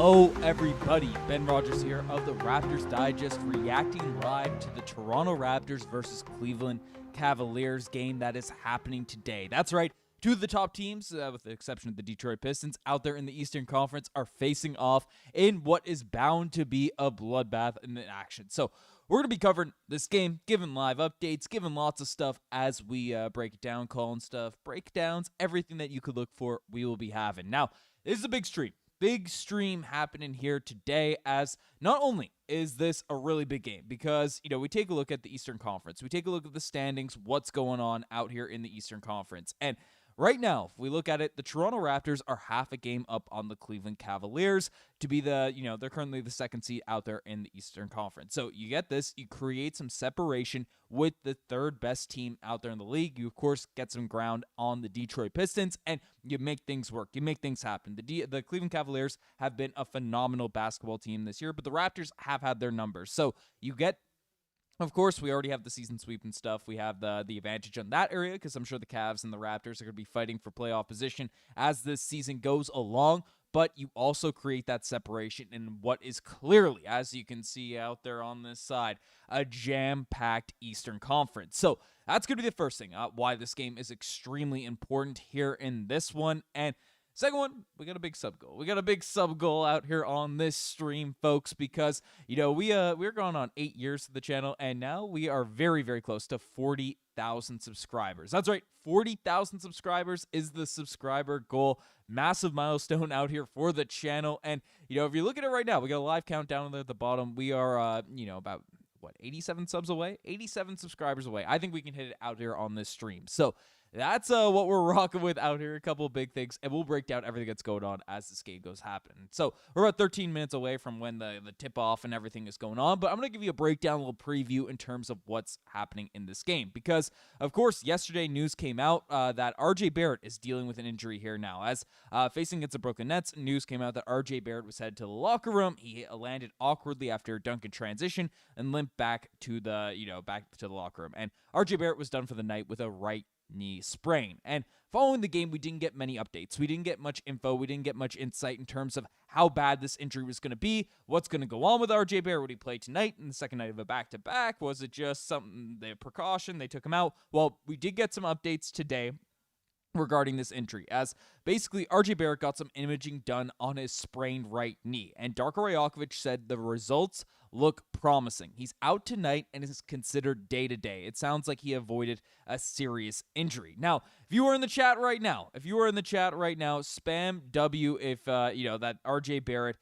Hello everybody, Ben Rogers here of the Raptors Digest, reacting live to the Toronto Raptors versus Cleveland Cavaliers game that is happening today. That's right, two of the top teams, with the exception of the Detroit Pistons, out there in the Eastern Conference are facing off in what is bound to be a bloodbath in action. So we're going to be covering this game, giving live updates, giving lots of stuff as we break it down, calling stuff, breakdowns, everything that you could look for, we will be having. Now, this is a big stream. Big stream happening here today, as not only is this a really big game because, we take a look at the Eastern Conference. We take a look at the standings, what's going on out here in the Eastern Conference. And right now, if we look at it, the Toronto Raptors are half a game up on the Cleveland Cavaliers to be they're currently the second seed out there in the Eastern Conference. So you get this, you create some separation with the third best team out there in the league. You, of course, get some ground on the Detroit Pistons, and you make things work. You make things happen. The Cleveland Cavaliers have been a phenomenal basketball team this year, but the Raptors have had their numbers. So you get, of course, we already have the season sweep and stuff. We have the advantage on that area because I'm sure the Cavs and the Raptors are going to be fighting for playoff position as this season goes along. But you also create that separation in what is clearly, as you can see out there on this side, a jam-packed Eastern Conference. So that's going to be the first thing, why this game is extremely important here in this one. And second one, we got a big sub goal. We got a big sub goal out here on this stream, folks, because, we're going on 8 years of the channel, and now we are very, very close to 40,000 subscribers. That's right, 40,000 subscribers is the subscriber goal. Massive milestone out here for the channel. And, if you look at it right now, we got a live countdown there at the bottom. We are, about 87 subs away, 87 subscribers away. I think we can hit it out here on this stream. So that's what we're rocking with out here. A couple of big things, and we'll break down everything that's going on as this game goes happening. So we're about 13 minutes away from when the tip-off and everything is going on, but I'm going to give you a breakdown, a little preview in terms of what's happening in this game. Because, of course, yesterday news came out that RJ Barrett is dealing with an injury here now. As facing against the Brooklyn Nets, news came out that RJ Barrett was headed to the locker room. He landed awkwardly after a dunk in transition and limped back to the locker room. And RJ Barrett was done for the night with a right knee sprain. And following the game, we didn't get many updates. We didn't get much info. We didn't get much insight in terms of how bad this injury was going to be, what's going to go on with RJ Barrett. Would he play tonight in the second night of a back-to-back? Was it just something, the precaution, they took him out? Well, we did get some updates today regarding this injury, as basically RJ Barrett got some imaging done on his sprained right knee, and Darko Rajaković said the results look promising. He's out tonight and is considered day-to-day. It sounds like he avoided a serious injury. Now, if you are in the chat right now, spam W if that RJ Barrett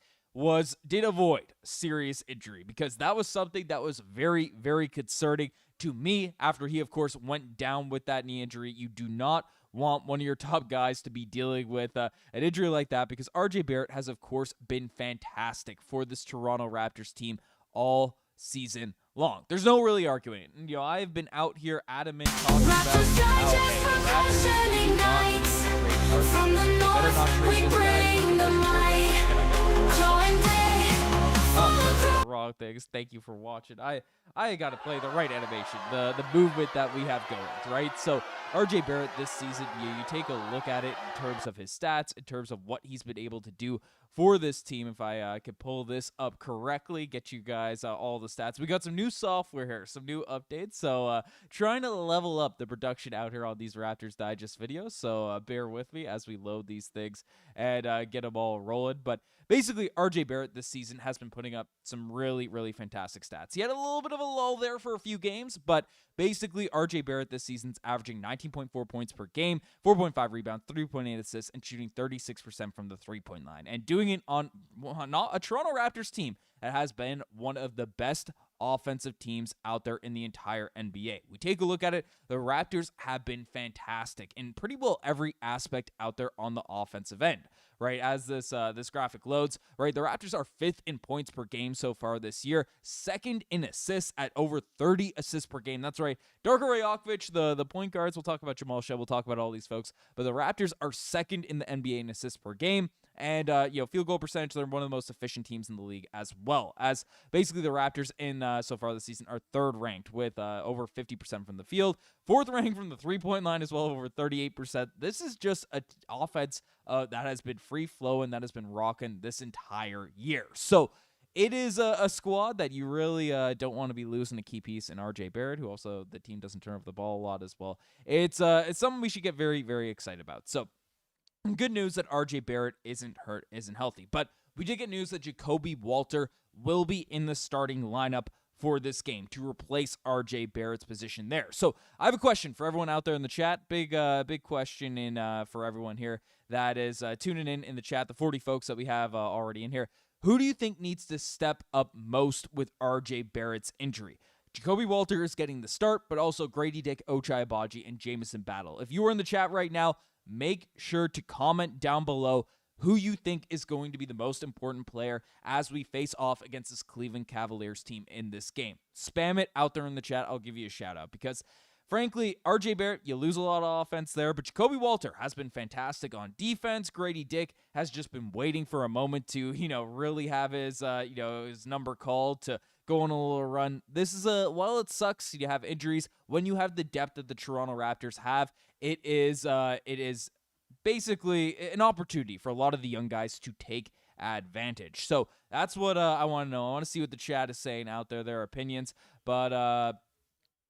did avoid serious injury, because that was something that was very, very concerning to me after he, of course, went down with that knee injury. You do not want one of your top guys to be dealing with an injury like that, because RJ Barrett has, of course, been fantastic for this Toronto Raptors team all season long. There's no really arguing. I've been out here adamant talking about how, wrong things. Thank you for watching. I got to play the right animation, the movement that we have going, right? So RJ Barrett this season, you take a look at it in terms of his stats, in terms of what he's been able to do for this team. If I could pull this up correctly, get you guys all the stats. We got some new software here, some new updates. So trying to level up the production out here on these Raptors Digest videos. So bear with me as we load these things and get them all rolling. But basically, RJ Barrett this season has been putting up some really, really fantastic stats. He had a little bit of a lull there for a few games, but basically, RJ Barrett this season's averaging 19.4 points per game, 4.5 rebounds, 3.8 assists, and shooting 36% from the three-point line. And doing it on not a Toronto Raptors team that has been one of the best offensive teams out there in the entire NBA. We take a look at it, the Raptors have been fantastic in pretty well every aspect out there on the offensive end, right? As this graphic loads, right, the Raptors are 5th in points per game so far this year, 2nd in assists at over 30 assists per game. That's right, Darko Rajaković, the point guards, we'll talk about Jamal Shead, we'll talk about all these folks, but the Raptors are 2nd in the NBA in assists per game. And, field goal percentage, they're one of the most efficient teams in the league, as well as basically the Raptors in so far this season are 3rd ranked with over 50% from the field, 4th ranked from the three-point line as well, over 38%. This is just an offense that has been free flowing, that has been rocking this entire year. So it is a squad that you really don't want to be losing a key piece in RJ Barrett, who also the team doesn't turn over the ball a lot as well. It's something we should get very, very excited about. So good news that RJ Barrett isn't hurt, isn't healthy. But we did get news that Ja'Kobe Walter will be in the starting lineup for this game to replace RJ Barrett's position there. So I have a question for everyone out there in the chat. Big question for everyone here that is tuning in the chat, the 40 folks that we have already in here. Who do you think needs to step up most with RJ Barrett's injury? Ja'Kobe Walter is getting the start, but also Gradey Dick, Ochai Agbaji, and Jamison Battle. If you are in the chat right now, make sure to comment down below who you think is going to be the most important player as we face off against this Cleveland Cavaliers team in this game. Spam it out there in the chat. I'll give you a shout out because frankly, RJ Barrett, you lose a lot of offense there, but Ja'Kobe Walter has been fantastic on defense. Gradey Dick has just been waiting for a moment to, really have his, his number called to go on a little run. This is while it sucks you have injuries, when you have the depth that the Toronto Raptors have, it is basically an opportunity for a lot of the young guys to take advantage. So that's what I want to know. I want to see what the chat is saying out there, their opinions. But,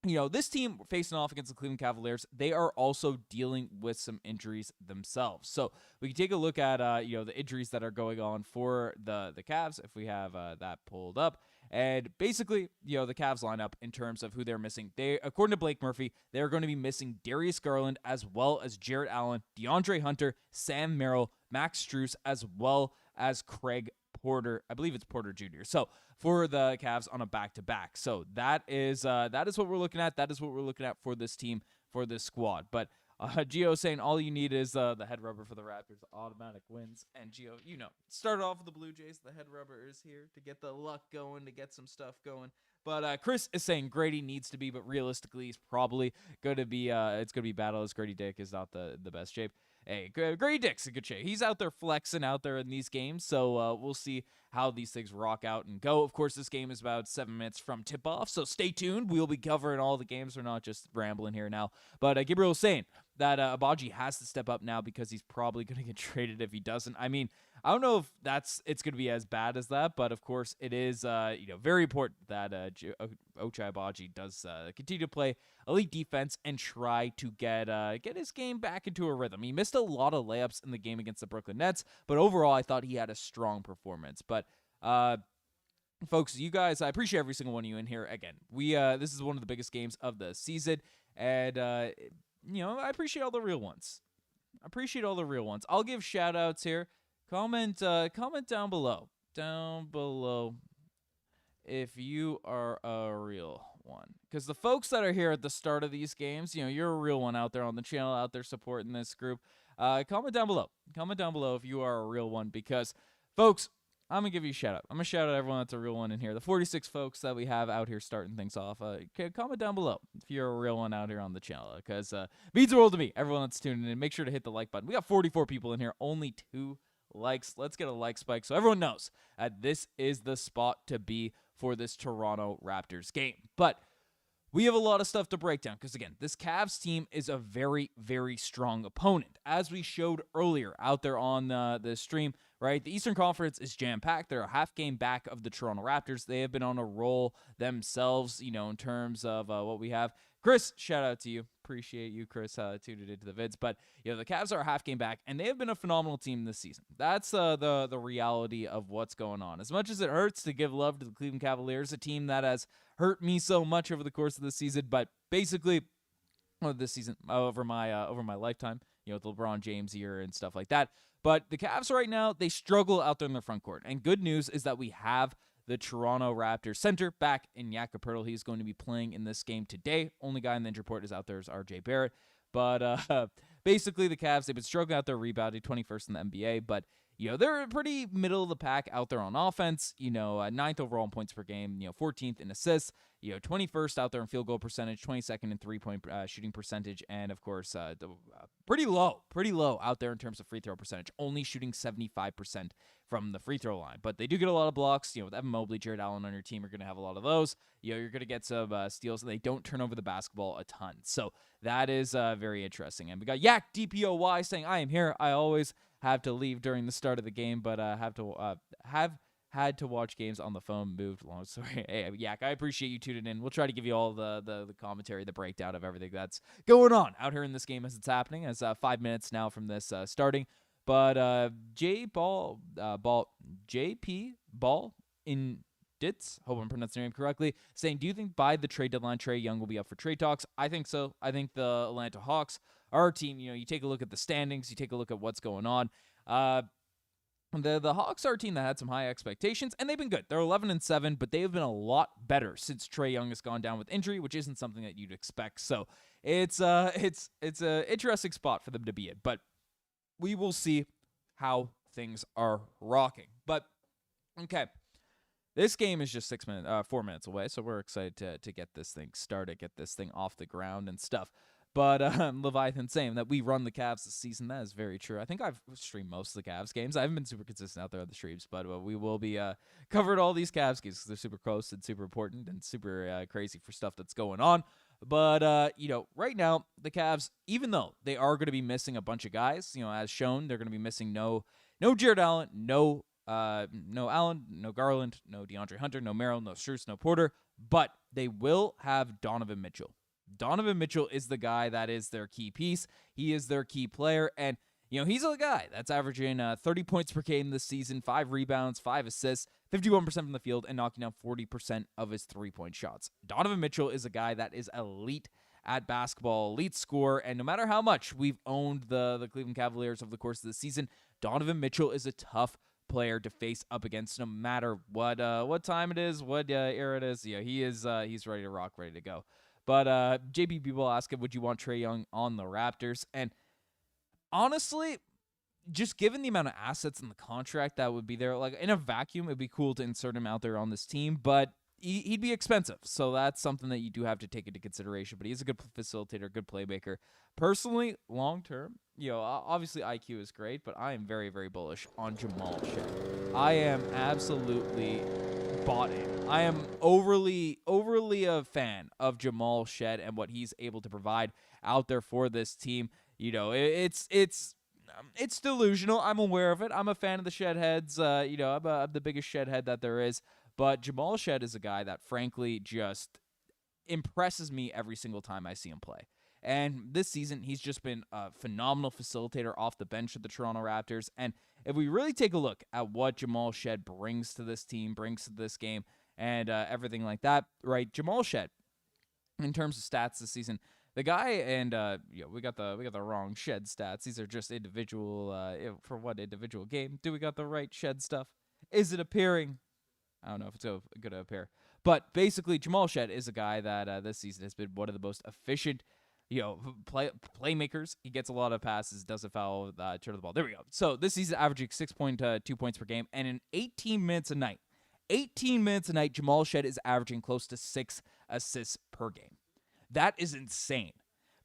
this team facing off against the Cleveland Cavaliers, they are also dealing with some injuries themselves. So we can take a look at, the injuries that are going on for the Cavs, if we have that pulled up. And basically, the Cavs lineup in terms of who they're missing. According to Blake Murphy, they're going to be missing Darius Garland as well as Jarrett Allen, DeAndre Hunter, Sam Merrill, Max Strus, as well as Craig Porter. I believe it's Porter Jr. So for the Cavs on a back-to-back. So that is what we're looking at. That is what we're looking at for this team, for this squad. But Gio saying all you need is the head rubber for the Raptors, automatic wins. And Gio, started off with the Blue Jays. The head rubber is here to get the luck going, to get some stuff going. But Chris is saying Gradey needs to be, but realistically, he's probably going to be. It's going to be battle as Gradey Dick is not the best shape. Hey, Gradey Dick's in good shape. He's out there flexing out there in these games, so we'll see how these things rock out and go. Of course, this game is about 7 minutes from tip-off, so stay tuned. We'll be covering all the games. We're not just rambling here now. But Gabriel was saying that Agbaji has to step up now because he's probably going to get traded if he doesn't. I mean, I don't know if it's going to be as bad as that, but of course it is very important that Ochai Agbaji does continue to play elite defense and try to get his game back into a rhythm. He missed a lot of layups in the game against the Brooklyn Nets, but overall I thought he had a strong performance. But folks, you guys, I appreciate every single one of you in here. Again, this is one of the biggest games of the season, and I appreciate all the real ones. I'll give shout outs here. Comment down below if you are a real one, because the folks that are here at the start of these games, you're a real one out there on the channel, out there supporting this group. Comment down below if you are a real one, because folks, I'm gonna give you a shout out. I'm gonna shout out everyone that's a real one in here. The 46 folks that we have out here starting things off. Comment down below if you're a real one out here on the channel, because means the world to me. Everyone that's tuning in, make sure to hit the like button. We got 44 people in here, only 2 likes. Let's get a like spike so everyone knows this is the spot to be for this Toronto Raptors game. But we have a lot of stuff to break down because, again, this Cavs team is a very, very strong opponent. As we showed earlier out there on the stream, right, the Eastern Conference is jam-packed. They're a half game back of the Toronto Raptors. They have been on a roll themselves, in terms of what we have. Chris, shout out to you. Appreciate you, Chris, tuned into the vids. But, the Cavs are a half game back, and they have been a phenomenal team this season. That's the reality of what's going on. As much as it hurts to give love to the Cleveland Cavaliers, a team that has hurt me so much over the course of the season, but basically, this season, over my lifetime, with LeBron James year and stuff like that. But the Cavs right now, they struggle out there in their front court. And good news is that we have the Toronto Raptors center back in Jakob Poeltl. He's going to be playing in this game today. Only guy in the injury report is out there is RJ Barrett. But basically, the Cavs, they've been struggling out there rebounding, 21st in the NBA. But, they're pretty middle of the pack out there on offense. 9th overall in points per game, 14th in assists. 21st out there in field goal percentage, 22nd in three-point shooting percentage, and of course, pretty low out there in terms of free throw percentage, only shooting 75% from the free throw line. But they do get a lot of blocks. With Evan Mobley, Jared Allen on your team, you're going to have a lot of those. You're going to get some steals, and they don't turn over the basketball a ton. So that is very interesting. And we got Yak DPOY saying, I am here. I always have to leave during the start of the game, but have had to watch games on the phone, moved long story. Hey, Yak, I appreciate you tuning in. We'll try to give you all the commentary, the breakdown of everything that's going on out here in this game as it's happening. As 5 minutes now from this starting. But JP Ball in Ditz, hope I'm pronouncing your name correctly, saying, do you think by the trade deadline Trae Young will be up for trade talks? I think so. I think the Atlanta Hawks are a team, you take a look at the standings, you take a look at what's going on. The Hawks are a team that had some high expectations, and they've been good. They're 11-7, but they have been a lot better since Trae Young has gone down with injury, which isn't something that you'd expect. So it's a interesting spot for them to be in, but we will see how things are rocking. But okay, this game is just 4 minutes away, so we're excited to get this thing started, get this thing off the ground and stuff. But Leviathan saying that we run the Cavs this season. That is very true. I think I've streamed most of the Cavs games. I haven't been super consistent out there on the streams, but we will be covering all these Cavs games because they're super close and super important and super crazy for stuff that's going on. But, right now, the Cavs, even though they are going to be missing a bunch of guys, as shown, they're going to be missing no Jared Allen, no Allen, no Garland, no DeAndre Hunter, no Merrill, no Strus, no Porter, but they will have Donovan Mitchell. Donovan Mitchell is the guy that is their key piece. He is their key player, and he's a guy that's averaging 30 points per game this season, 5 rebounds, 5 assists, 51% from the field, and knocking down 40% of his three-point shots. Donovan Mitchell is a guy that is elite at basketball, elite scorer, and no matter how much we've owned the Cleveland Cavaliers over the course of the season, Donovan Mitchell is a tough player to face up against no matter what time it is, what era it is. He's ready to rock, ready to go. But JB people ask him, would you want Trae Young on the Raptors? And honestly, just given the amount of assets in the contract that would be there, like in a vacuum, it'd be cool to insert him out there on this team, but he'd be expensive. So that's something that you do have to take into consideration. But he's a good facilitator, good playmaker. Personally, long term, obviously IQ is great, but I am very, very bullish on Jamal Shead. I am absolutely bought in. I am overly a fan of Jamal Shead and what he's able to provide out there for this team. It's delusional. I'm aware of it. I'm a fan of the Shead heads. I'm the biggest Shead head that there is. But Jamal Shead is a guy that, frankly, just impresses me every single time I see him play. And this season, he's just been a phenomenal facilitator off the bench of the Toronto Raptors. And if we really take a look at what Jamal Shead brings to this team, brings to this game, and everything like that, right? Jamal Shead, in terms of stats this season, the guy, and we got the wrong Shed stats. These are just individual. For what individual game do we got the right Shed stuff? Is it appearing? I don't know if it's going to appear, but basically, Jamal Shead is a guy that this season has been one of the most efficient, playmakers. He gets a lot of passes, doesn't foul, turn the ball. There we go. So this season, averaging 6.2 points per game, and in 18 minutes a night, Jamal Shead is averaging close to 6 assists per game. That is insane.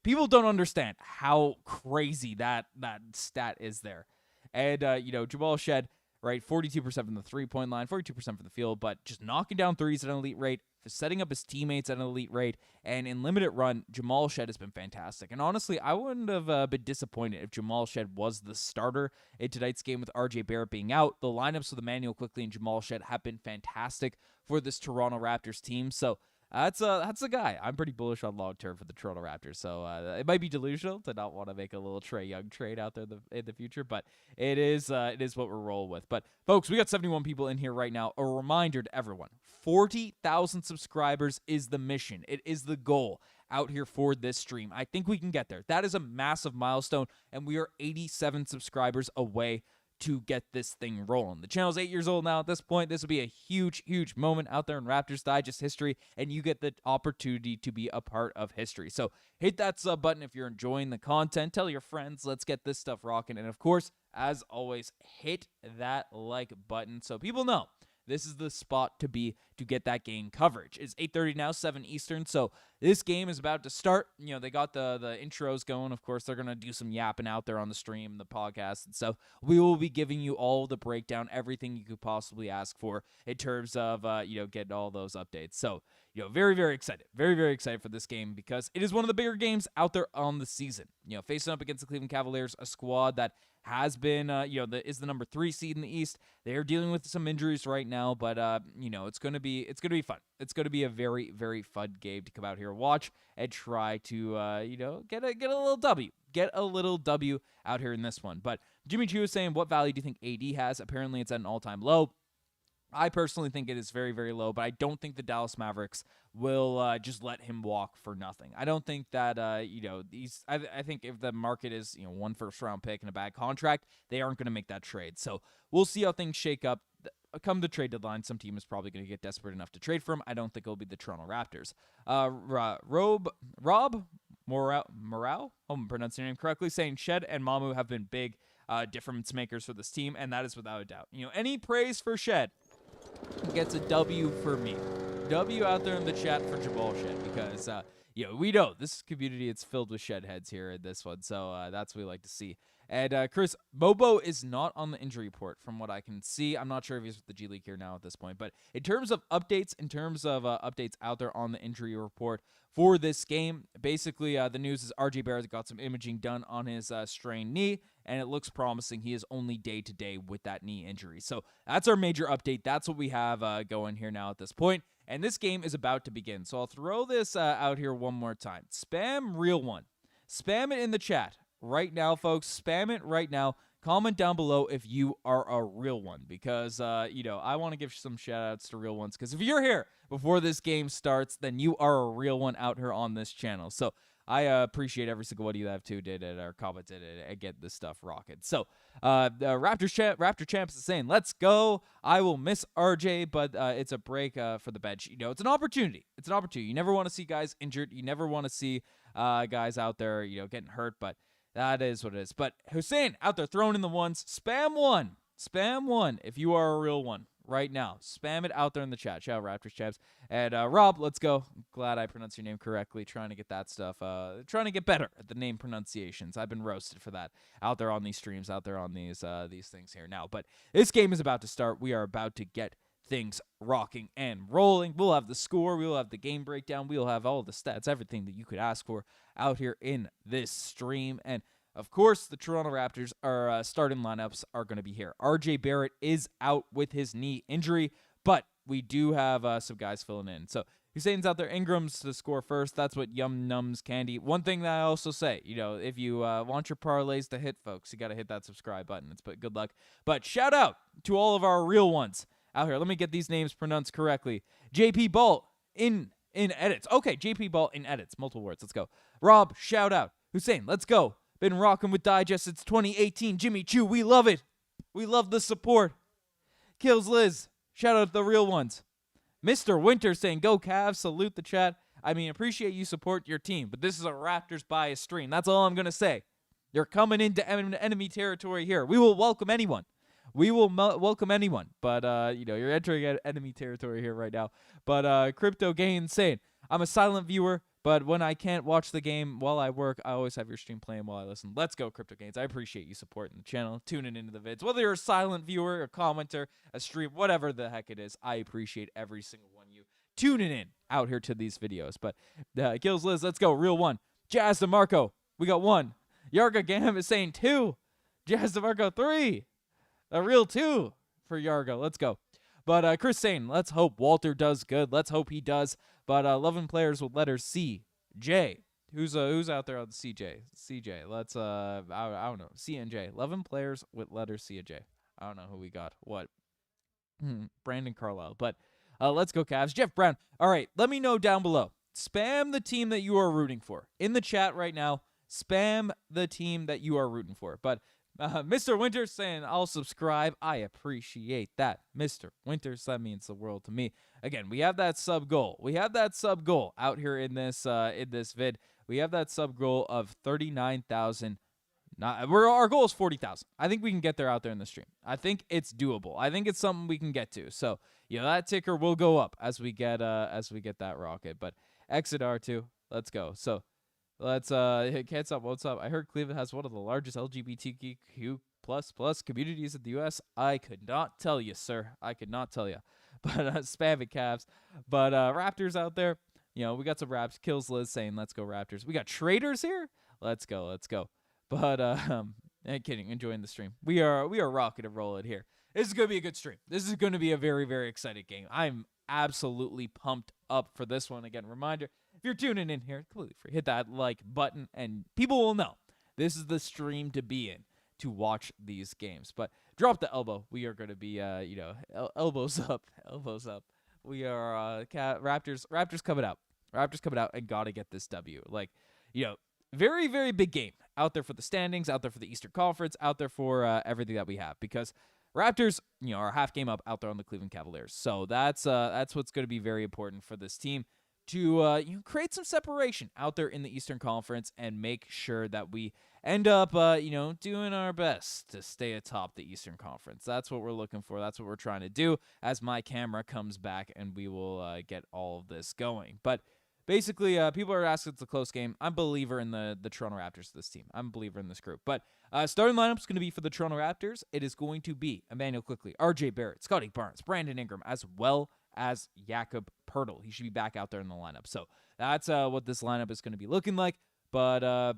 People don't understand how crazy that stat is there. And, Jamal Shead, right, 42% from the three-point line, 42% from the field, but just knocking down threes at an elite rate, setting up his teammates at an elite rate, and in limited run, Jamal Shead has been fantastic. And honestly, I wouldn't have been disappointed if Jamal Shead was the starter in tonight's game with RJ Barrett being out. The lineups with Immanuel Quickley and Jamal Shead have been fantastic for this Toronto Raptors team. So that's a guy I'm pretty bullish on long term for the Toronto Raptors. So it might be delusional to not want to make a little Trae Young trade out there in the future, but it is what we're rolling with. But folks, we got 71 people in here right now. A reminder to everyone: 40,000 subscribers is the mission. It is the goal out here for this stream. I think we can get there. That is a massive milestone, and we are 87 subscribers away to get this thing rolling. The channel's 8 years old now at this point. This will be a huge, huge moment out there in Raptors Digest history, and you get the opportunity to be a part of history. So hit that sub button if you're enjoying the content. Tell your friends. Let's get this stuff rocking. And of course, as always, hit that like button so people know this is the spot to be to get that game coverage. It's 8:30 now, 7 Eastern, so this game is about to start. They got the intros going. Of course, they're going to do some yapping out there on the stream, the podcast, and so we will be giving you all the breakdown, everything you could possibly ask for in terms of, getting all those updates. So, very, very excited. Very, very excited for this game because it is one of the bigger games out there on the season. Facing up against the Cleveland Cavaliers, a squad that has been, is the number 3 seed in the East. They are dealing with some injuries right now, but it's going to be fun. It's going to be a very, very fun game to come out here, watch, and try to get a little W. Get a little W out here in this one. But Jimmy Chu is saying, what value do you think AD has? Apparently, it's at an all-time low. I personally think it is very, very low, but I don't think the Dallas Mavericks will just let him walk for nothing. I don't think that, I think if the market is, 1 first-round pick and a bad contract, they aren't going to make that trade. So we'll see how things shake up. Come the trade deadline, some team is probably going to get desperate enough to trade for him. I don't think it'll be the Toronto Raptors. Rob Morale, hope I'm pronouncing your name correctly, saying Shead and Mamu have been big difference makers for this team, and that is without a doubt. Any praise for Shead gets a W for me. W out there in the chat for Jamal Shead because, we know this community, it's filled with Shead heads here in this one, so that's what we like to see. And Chris, Bobo is not on the injury report from what I can see. I'm not sure if he's with the G League here now at this point, but in terms of updates, updates out there on the injury report for this game, basically the news is RJ Barrett got some imaging done on his strained knee, and it looks promising. He is only day-to-day with that knee injury. So that's our major update. That's what we have going here now at this point. And this game is about to begin. So I'll throw this out here one more time. Spam Real One. Spam it in the chat right now, folks. Spam it right now. Comment down below if you are a real one because, I want to give some shout-outs to real ones because if you're here before this game starts, then you are a real one out here on this channel. So I appreciate every single one of you that have tuned in or commented and get this stuff rocking. So Raptor Champs is saying, let's go. I will miss RJ, but it's a break for the bench. It's an opportunity. It's an opportunity. You never want to see guys injured. You never want to see guys out there, getting hurt, but that is what it is. But Hussein out there throwing in the ones. Spam one. Spam one if you are a real one right now. Spam it out there in the chat. Shout out Raptors Champs. And Rob, let's go. I'm glad I pronounced your name correctly. Trying to get that stuff. Trying to get better at the name pronunciations. I've been roasted for that out there on these streams, out there on these things here now. But this game is about to start. We are about to get things rocking and rolling. We'll have the score. We'll have the game breakdown. We'll have all the stats, everything that you could ask for out here in this stream. And of course, the Toronto Raptors are starting lineups are going to be here. RJ Barrett is out with his knee injury, but we do have some guys filling in. So Hussein's out there. Ingram's to score first. That's what Yum Nums Candy. One thing that I also say, if you want your parlays to hit, folks, you got to hit that subscribe button. It's good luck. But shout out to all of our real ones out here. Let me get these names pronounced correctly. JP Ball in edits. Okay, JP Ball in edits. Multiple words. Let's go. Rob, shout out. Hussein, let's go. Been rocking with Digest since 2018. Jimmy Chu, we love it. We love the support. Kills Liz. Shout out to the real ones. Mr. Winter saying, go Cavs. Salute the chat. I mean, appreciate you support your team, but this is a Raptors bias stream. That's all I'm going to say. You're coming into enemy territory here. We will welcome anyone. We will welcome anyone, but, you're entering enemy territory here right now. But Crypto Gain saying, I'm a silent viewer, but when I can't watch the game while I work, I always have your stream playing while I listen. Let's go, Crypto Gains. I appreciate you supporting the channel, tuning into the vids. Whether you're a silent viewer, a commenter, a stream, whatever the heck it is, I appreciate every single one of you tuning in out here to these videos. But Kills Liz, let's go. Real one. Jazz DeMarco, we got 1. Yarga Gam is saying 2. Jazz DeMarco 3. A real 2 for Yargo. Let's go. But Chris saying, let's hope Walter does good. Let's hope he does. But 11 players with letters C. J. Who's out there on the CJ? CJ. Let's, I don't know. C and J. 11 players with letters C and J. I don't know who we got. What? Brandon Carlisle. But let's go, Cavs. Jeff Brown. All right. Let me know down below. Spam the team that you are rooting for. In the chat right now, spam the team that you are rooting for. But Mr. Winters saying, I'll subscribe. I appreciate that. Mr. Winters, that means the world to me. Again, we have that sub goal. We have that sub goal out here in this vid. We have that sub goal of 39,000 Our goal is 40,000. I think we can get there out there in the stream. I think it's doable. I think it's something we can get to. So that ticker will go up as we get that rocket. But exit R2, let's go. So let's what's up? What's up? I heard Cleveland has one of the largest LGBTQ plus communities in the U.S. I could not tell you, sir. I could not tell you. But spam it, Cavs. But Raptors out there. We got some Raps. Kills Liz saying, "Let's go Raptors." We got traders here. Let's go. But kidding. Enjoying the stream. We are rocking and rolling here. This is gonna be a good stream. This is gonna be a very, very exciting game. I'm absolutely pumped up for this one. Again, reminder: if you're tuning in here, completely free, hit that like button, and people will know this is the stream to be in to watch these games. But drop the elbow. We are gonna be elbows up. We are Raptors coming out. Raptors coming out and gotta get this W. Very, very big game out there for the standings, out there for the Eastern Conference, out there for everything that we have, because Raptors, are half game up out there on the Cleveland Cavaliers. So that's what's going to be very important for this team to create some separation out there in the Eastern Conference and make sure that we end up doing our best to stay atop the Eastern Conference. That's what we're looking for. That's what we're trying to do as my camera comes back and we will get all of this going. But basically, people are asking if it's a close game. I'm a believer in the Toronto Raptors, this team. I'm a believer in this group. But starting lineup is going to be for the Toronto Raptors. It is going to be Immanuel Quickley, RJ Barrett, Scottie Barnes, Brandon Ingram, as well as Jakob Poeltl. He should be back out there in the lineup. So that's what this lineup is going to be looking like. But I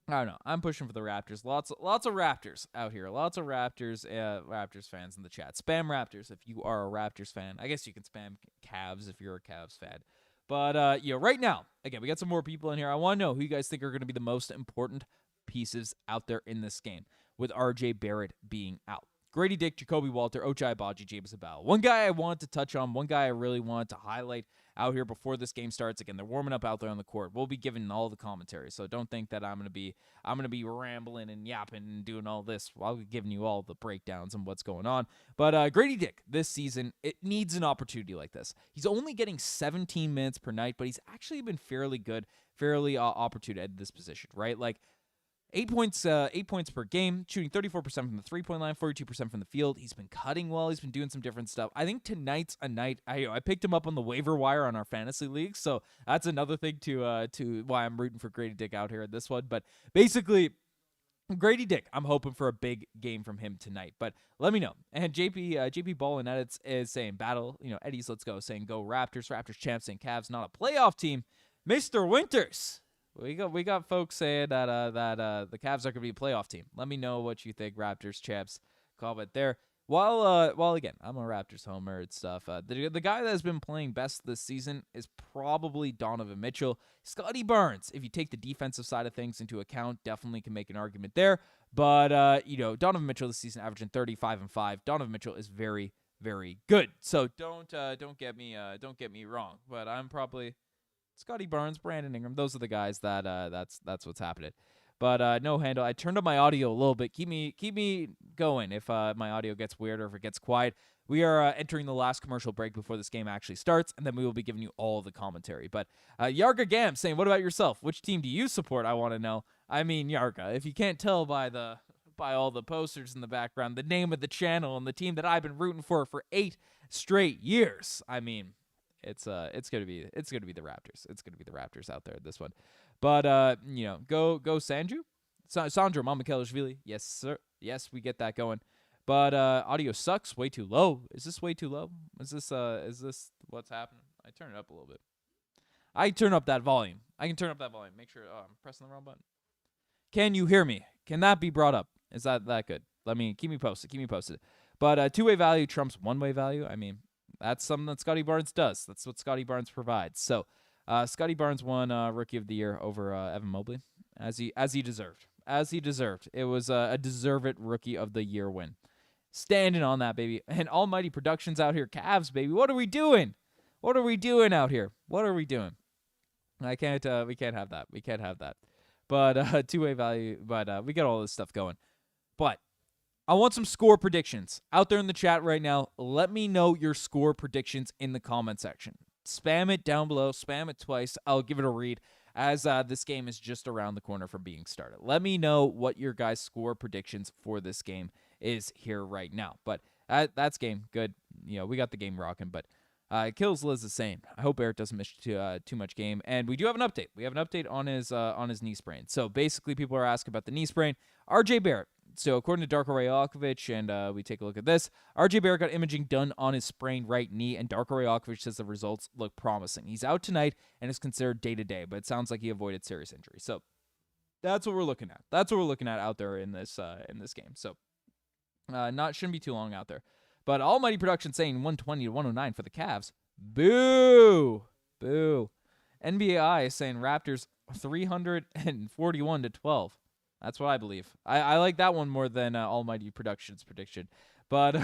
don't know. I'm pushing for the Raptors. Lots of Raptors out here. Lots of Raptors fans in the chat. Spam Raptors if you are a Raptors fan. I guess you can spam Cavs if you're a Cavs fan. But, right now, again, we got some more people in here. I want to know who you guys think are going to be the most important pieces out there in this game, with RJ Barrett being out. Gradey Dick, Jacoby Walter, Ochai Agbaji, James Abel. One guy I wanted to touch on, one guy I really wanted to highlight out here before this game starts. Again, they're warming up out there on the court. We'll be giving all the commentary, so don't think that I'm gonna be rambling and yapping and doing all this while we're giving you all the breakdowns and what's going on. But Gradey Dick this season, it needs an opportunity like this. He's only getting 17 minutes per night, but he's actually been fairly good, fairly opportune at this position, right? 8 points per game, shooting 34% from the three-point line, 42% from the field. He's been cutting well. He's been doing some different stuff. I think tonight's a night. I picked him up on the waiver wire on our fantasy league, so that's another thing to why I'm rooting for Gradey Dick out here at this one. But basically, Gradey Dick, I'm hoping for a big game from him tonight. But let me know. And JP Ball and Edits is saying battle. Eddie's let's go, saying go Raptors. Raptors champs, saying Cavs not a playoff team. Mr. Winters. We got folks saying that the Cavs are going to be a playoff team. Let me know what you think, Raptors champs. Comment there. While again, I'm a Raptors homer and stuff. The guy that has been playing best this season is probably Donovan Mitchell. Scottie Barnes, if you take the defensive side of things into account, definitely can make an argument there. But Donovan Mitchell this season averaging 35 and 5. Donovan Mitchell is very, very good. So don't get me wrong. But I'm probably Scottie Barnes, Brandon Ingram, those are the guys that's what's happening. But no handle. I turned up my audio a little bit. Keep me going if my audio gets weird or if it gets quiet. We are entering the last commercial break before this game actually starts, and then we will be giving you all the commentary. But Yarga Gam saying, what about yourself? Which team do you support? I want to know. I mean, Yarga, if you can't tell by all the posters in the background, the name of the channel and the team that I've been rooting for 8 straight years, I mean, It's gonna be the Raptors. It's gonna be the Raptors out there this one, but go Sandro Mamakelashvili. Yes sir. Yes, we get that going. But audio sucks. Way too low. Is this way too low? Is this what's happening? I turn it up a little bit. I turn up that volume. I can turn up that volume. Make sure. Oh, I'm pressing the wrong button. Can you hear me? Can that be brought up? Is that good? Keep me posted. But two-way value trumps one-way value. I mean, that's something that Scottie Barnes does. That's what Scottie Barnes provides. So, Scottie Barnes won Rookie of the Year over Evan Mobley, as he deserved. As he deserved. It was a deserved Rookie of the Year win. Standing on that, baby. And Almighty Productions out here. Cavs, baby. What are we doing? What are we doing out here? What are we doing? We can't have that. We can't have that. But two-way value. But we got all this stuff going. But I want some score predictions out there in the chat right now. Let me know your score predictions in the comment section. spam it down below, spam it twice. I'll give it a read as this game is just around the corner from being started. Let me know what your guys' score predictions for this game is here right now. But that's game. Good. We got the game rocking, but Kills Liz is saying, I hope Barrett doesn't miss too much game. And we do have an update. We have an update on his knee sprain. So basically, people are asking about the knee sprain. RJ Barrett. So according to Darko Rajaković, and we take a look at this, RJ Barrett got imaging done on his sprained right knee, and Darko Rajaković says the results look promising. He's out tonight and is considered day-to-day, but it sounds like he avoided serious injury. So that's what we're looking at. That's what we're looking at out there in this game. So shouldn't be too long out there. But Almighty Production saying 120 to 109 for the Cavs. Boo! Boo. NBA is saying Raptors 341 to 12. That's what I believe. I like that one more than Almighty Productions prediction. But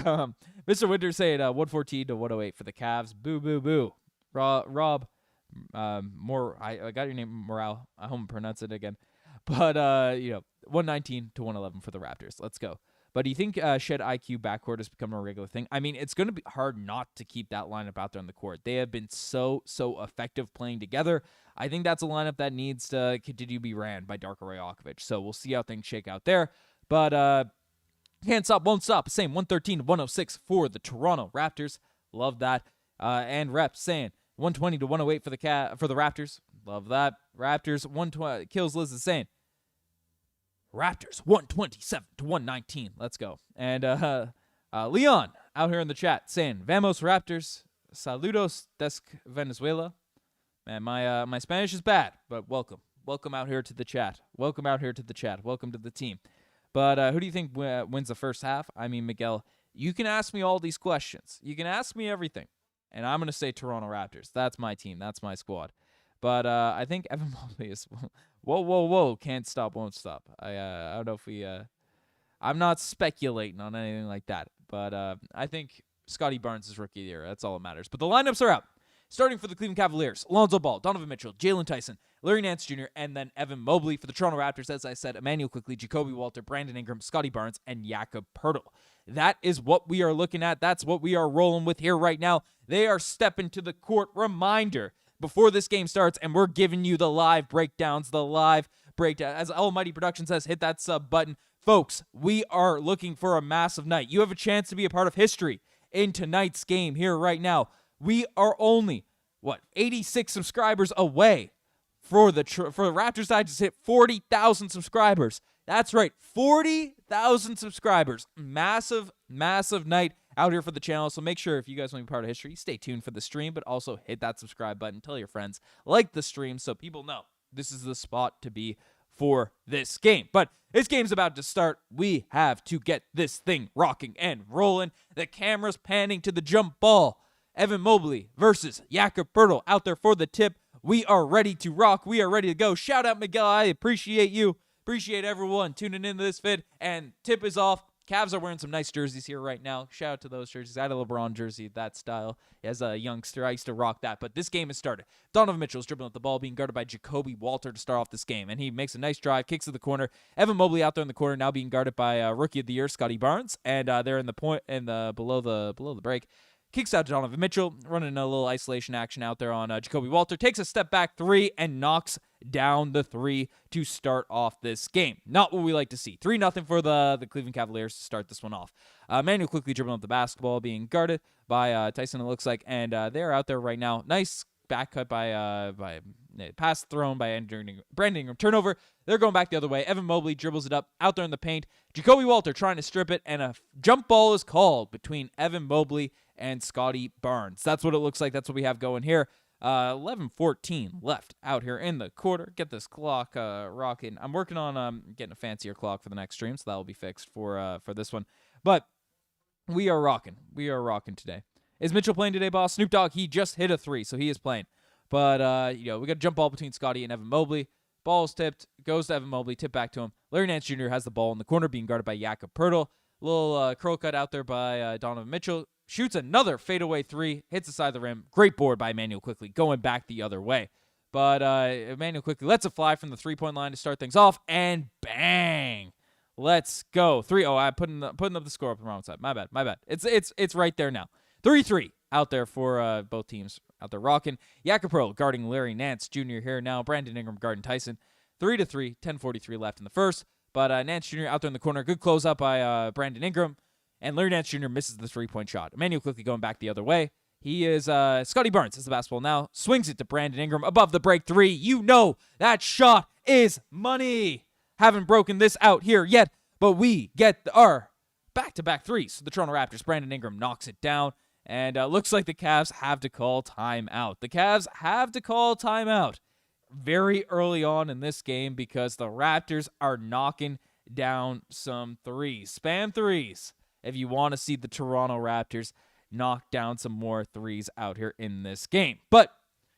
Mr. Winter saying 114 to 108 for the Cavs. Boo, boo, boo. Rob, I got your name, Morale. I hope I pronounce it again. But 119 to 111 for the Raptors. Let's go. But do you think Shed IQ backcourt has become a regular thing? I mean, it's going to be hard not to keep that lineup out there on the court. They have been so effective playing together. I think that's a lineup that needs to continue to be ran by Darko Rajaković. So we'll see how things shake out there. But can't stop, won't stop. Same 113 to 106 for the Toronto Raptors. Love that. And Rep saying 120 to 108 for the Raptors. Love that. Raptors 120. Kills Liz is saying Raptors 127 to 119. Let's go. And Leon out here in the chat saying Vamos Raptors. Saludos des Venezuela. Man, my Spanish is bad, but welcome. Welcome out here to the chat. Welcome out here to the chat. Welcome to the team. But who do you think wins the first half? I mean, Miguel, you can ask me all these questions. You can ask me everything. And I'm going to say Toronto Raptors. That's my team. That's my squad. But I think Evan Mobley is... Whoa. Can't stop, won't stop. I don't know if we... I'm not speculating on anything like that. But I think Scottie Barnes is rookie of the year. That's all that matters. But the lineups are out. Starting for the Cleveland Cavaliers, Lonzo Ball, Donovan Mitchell, Jalen Tyson, Larry Nance Jr., and then Evan Mobley. For the Toronto Raptors, as I said, Immanuel Quickley, Jacoby Walter, Brandon Ingram, Scottie Barnes, and Jakob Poeltl. That is what we are looking at. That's what we are rolling with here right now. They are stepping to the court. Reminder, before this game starts, and we're giving you the live breakdowns, As Almighty Production says, hit that sub button. Folks, we are looking for a massive night. You have a chance to be a part of history in tonight's game here right now. We are only, 86 subscribers away for the Raptors Digest hit 40,000 subscribers. That's right, 40,000 subscribers. Massive night out here for the channel. So make sure if you guys want to be part of history, stay tuned for the stream, but also hit that subscribe button. Tell your friends, like the stream so people know this is the spot to be for this game. But this game's about to start. We have to get this thing rocking and rolling. The camera's panning to the jump ball. Evan Mobley versus Jakob Poeltl out there for the tip. We are ready to rock. We are ready to go. Shout out, Miguel. I appreciate you. Appreciate everyone tuning into this vid. And tip is off. Cavs are wearing some nice jerseys here right now. Shout out to those jerseys. I had a LeBron jersey, that style. As a youngster, I used to rock that. But this game has started. Donovan Mitchell is dribbling up the ball, being guarded by Jacoby Walter to start off this game. And he makes a nice drive, kicks to the corner. Evan Mobley out there in the corner, now being guarded by Rookie of the Year, Scottie Barnes. And they're in the point in the below the break. Kicks out to Donovan Mitchell, running a little isolation action out there on Jacoby Walter. Takes a step back three and knocks down the three to start off this game. Not what we like to see. 3-0 for the Cleveland Cavaliers to start this one off. Manuel Quickley dribbling up the basketball, being guarded by Tyson, it looks like. And they're out there right now. Nice back cut by pass thrown by Brandon Ingram. Turnover. They're going back the other way. Evan Mobley dribbles it up out there in the paint. Jacoby Walter trying to strip it, and a jump ball is called between Evan Mobley and Scottie Barnes. That's what it looks like. That's what we have going here. 11:14 left out here in the quarter. Get this clock rocking. I'm working on getting a fancier clock for the next stream, so that will be fixed for this one. But we are rocking. We are rocking today. Is Mitchell playing today, boss? Snoop Dogg, he just hit a 3, so he is playing. But, we got a jump ball between Scottie and Evan Mobley. Ball is tipped, goes to Evan Mobley, tip back to him. Larry Nance Jr. has the ball in the corner, being guarded by Jakob Poeltl. Little curl cut out there by Donovan Mitchell. Shoots another fadeaway 3, hits the side of the rim. Great board by Immanuel Quickley, going back the other way. But Immanuel Quickley lets it fly from the three-point line to start things off, and bang! Let's go. 3. Oh, I'm putting up the score up the wrong side. My bad. It's right there now. 3-3 out there for both teams. out there rocking. Jakob Poeltl guarding Larry Nance Jr. here now. Brandon Ingram guarding Tyson. 3-3, 10:43 left in the first. But Nance Jr. out there in the corner. Good close up by Brandon Ingram. And Larry Nance Jr. misses the three-point shot. Immanuel Quickley going back the other way. He is Scottie Barnes has the basketball now. Swings it to Brandon Ingram above the break three. You know that shot is money. Haven't broken this out here yet, but we get our back-to-back threes. So the Toronto Raptors, Brandon Ingram knocks it down. And looks like the Cavs have to call timeout. The Cavs have to call timeout very early on in this game because the Raptors are knocking down some threes. Spam threes if you want to see the Toronto Raptors knock down some more threes out here in this game. But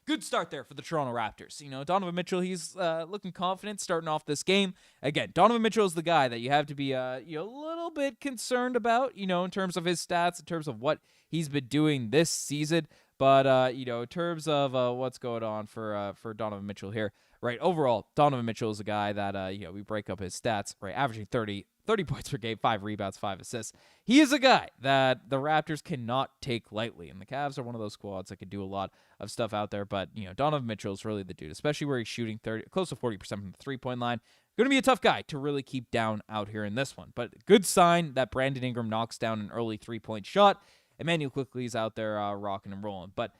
good start there for the Toronto Raptors. You know, Donovan Mitchell, he's looking confident starting off this game. Again, Donovan Mitchell is the guy that you have to be a little bit concerned about, in terms of his stats, in terms of what he's been doing this season. But, in terms of what's going on for Donovan Mitchell here, right, overall, Donovan Mitchell is a guy that, we break up his stats, right, averaging 30 points per game, 5 rebounds, 5 assists. He is a guy that the Raptors cannot take lightly, and the Cavs are one of those squads that can do a lot of stuff out there. But, Donovan Mitchell is really the dude, especially where he's shooting close to 40% from the three-point line. Going to be a tough guy to really keep down out here in this one. But good sign that Brandon Ingram knocks down an early three-point shot. Immanuel Quickley is out there rocking and rolling. But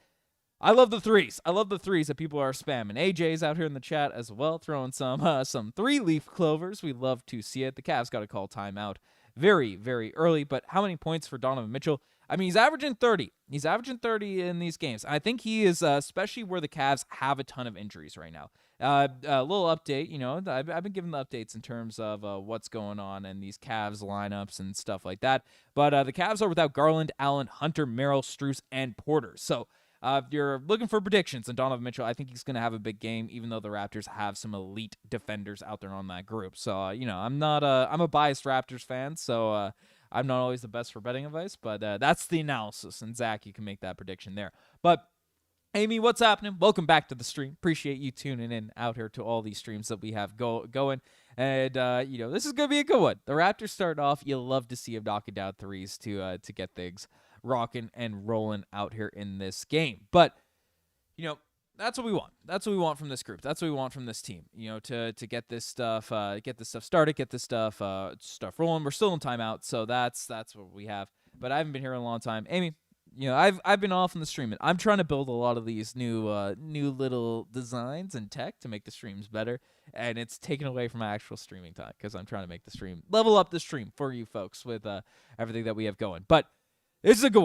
I love the threes. I love the threes that people are spamming. AJ's out here in the chat as well, throwing some three-leaf clovers. We love to see it. The Cavs got to call timeout very, very early. But how many points for Donovan Mitchell? I mean, he's averaging 30. He's averaging 30 in these games. I think he is, especially where the Cavs have a ton of injuries right now. A little update, I've been giving the updates in terms of what's going on in these Cavs lineups and stuff like that. But the Cavs are without Garland, Allen, Hunter, Merrill, Strus, and Porter. So if you're looking for predictions on Donovan Mitchell, I think he's going to have a big game, even though the Raptors have some elite defenders out there on that group. So, I'm a biased Raptors fan, so I'm not always the best for betting advice, but that's the analysis. And Zach, you can make that prediction there. But Amy, what's happening? Welcome back to the stream. Appreciate you tuning in out here to all these streams that we have going. And, this is going to be a good one. The Raptors start off. You'll love to see them knocking down threes to get things rocking and rolling out here in this game. But, that's what we want. That's what we want from this group. That's what we want from this team, to get this stuff started, get this stuff rolling. We're still in timeout, so that's what we have. But I haven't been here in a long time. Amy, I've been off in the stream. I'm trying to build a lot of these new little designs and tech to make the streams better, and it's taken away from my actual streaming time because I'm trying to make the stream level up the stream for you folks with everything that we have going. But this is a good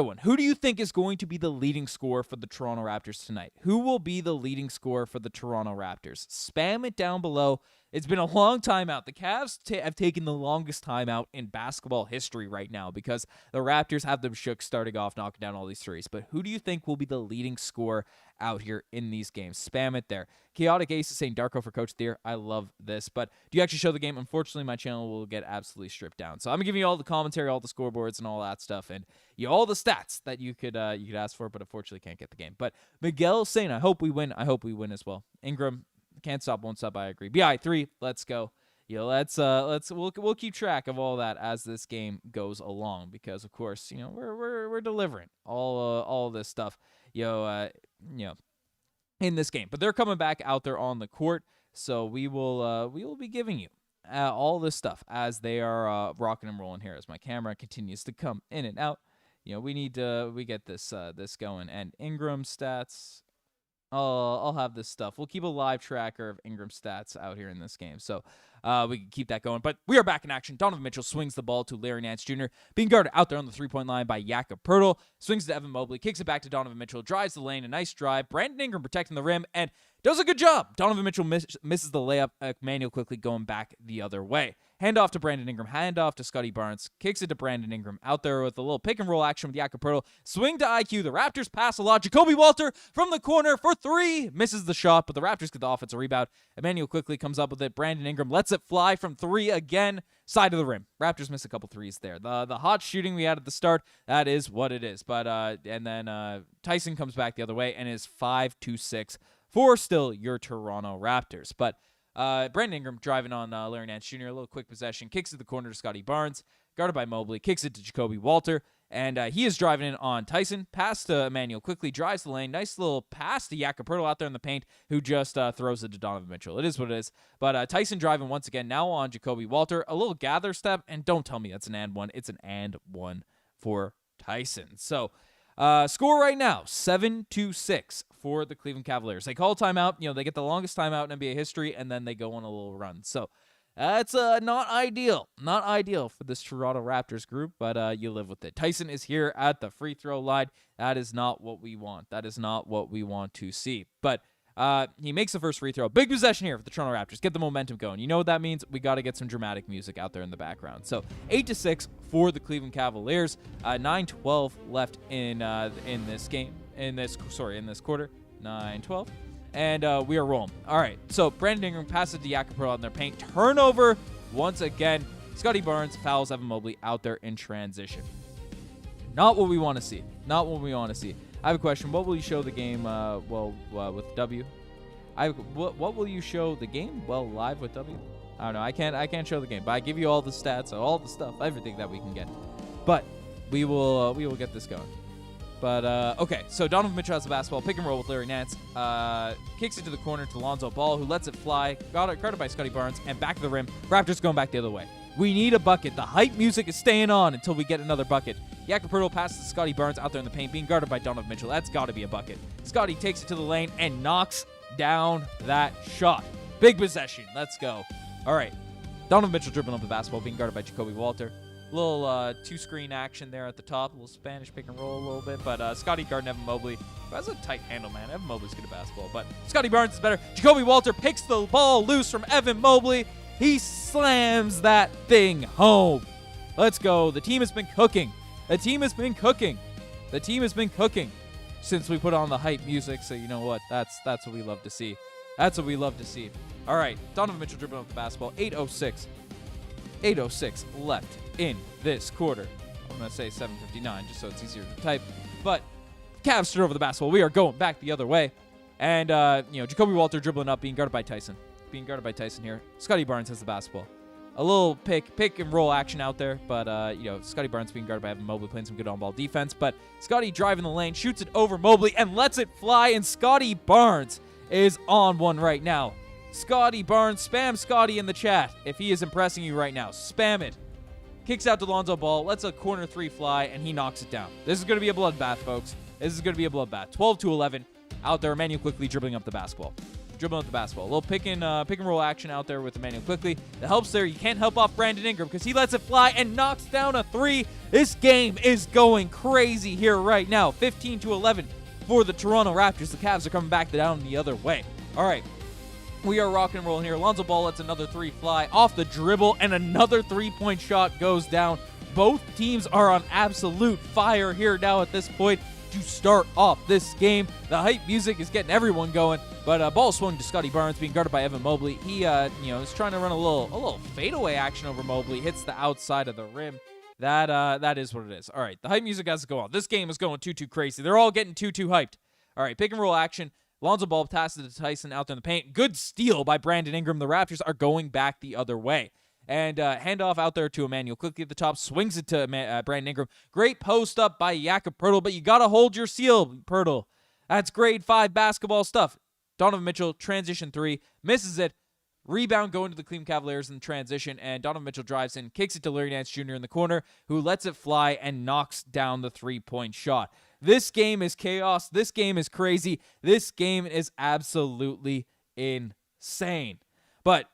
one. Who do you think is going to be the leading scorer for the Toronto Raptors tonight? Who will be the leading scorer for the Toronto Raptors? Spam it down below. It's been a long time out. The Cavs have taken the longest time out in basketball history right now because the Raptors have them shook starting off, knocking down all these threes. But who do you think will be the leading scorer out here in these games? Spam it there. Chaotic Ace is saying Darko for Coach Thier. I love this. But do you actually show the game? Unfortunately, my channel will get absolutely stripped down. So I'm giving you all the commentary, all the scoreboards, and all that stuff, and all the stats that you could ask for, but unfortunately can't get the game. But Miguel saying, I hope we win. I hope we win as well. Ingram, can't stop, won't stop. I agree. BI3, let's go. We'll keep track of all that as this game goes along because of course, we're delivering all this stuff, in this game. But they're coming back out there on the court, so we will be giving you all this stuff as they are rocking and rolling here as my camera continues to come in and out. We get this going, and Ingram stats. I'll have this stuff. We'll keep a live tracker of Ingram stats out here in this game, so we can keep that going. But we are back in action. Donovan Mitchell swings the ball to Larry Nance Jr., being guarded out there on the three-point line by Jakob Poeltl. Swings to Evan Mobley, kicks it back to Donovan Mitchell, drives the lane, a nice drive. Brandon Ingram protecting the rim, and does a good job. Donovan Mitchell misses the layup. Immanuel Quickley going back the other way. Hand off to Brandon Ingram. Hand off to Scottie Barnes. Kicks it to Brandon Ingram. Out there with a little pick and roll action with Jakob Poeltl. Swing to IQ. The Raptors pass a lot. Jacoby Walter from the corner for three. Misses the shot, but the Raptors get the offensive rebound. Immanuel Quickley comes up with it. Brandon Ingram lets it fly from three again. Side of the rim. Raptors miss a couple threes there. The hot shooting we had at the start, that is what it is. But and then Tyson comes back the other way and is 5-6 for still your Toronto Raptors. But Brandon Ingram driving on Larry Nance Jr. A little quick possession. Kicks it to the corner to Scottie Barnes. Guarded by Mobley. Kicks it to Jacoby Walter. And he is driving in on Tyson. Pass to Immanuel Quickley, drives the lane. Nice little pass to Jakob Poeltl out there in the paint, who just throws it to Donovan Mitchell. It is what it is. But Tyson driving once again, now on Jacoby Walter. A little gather step, and don't tell me that's an and one. It's an and one for Tyson. So score right now, 7-6 for the Cleveland Cavaliers. They call timeout. You know, they get the longest timeout in NBA history, and then they go on a little run. So that's not ideal. Not ideal for this Toronto Raptors group, but you live with it. Tyson is here at the free throw line. That is not what we want. That is not what we want to see. But he makes the first free throw. Big possession here for the Toronto Raptors. Get the momentum going. You know what that means? We got to get some dramatic music out there in the background. So 8-6 for the Cleveland Cavaliers. 9:12 left in this game. In this quarter. 9:12. And we are rolling. All right, so Brandon Ingram passes to Jakob Poeltl in their paint. Turnover once again. Scottie Barnes fouls Evan Mobley out there in transition. Not what we want to see. Not what we want to see. I have a question. What will you show the game with W? What will you show the game live with W? I don't know. I can't show the game, but I give you all the stats, all the stuff, everything that we can get. But we will get this going. But, okay, so Donovan Mitchell has the basketball. Pick and roll with Larry Nance. Kicks it to the corner to Lonzo Ball, who lets it fly. Guarded by Scottie Barnes, and back to the rim. Raptors going back the other way. We need a bucket. The hype music is staying on until we get another bucket. Jakob Poeltl passes to Scottie Barnes out there in the paint, being guarded by Donovan Mitchell. That's got to be a bucket. Scottie takes it to the lane and knocks down that shot. Big possession. Let's go. All right. Donovan Mitchell dribbling up the basketball, being guarded by Jacoby Walter. Little two-screen action there at the top. A little Spanish pick and roll a little bit. But Scottie guarding Evan Mobley. That's a tight handle, man. Evan Mobley's good at basketball. But Scottie Barnes is better. Jacoby Walter picks the ball loose from Evan Mobley. He slams that thing home. Let's go. The team has been cooking. The team has been cooking. The team has been cooking since we put on the hype music. So you know what? That's what we love to see. That's what we love to see. All right. Donovan Mitchell dribbling up the basketball. 8:06. 8:06 left in this quarter. I'm going to say 7:59 just so it's easier to type. But Cavs stood over the basketball. We are going back the other way. And, Jacoby Walter dribbling up, being guarded by Tyson. Being guarded by Tyson here. Scottie Barnes has the basketball. A little pick and roll action out there. But, Scottie Barnes being guarded by Evan Mobley, playing some good on-ball defense. But Scottie driving the lane, shoots it over Mobley, and lets it fly. And Scottie Barnes is on one right now. Scottie Barnes, spam Scottie in the chat if he is impressing you right now. Spam it. Kicks out to Lonzo Ball, lets a corner three fly, and he knocks it down. This is going to be a bloodbath, folks. This is going to be a bloodbath. 12-11 out there. Immanuel Quickley dribbling up the basketball. A little pick and roll action out there with Immanuel Quickley. The help's there. You can't help off Brandon Ingram because he lets it fly and knocks down a three. This game is going crazy here right now. 15-11 for the Toronto Raptors. The Cavs are coming back down the other way. All right. We are rock and rolling here. Lonzo Ball lets another three fly off the dribble, and another three-point shot goes down. Both teams are on absolute fire here now at this point to start off this game. The hype music is getting everyone going, but ball swung to Scottie Barnes, being guarded by Evan Mobley. He, is trying to run a little fadeaway action over Mobley. Hits the outside of the rim. That is what it is. All right, the hype music has to go on. This game is going too crazy. They're all getting too hyped. All right, pick and roll action. Lonzo Ball passes to Tyson out there in the paint. Good steal by Brandon Ingram. The Raptors are going back the other way. And handoff out there to Immanuel Quickley at the top. Swings it to Brandon Ingram. Great post up by Jakob Poeltl, but you got to hold your seal, Poeltl. That's grade 5 basketball stuff. Donovan Mitchell, transition three. Misses it. Rebound going to the Cleveland Cavaliers in transition, and Donovan Mitchell drives in, kicks it to Larry Nance Jr. in the corner, who lets it fly and knocks down the three-point shot. This game is chaos. This game is crazy. This game is absolutely insane. But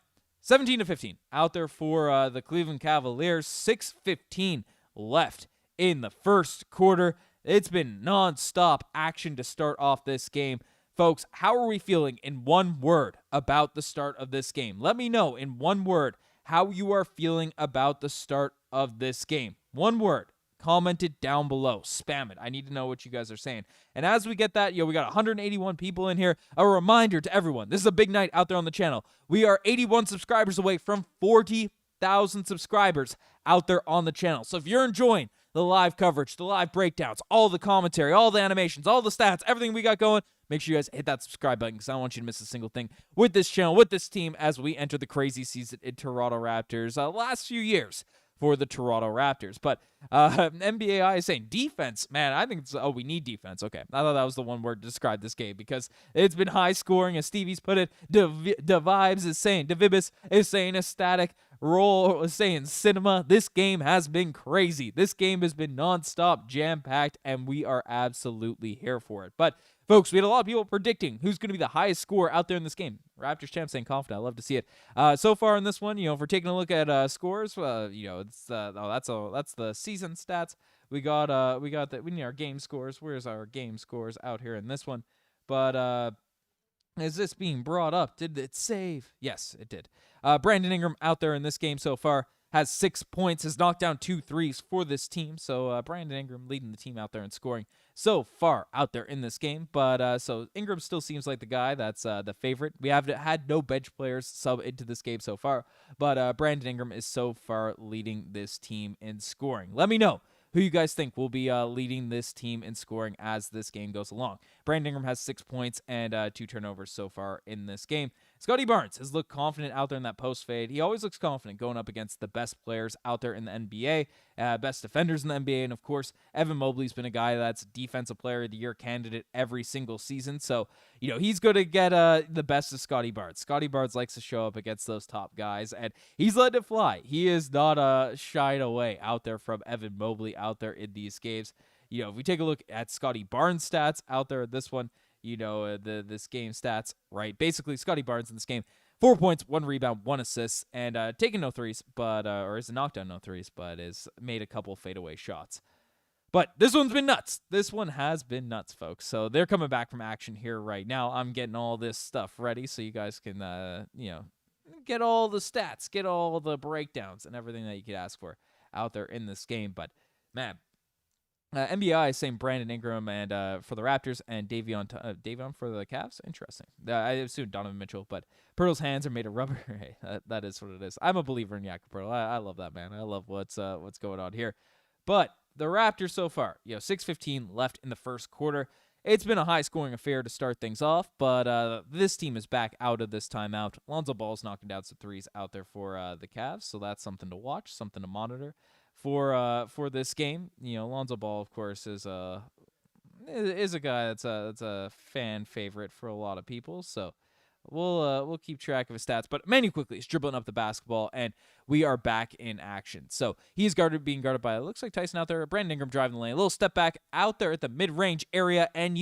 17-15 out there for the Cleveland Cavaliers. 6:15 left in the first quarter. It's been nonstop action to start off this game. Folks, how are we feeling in one word about the start of this game? Let me know in one word how you are feeling about the start of this game. One word. Comment it down below. Spam it. I need to know what you guys are saying. And as we get that, we got 181 people in here. A reminder to everyone, this is a big night out there on the channel. We are 81 subscribers away from 40,000 subscribers out there on the channel. So if you're enjoying the live coverage, the live breakdowns, all the commentary, all the animations, all the stats, everything we got going, make sure you guys hit that subscribe button because I don't want you to miss a single thing with this channel, with this team as we enter the crazy season in Toronto Raptors. Last few years, for the Toronto Raptors. But NBAI is saying defense. Man, I think we need defense. Okay, I thought that was the one word to describe this game because it's been high scoring, as Stevie's put it. Devibes is saying, Devibus is saying ecstatic. Roll is saying cinema. This game has been crazy. This game has been nonstop, jam-packed, and we are absolutely here for it. But folks, we had a lot of people predicting who's going to be the highest scorer out there in this game. Raptors champ saying confident. I love to see it. So far in this one, if we're taking a look at scores, it's that's the season stats. We need our game scores. Where's our game scores out here in this one? But is this being brought up? Did it save? Yes, it did. Brandon Ingram out there in this game so far has 6 points, has knocked down 2 threes for this team. So Brandon Ingram leading the team out there in scoring so far out there in this game. But so Ingram still seems like the guy that's the favorite. We have had no bench players sub into this game so far, but Brandon Ingram is so far leading this team in scoring. Let me know who you guys think will be leading this team in scoring as this game goes along. Brandon Ingram has 6 points and 2 turnovers so far in this game. Scottie Barnes has looked confident out there in that post fade. He always looks confident going up against the best players out there in the NBA, best defenders in the NBA, and of course, Evan Mobley's been a guy that's Defensive Player of the Year candidate every single season. So, he's going to get the best of Scottie Barnes. Scottie Barnes likes to show up against those top guys, and he's letting it fly. He is not shied away out there from Evan Mobley out there in these games. If we take a look at Scottie Barnes' stats out there, this one, this game stats, right? Basically, Scottie Barnes in this game, 4 points, 1 rebound, 1 assist, and taking no threes, but or is knocked down no threes, but is made a couple fadeaway shots. But this one's been nuts. This one has been nuts, folks. So they're coming back from action here right now. I'm getting all this stuff ready so you guys can, get all the stats, get all the breakdowns and everything that you could ask for out there in this game. But man. NBI is saying Brandon Ingram and for the Raptors and Davion for the Cavs. Interesting. I assume Donovan Mitchell, but Poeltl's hands are made of rubber. Hey, that is what it is. I'm a believer in Jakob Poeltl. I love that man. I love what's going on here. But the Raptors so far, 6:15 left in the first quarter. It's been a high-scoring affair to start things off, but this team is back out of this timeout. Lonzo Ball's knocking down some threes out there for the Cavs, so that's something to watch, something to monitor. For this game, Lonzo Ball, of course, is a guy that's a fan favorite for a lot of people. So we'll keep track of his stats. But Immanuel Quickley is dribbling up the basketball, and we are back in action. So he's being guarded by, it looks like Tyson out there. Brandon Ingram driving the lane, a little step back out there at the mid-range area, and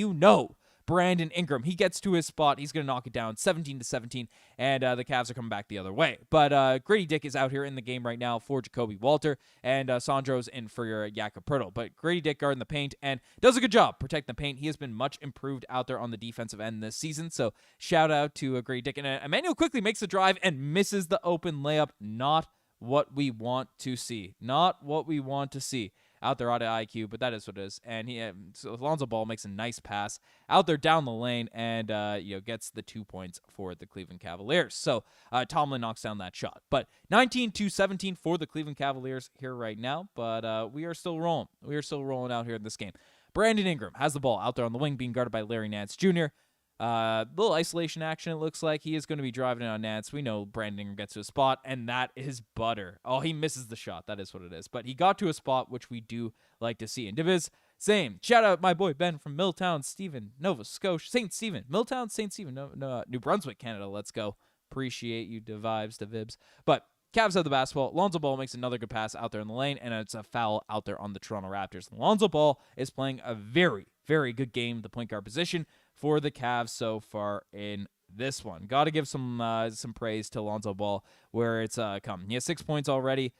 Brandon Ingram, he gets to his spot. He's going to knock it down 17-17, and the Cavs are coming back the other way. But Gradey Dick is out here in the game right now for Jacoby Walter, and Sandro's in for Jakob Poeltl. But Gradey Dick guarding the paint and does a good job protecting the paint. He has been much improved out there on the defensive end this season, so shout out to Gradey Dick. And Immanuel Quickley makes the drive and misses the open layup. Not what we want to see. Not what we want to see out there out of IQ, but that is what it is. And so Lonzo Ball makes a nice pass out there down the lane and gets the 2 points for the Cleveland Cavaliers. So Tomlin knocks down that shot. But 19-17 for the Cleveland Cavaliers here right now, but we are still rolling. We are still rolling out here in this game. Brandon Ingram has the ball out there on the wing, being guarded by Larry Nance Jr. Little isolation action, it looks like. He is going to be driving it on Nance. We know Brandon Ingram gets to a spot, and that is butter. Oh, he misses the shot. That is what it is. But he got to a spot, which we do like to see. And Diviz, same. Shout out my boy Ben from Milltown, Stephen, Nova Scotia. St. Stephen. Milltown, St. Stephen, New Brunswick, Canada. Let's go. Appreciate you, Devibs. But Cavs have the basketball. Lonzo Ball makes another good pass out there in the lane, and it's a foul out there on the Toronto Raptors. Lonzo Ball is playing a very, very good game, the point guard position for the Cavs so far in this one. Got to give some praise to Lonzo Ball where it's come. He has 6 points already.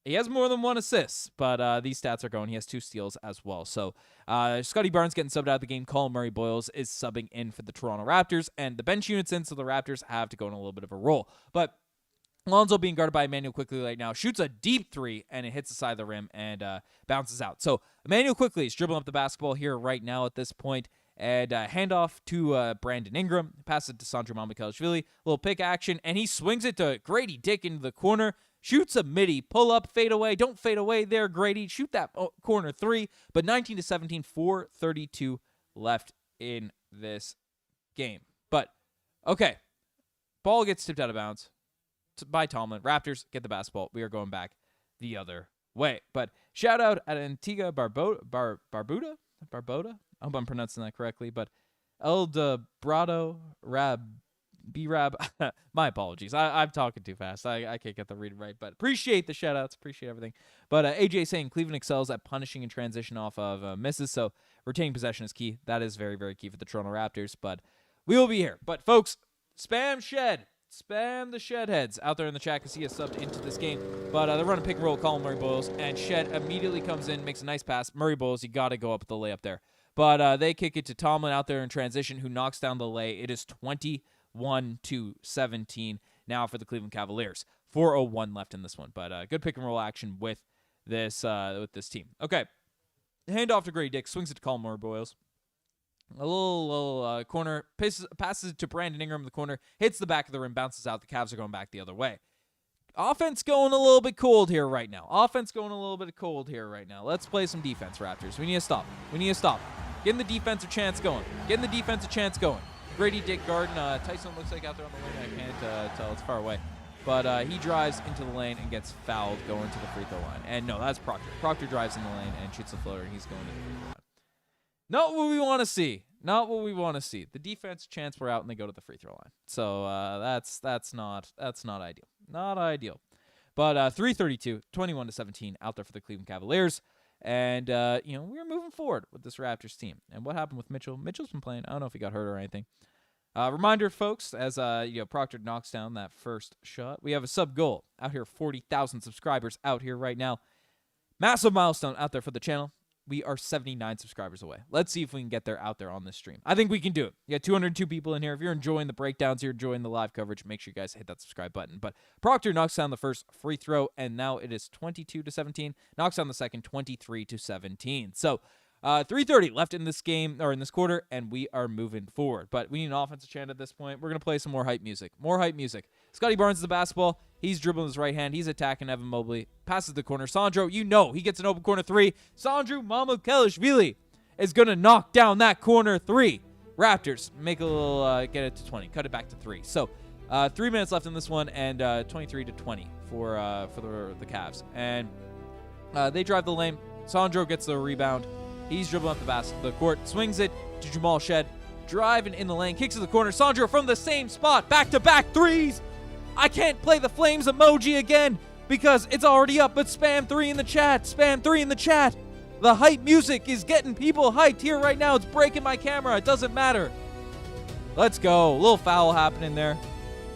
He has more than 1 assist, but these stats are going. He has 2 steals as well. So Scottie Barnes getting subbed out of the game. Colin Murray-Boyles is subbing in for the Toronto Raptors, and the bench unit's in, so the Raptors have to go in a little bit of a roll. But Lonzo being guarded by Immanuel Quickley right now, shoots a deep 3, and it hits the side of the rim and bounces out. So Immanuel Quickley is dribbling up the basketball here right now at this point, and handoff to Brandon Ingram, pass it to Sandro Mamukelashvili, little pick action, and he swings it to Gradey Dick into the corner, shoots a midi, pull up, fade away, don't fade away there, Gradey, shoot that corner 3, but 19-17, 4:32 left in this game. But, okay, ball gets tipped out of bounds by Tomlin. Raptors get the basketball. We are going back. the other way. But shout out at Antigua Barbuda. I hope I'm pronouncing that correctly. But El Brado B-Rab. My apologies. I'm talking too fast. I can't get the reading right. But appreciate the shout outs. Appreciate everything. But AJ saying Cleveland excels at punishing and transition off of misses. So retaining possession is key. That is very, very key for the Toronto Raptors. But we will be here. But folks, spam Shed. Spam the Shed heads out there in the chat because he has subbed into this game. But they're running pick and roll, calling Murray Boyles, and Shed immediately comes in, makes a nice pass. Murray Boyles, you got to go up with the layup there. But they kick it to Tomlin out there in transition, who knocks down the lay. It is 21-17 now for the Cleveland Cavaliers. 4:01 left in this one, but good pick and roll action with this team. Okay, hand off to Gradey Dick, swings it to Murray Boyles. A little corner, passes it to Brandon Ingram in the corner, hits the back of the rim, bounces out. The Cavs are going back the other way. Offense going a little bit cold here right now. Let's play some defense, Raptors. We need to stop. Getting the defensive chance going. Gradey Dick guarding. Tyson looks like out there on the lane. I can't tell. It's far away. But he drives into the lane and gets fouled going to the free throw line. And no, that's Proctor. Proctor drives in the lane and shoots the floater, and he's going to the free throw line. Not what we want to see. The defense chance we're out and they go to the free throw line. So that's not ideal. Not ideal. But 3:32, 21-17 out there for the Cleveland Cavaliers. And we're moving forward with this Raptors team. And what happened with Mitchell? Mitchell's been playing. I don't know if he got hurt or anything. Reminder, folks, as Proctor knocks down that first shot, we have a sub goal out here. 40,000 subscribers out here right now. Massive milestone out there for the channel. We are 79 subscribers away. Let's see if we can get there out there on this stream. I think we can do it. You got 202 people in here. If you're enjoying the breakdowns, you're enjoying the live coverage, make sure you guys hit that subscribe button. But Proctor knocks down the first free throw, and now it is 22-17. Knocks down the second, 23-17. So 3:30 left in this game, or in this quarter, and we are moving forward. But we need an offensive chant at this point. We're going to play some more hype music. Scottie Barnes is the basketball. He's dribbling his right hand. He's attacking Evan Mobley. Passes the corner. Sandro, he gets an open corner three. Sandro Mamukelashvili is going to knock down that corner three. Raptors make a little, get it to 20. Cut it back to 3. So 3 minutes left in this one, and 23-20 for the Cavs. And they drive the lane. Sandro gets the rebound. He's dribbling up the court. Swings it to Jamal Shead. Driving in the lane. Kicks to the corner. Sandro from the same spot. Back-to-back threes. I can't play the flames emoji again because it's already up, but spam 3 in the chat. The hype music is getting people hyped here right now. It's breaking my camera. It doesn't matter. Let's go. A little foul happening there.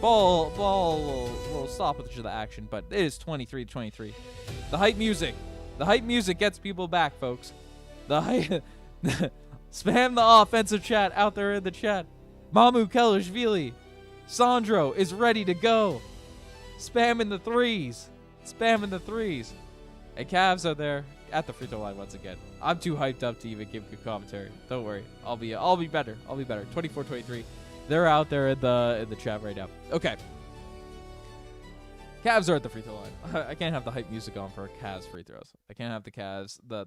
Ball, little stoppage of the action, but it is 23-23. The hype music gets people back, folks. Spam the offensive chat out there in the chat. Mamukelashvili. Sandro is ready to go. Spamming the threes. And Cavs are there at the free throw line once again. I'm too hyped up to even give good commentary. Don't worry. I'll be better. 24-23. They're out there in the chat right now. Okay. Cavs are at the free throw line. I can't have the hype music on for Cavs free throws. I can't have the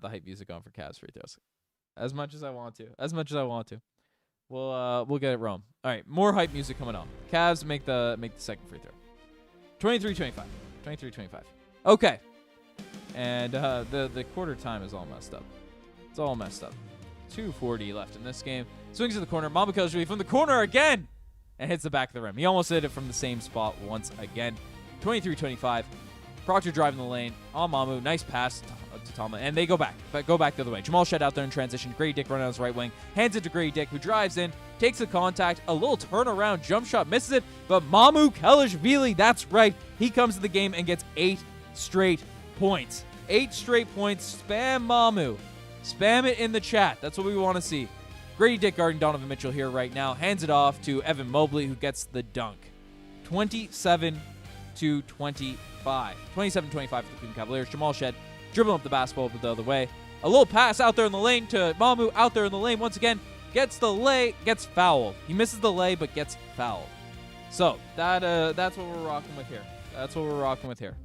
hype music on for Cavs free throws. As much as I want to. We'll get it wrong. All right, more hype music coming on. Cavs make the second free throw. 23-25. Okay. And the quarter time is all messed up. It's all messed up. 2:40 left in this game. Swings to the corner. Mamukelashvili from the corner again and hits the back of the rim. He almost hit it from the same spot once again. 23-25. Proctor driving the lane on Mamu. Nice pass to Tomlin, and they go back the other way. Jamal Shead out there in transition. Gradey Dick running on his right wing. Hands it to Gradey Dick, who drives in, takes the contact. A little turnaround jump shot, misses it, but Mamukelashvili, that's right. He comes to the game and gets 8 straight points. 8 straight points. Spam Mamu. Spam it in the chat. That's what we want to see. Gradey Dick guarding Donovan Mitchell here right now. Hands it off to Evan Mobley, who gets the dunk. 27-25. 27-25 for the Cleveland Cavaliers. Jamal Shead dribbling up the basketball the other way. A little pass out there in the lane to Mamu out there in the lane once again. Gets the lay, gets fouled. He misses the lay, but gets fouled. So that's what we're rocking with here.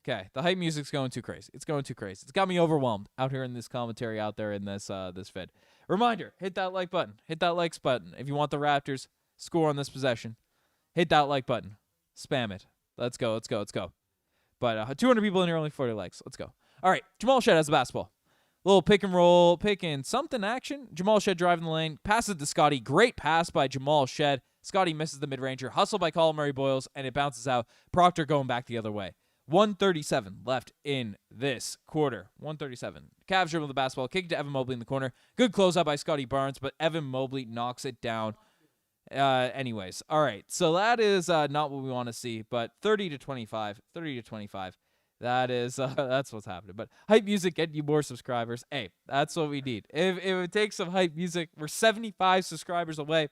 Okay, the hype music's going too crazy. It's It's got me overwhelmed out here in this commentary out there in this vid. Reminder, hit that like button. Hit that likes button. If you want the Raptors score on this possession, hit that like button. Spam it. Let's go. But 200 people in here, only 40 likes. Let's go. All right, Jamal Shead has the basketball. Little pick and roll, pick and something action. Jamal Shead driving the lane, passes to Scottie. Great pass by Jamal Shead. Scottie misses the mid-ranger. Hustle by Colin Murray Boyles, and it bounces out. Proctor going back the other way. 1:37 left in this quarter. 1:37. Cavs dribble the basketball, kick it to Evan Mobley in the corner. Good closeout by Scottie Barnes, but Evan Mobley knocks it down. Anyways, all right. So that is not what we want to see, but 30-25. 30-25. That is, that's what's happening. But hype music, get you more subscribers. Hey, that's what we need. If it takes some hype music, we're 75 subscribers away.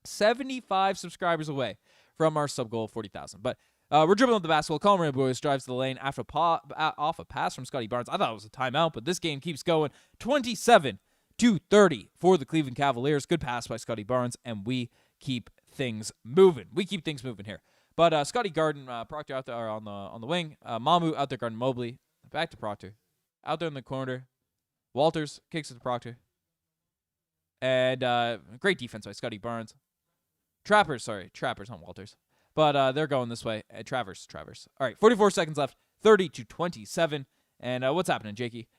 75 subscribers away from our sub goal of 40,000. But we're dribbling up the basketball. Colin Murray Boyles drives to the lane after off a pass from Scottie Barnes. I thought it was a timeout, but this game keeps going. 27-30 for the Cleveland Cavaliers. Good pass by Scottie Barnes, and we keep things moving. We keep things moving here. But Scottie Garden, Proctor out there on the wing. Mamu out there guarding Mobley. Back to Proctor. Out there in the corner. Walters kicks it to Proctor. And great defense by Scottie Barnes. Trappers, not Walters. But they're going this way. Travers. All right, 44 seconds left. 30-27. And what's happening, Jakey?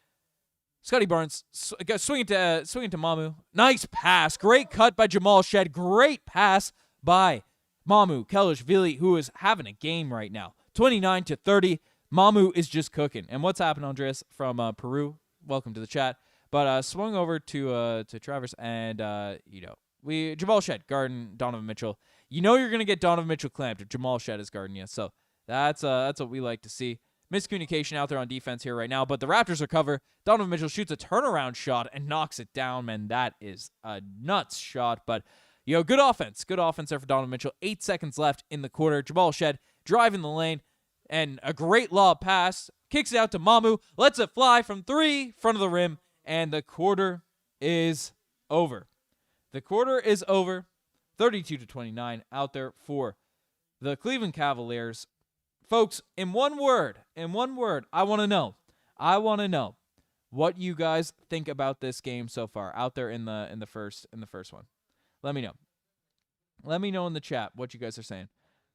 Scottie Barnes swinging to Mamu. Nice pass. Great cut by Jamal Shead. Great pass by Mamu Kelishvili, who is having a game right now. 29-30. Mamu is just cooking. And what's happened, Andreas, from Peru? Welcome to the chat. But swung over to Travers, and Jamal Shead guarding Donovan Mitchell. You know you're gonna get Donovan Mitchell clamped if Jamal Shead is guarding you. So that's what we like to see. Miscommunication out there on defense here right now, but the Raptors recover. Donovan Mitchell shoots a turnaround shot and knocks it down. Man, that is a nuts shot. But good offense there for Donovan Mitchell. 8 seconds left in the quarter. Jamal Shead driving the lane, and a great lob pass. Kicks it out to Mamu. Lets it fly from 3, front of the rim, and the quarter is over. The quarter is over. 32-29 out there for the Cleveland Cavaliers. Folks, in one word, I want to know what you guys think about this game so far out there in the first one. Let me know. Let me know in the chat what you guys are saying.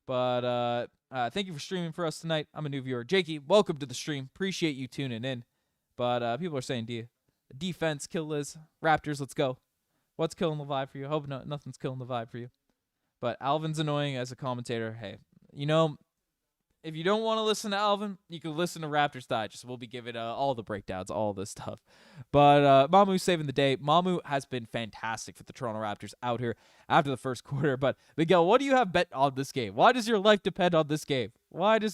But thank you for streaming for us tonight. I'm a new viewer. Jakey, welcome to the stream. Appreciate you tuning in. But people are saying defense, kill Liz. Raptors, let's go. What's killing the vibe for you? I hope nothing's killing the vibe for you. But Alvin's annoying as a commentator. Hey, if you don't want to listen to Alvin, you can listen to Raptors Digest. We'll be giving all the breakdowns, all this stuff. But Mamu's saving the day. Mamu has been fantastic for the Toronto Raptors out here after the first quarter. But Miguel, what do you have bet on this game? Why does your life depend on this game? I need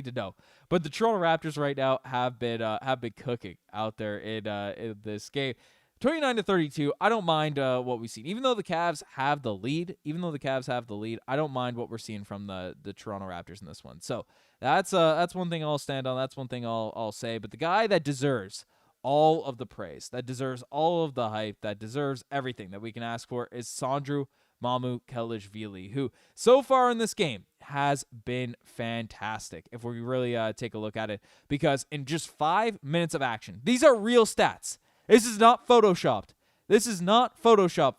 to know. But the Toronto Raptors right now have been cooking out there in this game. 29-32, I don't mind what we've seen. Even though the Cavs have the lead, I don't mind what we're seeing from the Toronto Raptors in this one. So that's one thing I'll stand on. That's one thing I'll say. But the guy that deserves all of the praise, that deserves all of the hype, that deserves everything that we can ask for is Sandro Mamu Kelishvili, who so far in this game has been fantastic if we really take a look at it. Because in just 5 minutes of action, these are real stats. This is not photoshopped. Folks. This is not photoshopped.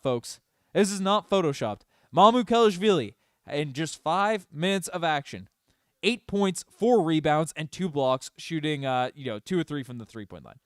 Mamu Kelishvili, in just 5 minutes of action, 8 points, 4 rebounds, and 2 blocks, shooting 2 or 3 from the three-point line.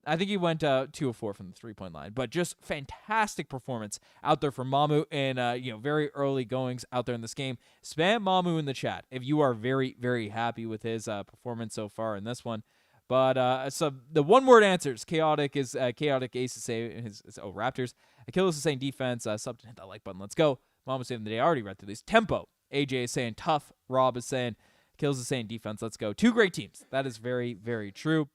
I think he went 2 or 4 from the three-point line, but just fantastic performance out there from Mamu and very early goings out there in this game. Spam Mamu in the chat if you are very, very happy with his performance so far in this one. But so the one-word answers, chaotic is chaotic. Ace is saying Raptors. Achilles is saying defense. Sub to hit that like button. Let's go. Mom is saying the day. I already read through these. Tempo. AJ is saying tough. Rob is saying Achilles is saying defense. Let's go. 2 great teams. That is very, very true.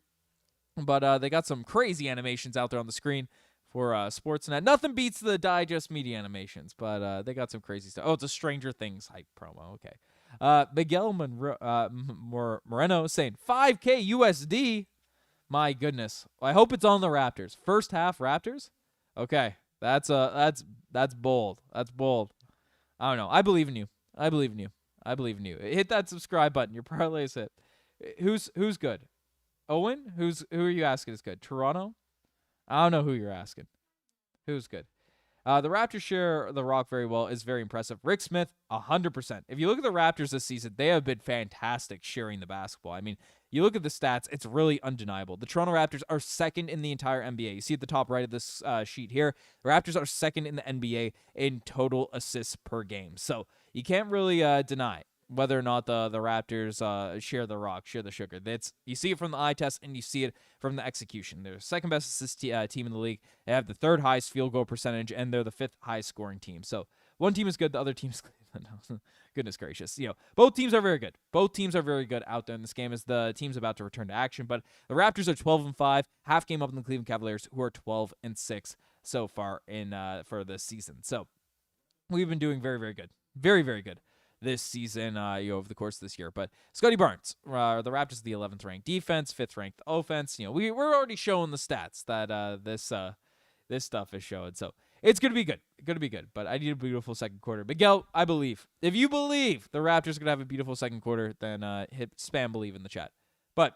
But they got some crazy animations out there on the screen for Sportsnet. Nothing beats the Digest media animations, but they got some crazy stuff. Oh, it's a Stranger Things hype promo. Okay. Miguel Moreno saying 5K USD. My goodness. I hope it's on the Raptors. First half Raptors? Okay. That's bold. That's bold. I don't know. I believe in you. Hit that subscribe button. Your parlay is hit. Who's good? Owen? Who are you asking is good? Toronto? I don't know who you're asking. Who's good? The Raptors share the rock very well. Is very impressive. Rick Smith, 100%. If you look at the Raptors this season, they have been fantastic sharing the basketball. I mean, you look at the stats, it's really undeniable. The Toronto Raptors are second in the entire NBA. You see at the top right of this sheet here, the Raptors are second in the NBA in total assists per game. So you can't really deny whether or not the Raptors share the rock, share the sugar. You see it from the eye test, and you see it from the execution. They're the second best assist team in the league. They have the third highest field goal percentage, and they're the fifth highest scoring team. So one team is good, the other team's Cleveland. Goodness gracious. Both teams are very good. Both teams are very good out there in this game as the team's about to return to action. But the Raptors are 12-5, half game up in the Cleveland Cavaliers, who are 12-6 so far for this season. So we've been doing very, very good. Very, very good this season, over the course of this year. But Scottie Barnes, the Raptors, the 11th ranked defense, 5th ranked offense. We're already showing the stats that this stuff is showing. So it's gonna be good. But I need a beautiful second quarter. Miguel, I believe. If you believe the Raptors are gonna have a beautiful second quarter, then hit spam believe in the chat. But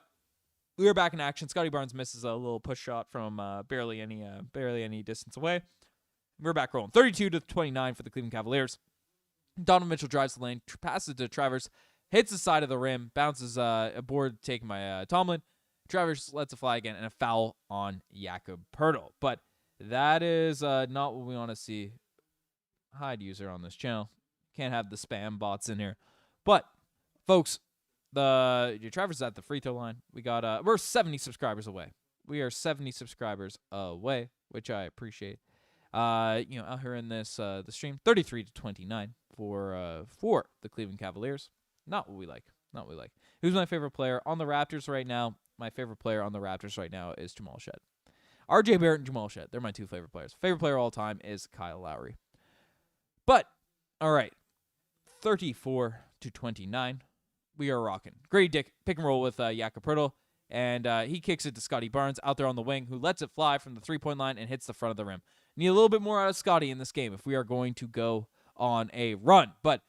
we are back in action. Scottie Barnes misses a little push shot from barely any distance away. We're back rolling. 32-29 for the Cleveland Cavaliers. Donovan Mitchell drives the lane, passes to Travers, hits the side of the rim, bounces a board taken by Tomlin. Travers lets it fly again, and a foul on Jakob Poeltl. But that is not what we want to see. Hide user on this channel. Can't have the spam bots in here. But, folks, Travers is at the free throw line. We're 70 subscribers away. We are 70 subscribers away, which I appreciate. Out here in the stream, 33-29 for the Cleveland Cavaliers. Not what we like. Who's my favorite player on the Raptors right now? My favorite player on the Raptors right now is Jamal Shead. RJ Barrett and Jamal Shead. They're my two favorite players. Favorite player of all time is Kyle Lowry. But, all right, 34-29. We are rocking. Gradey Dick, pick and roll with Jakob Poeltl. And he kicks it to Scottie Barnes out there on the wing, who lets it fly from the three-point line and hits the front of the rim. Need a little bit more out of Scottie in this game if we are going to go on a run. But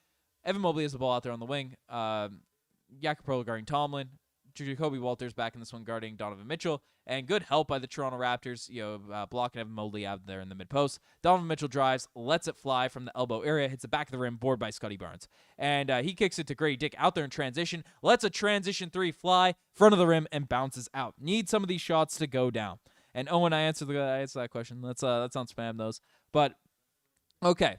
Evan Mobley has the ball out there on the wing. Jakob Poeltl guarding Tomlin. Jacoby Walters back in this one guarding Donovan Mitchell. And good help by the Toronto Raptors, blocking Evan Mobley out there in the mid-post. Donovan Mitchell drives, lets it fly from the elbow area, hits the back of the rim, board by Scottie Barnes. And he kicks it to Gradey Dick out there in transition, lets a transition three fly, front of the rim, and bounces out. Need some of these shots to go down. And Owen, I answered that question. Let's not spam those. But, okay.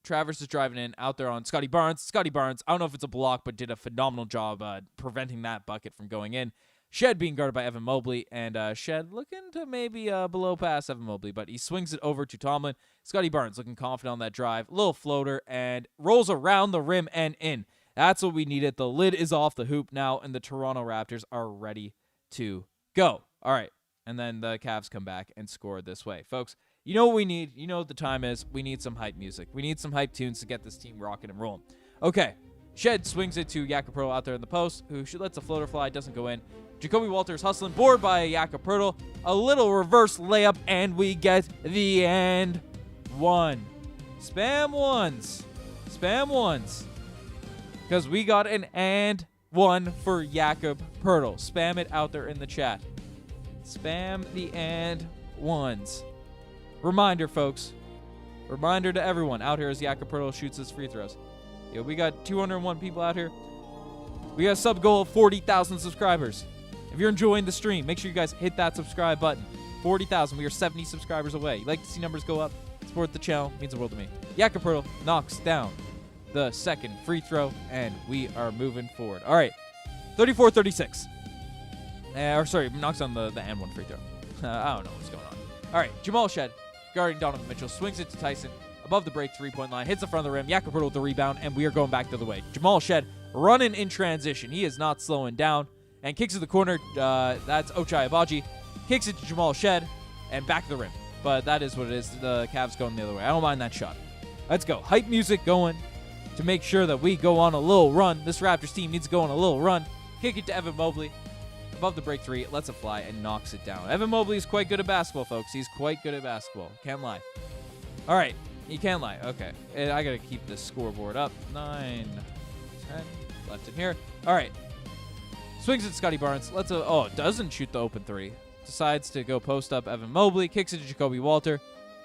Travers is driving in out there on Scottie Barnes. Scottie Barnes, I don't know if it's a block, but did a phenomenal job preventing that bucket from going in. Shead being guarded by Evan Mobley, and Shead looking to maybe below pass Evan Mobley, but he swings it over to Tomlin. Scottie Barnes looking confident on that drive. Little floater, and rolls around the rim and in. That's what we needed. The lid is off the hoop now, and the Toronto Raptors are ready to go. All right, and then the Cavs come back and score this way. Folks, you know what we need. You know what the time is. We need some hype music. We need some hype tunes to get this team rocking and rolling. Okay, Shead swings it to Jakob Poeltl out there in the post, who lets a floater fly, doesn't go in. Jacoby Walters hustling, board by Jakob Poeltl. A little reverse layup, and we get the and one. Spam ones. Spam ones. Because we got an and one for Jakob Poeltl. Spam it out there in the chat. Spam the and ones. Reminder, folks. Reminder to everyone out here as Jakob Poeltl shoots his free throws. We got 201 people out here. We got a sub goal of 40,000 subscribers. If you're enjoying the stream, make sure you guys hit that subscribe button. 40,000. We are 70 subscribers away. You like to see numbers go up? Support the channel. Means the world to me. Jakob Poeltl knocks down the second free throw, and we are moving forward. All right. 34-36. Knocks down the and one free throw. I don't know what's going on. All right. Jamal Shead guarding Donovan Mitchell. Swings it to Tyson. Above the break, three-point line. Hits the front of the rim. Jakob Poeltl with the rebound, and we are going back the other way. Jamal Shead running in transition. He is not slowing down. And kicks to the corner. That's Ochai Agbaji. Kicks it to Jamal Shead. And back to the rim. But that is what it is. The Cavs going the other way. I don't mind that shot. Let's go. Hype music going to make sure that we go on a little run. This Raptors team needs to go on a little run. Kick it to Evan Mobley. Above the break three. Lets it fly and knocks it down. Evan Mobley is quite good at basketball, folks. He's quite good at basketball. Can't lie. All right. You can't lie. Okay. I got to keep this scoreboard up. 9, 10. Left in here. All right. Swings it to Scottie Barnes. Doesn't shoot the open three. Decides to go post up Evan Mobley. Kicks it to Jacoby Walter.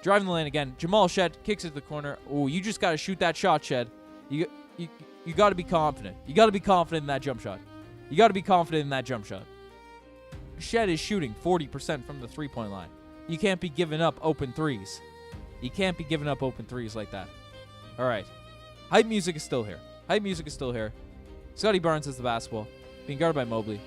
Driving the lane again. Jamal Shead kicks it to the corner. Oh, you just got to shoot that shot, Shead. You got to be confident. You got to be confident in that jump shot. You got to be confident in that jump shot. Shead is shooting 40% from the three-point line. You can't be giving up open threes. You can't be giving up open threes like that. All right. Hype music is still here. Hype music is still here. Scottie Barnes has the basketball, being guarded by Mobley.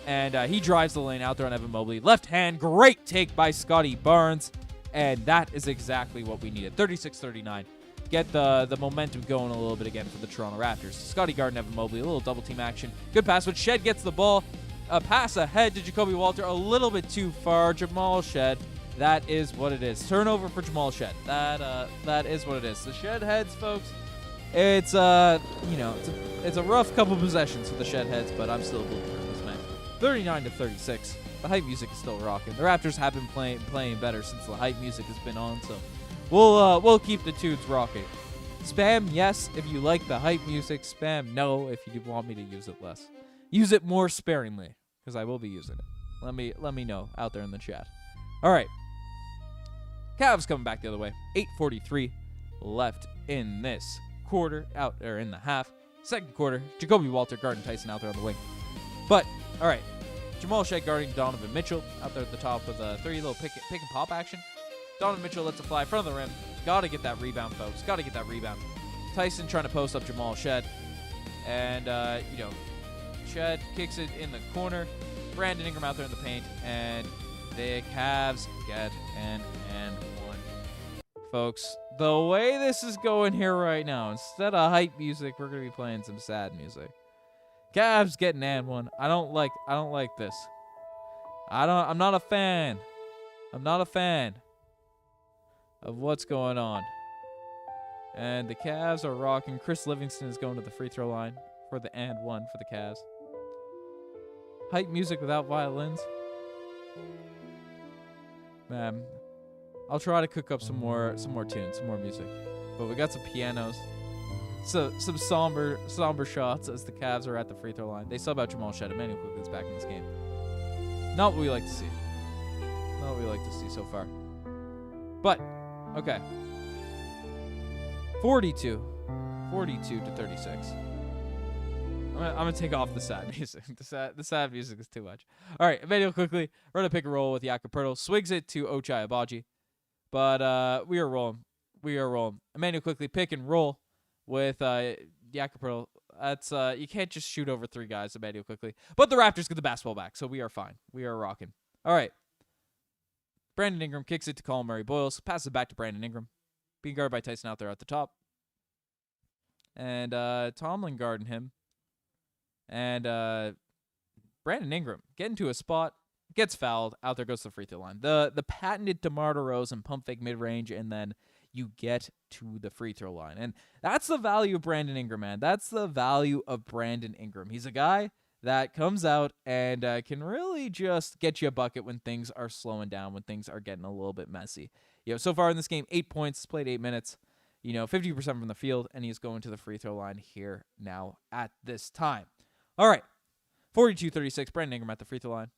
And he drives the lane out there on Evan Mobley. Left hand, great take by Scottie Barnes. And that is exactly what we needed. 36-39. Get the momentum going a little bit again for the Toronto Raptors. Scottie guarding Evan Mobley, a little double team action. Good pass, but Shead gets the ball. A pass ahead to Jakob Poeltl, a little bit too far. Jamal Shead, that is what it is. Turnover for Jamal Shead. That is what it is. The Shead heads, folks. It's it's a rough couple possessions for the Shead heads, but I'm still believing in this man. 39-36. The hype music is still rocking. The Raptors have been playing better since the hype music has been on, so we'll keep the tunes rocking. Spam, yes, if you like the hype music. Spam, no, if you want me to use it less. Use it more sparingly, because I will be using it. Let me know out there in the chat. All right. Cavs coming back the other way. 8:43 left in this quarter, in the half. Second quarter, Jakob Poeltl guarding Tyson out there on the wing. But, all right. Jamal Shead guarding Donovan Mitchell out there at the top of the 3 little pick and pop action. Donovan Mitchell lets it fly in front of the rim. Got to get that rebound, folks. Got to get that rebound. Tyson trying to post up Jamal Shead. And, Shead kicks it in the corner. Brandon Ingram out there in the paint. And the Cavs get an and one. Folks, the way this is going here right now, instead of hype music, we're going to be playing some sad music. Cavs get an and one. I don't like this. I'm not a fan. I'm not a fan of what's going on. And the Cavs are rocking. Chris Livingston is going to the free throw line for the and one for the Cavs. Hype music without violins. Man, I'll try to cook up some more tunes, some more music. But we got some pianos. So some somber shots as the Cavs are at the free throw line. They sub out Jamal Shead. Immanuel Quickley is back in this game. Not what we like to see. Not what we like to see so far. But, okay. 42-36. I'm gonna take off the sad music. The sad music is too much. All right, Immanuel Quickley run a pick and roll with Jakob Poeltl, swigs it to Ochai Agbaji, but we are rolling. Immanuel Quickley pick and roll with Jakob Poeltl. That's you can't just shoot over 3 guys, Immanuel Quickley. But the Raptors get the basketball back, so we are fine. We are rocking. All right. Brandon Ingram kicks it to Colin Murray-Boyles, passes it back to Brandon Ingram, being guarded by Tyson out there at the top, and Tomlin guarding him. And Brandon Ingram getting to a spot, gets fouled, out there goes to the free throw line. The patented DeMar DeRozan pump fake mid-range, and then you get to the free throw line. And that's the value of Brandon Ingram, man. That's the value of Brandon Ingram. He's a guy that comes out and can really just get you a bucket when things are slowing down, when things are getting a little bit messy. So far in this game, 8 points, played 8 minutes. 50% from the field, and he's going to the free throw line here now at this time. All right, 42-36, Brandon Ingram at the free throw line.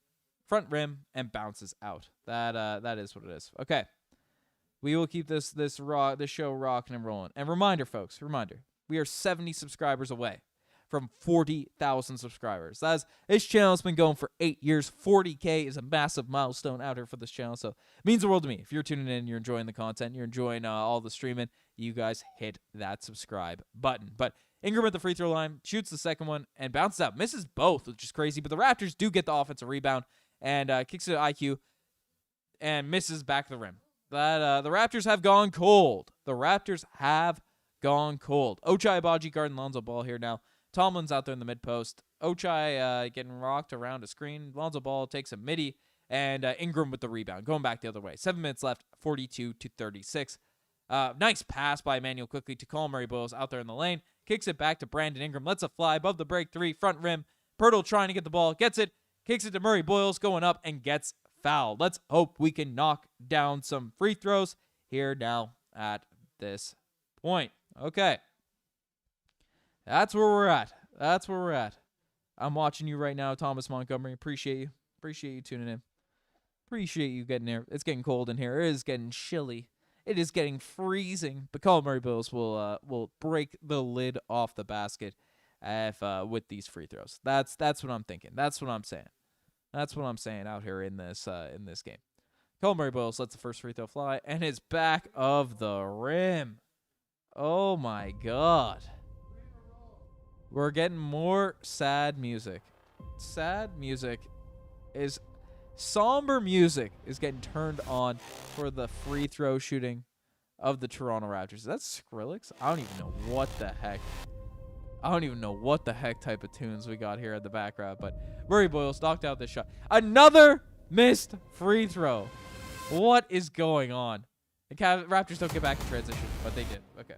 Front rim and bounces out. That is what it is. Okay, we will keep this show rocking and rolling. And reminder, folks, we are 70 subscribers away from 40,000 subscribers. This channel has been going for 8 years. 40K is a massive milestone out here for this channel, so it means the world to me. If you're tuning in, you're enjoying the content, you're enjoying all the streaming, you guys hit that subscribe button. But Ingram at the free throw line, shoots the second one, and bounces out. Misses both, which is crazy, but the Raptors do get the offensive rebound, and kicks it to IQ, and misses back to the rim. The Raptors have gone cold. Ochai Agbaji guarding Lonzo Ball here now. Tomlin's out there in the mid-post. Ochai getting rocked around a screen. Lonzo Ball takes a midi, and Ingram with the rebound. Going back the other way. 7 minutes left, 42-36. Nice pass by Immanuel Quickley to Colin Murray-Boyles out there in the lane. Kicks it back to Brandon Ingram. Lets it fly above the break 3. Front rim. Poeltl trying to get the ball. Gets it. Kicks it to Murray-Boyles. Going up and gets fouled. Let's hope we can knock down some free throws here now at this point. Okay. That's where we're at. I'm watching you right now, Thomas Montgomery. Appreciate you tuning in. Appreciate you getting here. It's getting cold in here. It is getting chilly. It is getting freezing. But Colin Murray Bills will break the lid off the basket with these free throws. That's what I'm thinking. That's what I'm saying. That's what I'm saying out here in this game. Colin Murray Bills lets the first free throw fly and is back of the rim. Oh my God. We're getting more sad music. Somber music is getting turned on for the free throw shooting of the Toronto Raptors. Is that Skrillex? I don't even know what the heck type of tunes we got here in the background, but Murray Boyles knocked out this shot. Another missed free throw. What is going on? The Raptors don't get back in transition, but they did. Okay.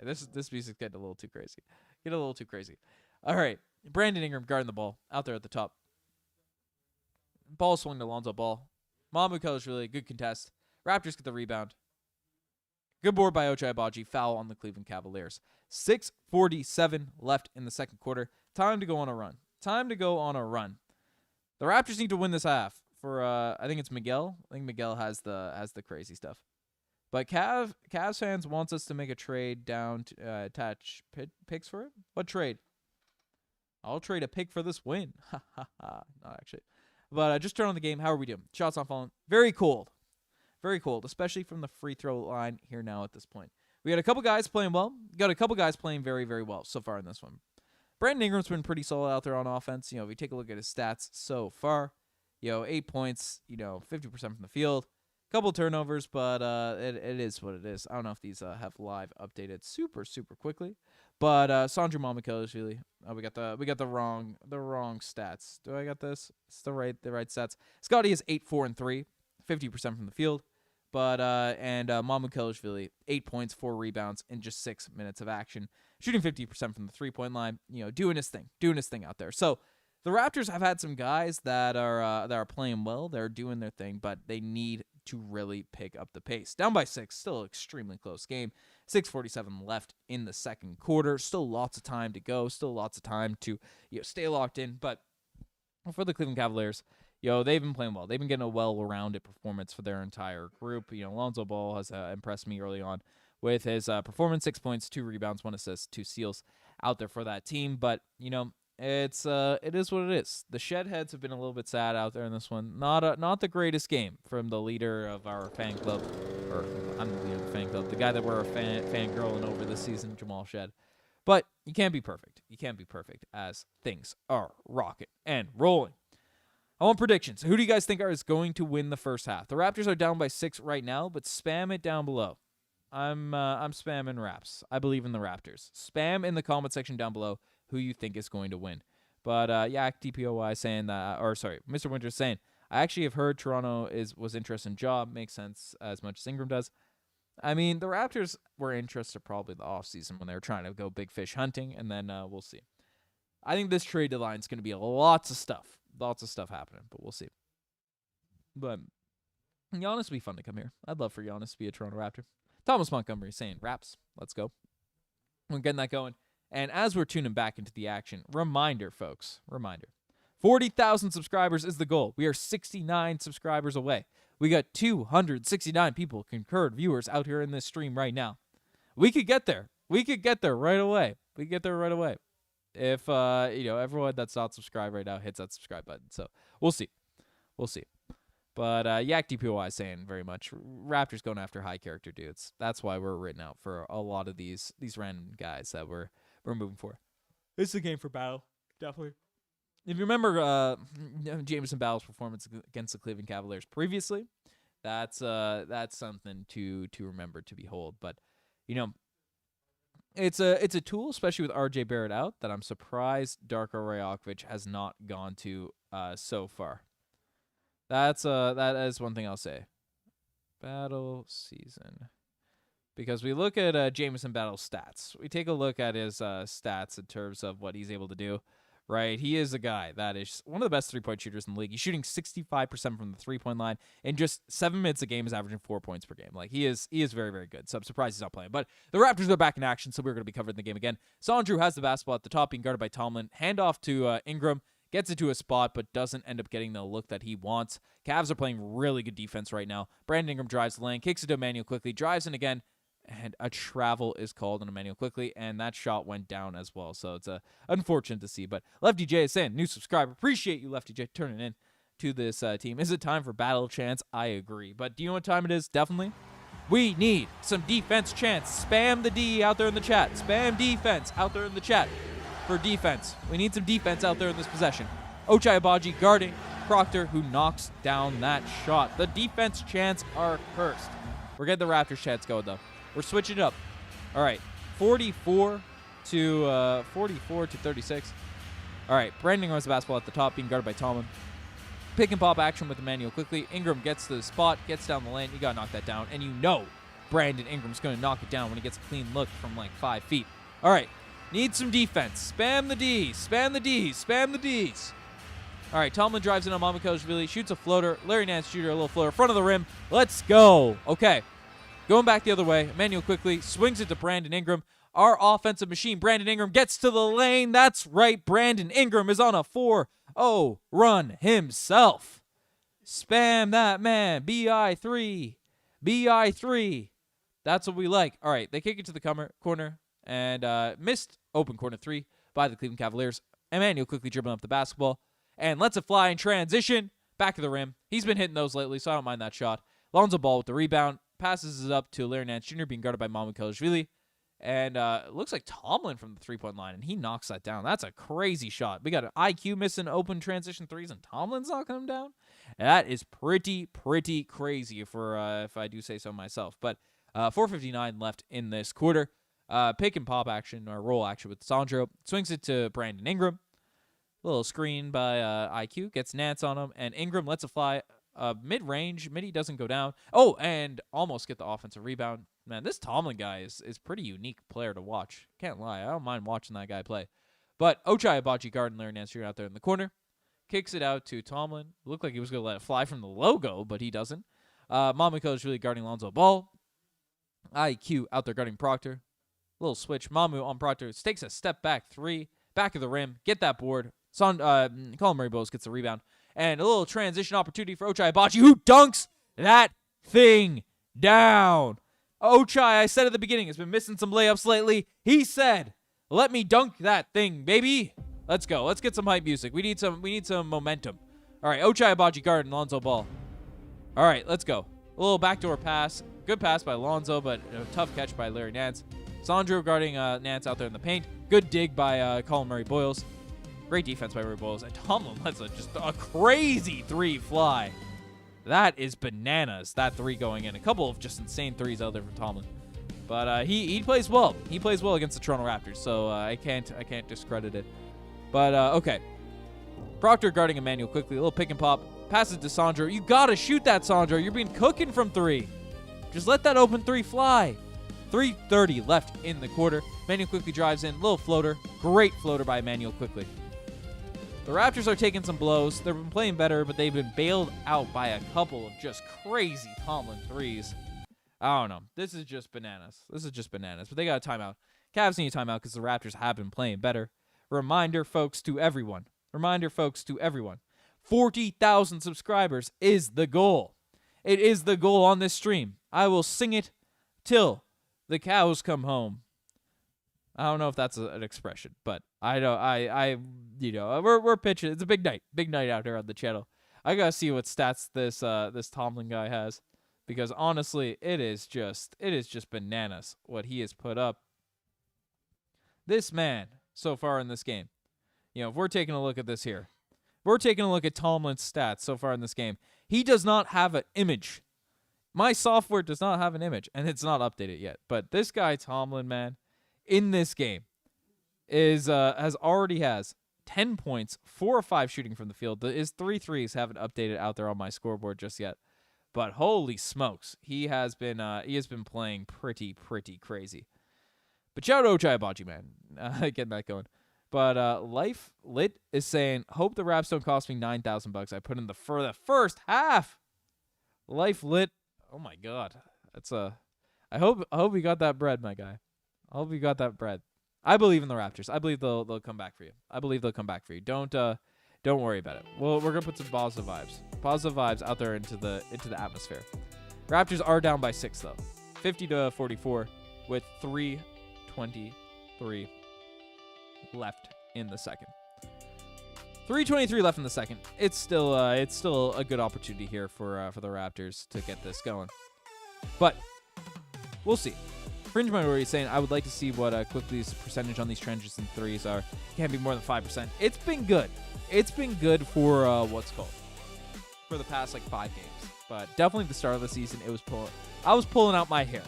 This music's getting a little too crazy. All right. Brandon Ingram guarding the ball out there at the top. Ball swung to Lonzo Ball. Immanuel Quickley, good contest. Raptors get the rebound. Good board by Ochai Agbaji. Foul on the Cleveland Cavaliers. 6:47 left in the second quarter. Time to go on a run. The Raptors need to win this half. For I think it's Miguel. I think Miguel has the crazy stuff. But Cavs fans wants us to make a trade down to attach picks for it. What trade? I'll trade a pick for this win. Not actually. But just turn on the game. How are we doing? Shots not falling. Very cold, especially from the free throw line here now at this point. We got a couple guys playing well. Got a couple guys playing very, very well so far in this one. Brandon Ingram's been pretty solid out there on offense. If you take a look at his stats so far, 8 points, 50% from the field. Couple turnovers, but it is what it is. I don't know if these have live updated super quickly, but Sandro Mamakos really. We got the wrong stats. Do I got this? It's the right stats. Scottie is 8, 4, and 3, 50% from the field, but Mamakos 8 points, 4 rebounds in just 6 minutes of action, shooting 50% from the 3-point line. Doing his thing out there. So. The Raptors have had some guys that are playing well. They're doing their thing, but they need to really pick up the pace. Down by 6, still extremely close game. 6:47 left in the second quarter. Still lots of time to go. Still lots of time to stay locked in. But for the Cleveland Cavaliers, they've been playing well. They've been getting a well-rounded performance for their entire group. Lonzo Ball has impressed me early on with his performance. 6 points, 2 rebounds, 1 assist, 2 steals out there for that team. But it is what it is. The Shedheads have been a little bit sad out there in this one. Not the greatest game from the leader of our fan club, or I'm the leader of the fan club, the guy that we're fangirling over this season, Jamal Shead. But you can't be perfect. You can't be perfect as things are rocking and rolling. I want predictions. Who do you guys think is going to win the first half? The Raptors are down by 6 right now, but spam it down below. I'm spamming Raps. I believe in the Raptors. Spam in the comment section down below who you think is going to win. But Yak DPOY saying that, Mr. Winters saying, I actually have heard Toronto was interested in Ja. Makes sense as much as Ingram does. I mean, the Raptors were interested probably the offseason when they were trying to go big fish hunting, and then we'll see. I think this trade deadline is going to be lots of stuff happening, but we'll see. But Giannis would be fun to come here. I'd love for Giannis to be a Toronto Raptor. Thomas Montgomery saying, Raps, let's go. We're getting that going. And as we're tuning back into the action, reminder, folks, 40,000 subscribers is the goal. We are 69 subscribers away. We got 269 people, concurred viewers out here in this stream right now. We could get there. Right away. If, everyone that's not subscribed right now hits that subscribe button. So we'll see. But Yak DPOI is saying very much, Raptors going after high character dudes. That's why we're written out for a lot of these random guys that we're moving for. It's a game for battle, definitely. If you remember Jameson Battle's performance against the Cleveland Cavaliers previously, that's something to remember, to behold. But it's a tool, especially with RJ Barrett out, that I'm surprised Darko Rajaković has not gone to so far. That is one thing I'll say. Battle season. Because we look at Jameson Battle's stats. We take a look at his stats in terms of what he's able to do, right? He is a guy that is one of the best three-point shooters in the league. He's shooting 65% from the three-point line. In just 7 minutes a game, is averaging 4 points per game. Like, he is very, very good. So I'm surprised he's not playing. But the Raptors are back in action, so we're going to be covering the game again. Sandro has the basketball at the top, being guarded by Tomlin. Handoff to Ingram. gets it to a spot, but doesn't end up getting the look that he wants. Cavs are playing really good defense right now. Brandon Ingram drives the lane, kicks it to Immanuel Quickley, drives in again, and a travel is called on Immanuel Quickley, and that shot went down as well. So it's unfortunate to see. But Lefty J is saying, new subscriber. Appreciate you, Lefty J, turning in to this team. Is it time for battle chance? I agree. But do you know what time it is? Definitely. We need some defense chance. Spam the D out there in the chat. Spam defense out there in the chat for defense. We need some defense out there in this possession. Ochai Agbaji guarding Proctor, who knocks down that shot. The defense chants are cursed. We're getting the Raptors chants going, though. We're switching it up. All right, 44 to 36. All right, Brandon Ingram has the basketball at the top, being guarded by Tomlin. Pick and pop action with Immanuel Quickley. Ingram gets to the spot, gets down the lane. You got to knock that down. And you know Brandon Ingram's going to knock it down when he gets a clean look from like 5 feet. All right, need some defense. Spam the Ds. Spam the Ds. Spam the Ds. All right, Tomlin drives in on Immanuel Quickley, shoots a floater. Larry Nance shooter, a little floater, front of the rim. Let's go. Okay, going back the other way. Immanuel Quickley swings it to Brandon Ingram. Our offensive machine, Brandon Ingram, gets to the lane. That's right, Brandon Ingram is on a 4-0 run himself. Spam that man. BI3. BI3. That's what we like. All right, they kick it to the corner and missed open corner 3 by the Cleveland Cavaliers. Immanuel Quickley dribbling up the basketball and lets it fly in transition. Back of the rim. He's been hitting those lately, so I don't mind that shot. Lonzo Ball with the rebound. Passes it up to Larry Nance Jr. being guarded by Immanuel Quickley. And it looks like Tomlin from the three-point line, and he knocks that down. That's a crazy shot. We got an IQ missing open transition threes, and Tomlin's knocking them down. That is pretty crazy if I do say so myself. But 4:59 left in this quarter. Pick and pop action or roll action with Sandro. Swings it to Brandon Ingram. Little screen by IQ. Gets Nance on him, and Ingram lets it fly. Mid-range. Midi doesn't go down. Oh, and almost get the offensive rebound. Man, this Tomlin guy is pretty unique player to watch. Can't lie. I don't mind watching that guy play. But Ochai Agbaji guarding Larry Nance Jr. out there in the corner. Kicks it out to Tomlin. Looked like he was going to let it fly from the logo, but he doesn't. Mamu is really guarding Lonzo Ball. IQ out there guarding Proctor. Little switch. Mamu on Proctor. Takes a step back 3. Back of the rim. Get that board. Colin Murray Bowles gets the rebound. And a little transition opportunity for Ochai Agbaji, who dunks that thing down. Ochai, I said at the beginning, has been missing some layups lately. He said, "Let me dunk that thing, baby." Let's go. Let's get some hype music. We need some momentum. All right, Ochai Agbaji guarding Lonzo Ball. All right, let's go. A little backdoor pass. Good pass by Lonzo, but a tough catch by Larry Nance. Sandro guarding Nance out there in the paint. Good dig by Colin Murray Boyles. Great defense by Murray Boyles. And Tomlin lets just a crazy 3 fly. That is bananas, that 3 going in. A couple of just insane 3s out there from Tomlin. But he plays well. He plays well against the Toronto Raptors, so I can't discredit it. But, okay. Proctor guarding Immanuel Quickley. A little pick and pop. Passes to Sandro. You got to shoot that, Sandro. You're being cooking from 3. Just let that open 3 fly. 3:30 left in the quarter. Immanuel Quickley drives in. Little floater. Great floater by Immanuel Quickley. The Raptors are taking some blows. They've been playing better, but they've been bailed out by a couple of just crazy Tomlin 3s. I don't know. This is just bananas. But they got a timeout. Cavs need a timeout because the Raptors have been playing better. Reminder, folks, to everyone. 40,000 subscribers is the goal. It is the goal on this stream. I will sing it till the cows come home. I don't know if that's an expression, but I know we're pitching. It's a big night out here on the channel. I gotta see what stats this Tomlin guy has, because honestly, it is just bananas what he has put up. This man so far in this game, if we're taking a look at this here, we're taking a look at Tomlin's stats so far in this game. He does not have an image. My software does not have an image, and it's not updated yet. But this guy Tomlin, man, in this game has 10 points, 4 or 5 shooting from the field. His 3 threes haven't updated out there on my scoreboard just yet. But holy smokes, he has been playing pretty crazy. But shout out to Ochai Agbaji, man, getting that going. But Life Lit is saying, hope the Raps don't cost me $9,000. I put in for the first half. Life Lit, oh my God, I hope we got that bread, my guy. I hope you got that bread. I believe in the Raptors. I believe they'll come back for you. Don't Don't worry about it. Well, we're gonna put some positive vibes out there into the atmosphere. Raptors are down by 6 though, 50-44, with 3:23 left in the second. 3:23 left in the second. It's still a good opportunity here for the Raptors to get this going, but we'll see. Fringe Minority saying, I would like to see what Quickley's percentage on these transition threes are. Can't be more than 5%. It's been good. It's been good for for the past like 5 games, but definitely the start of the season I was pulling out my hair.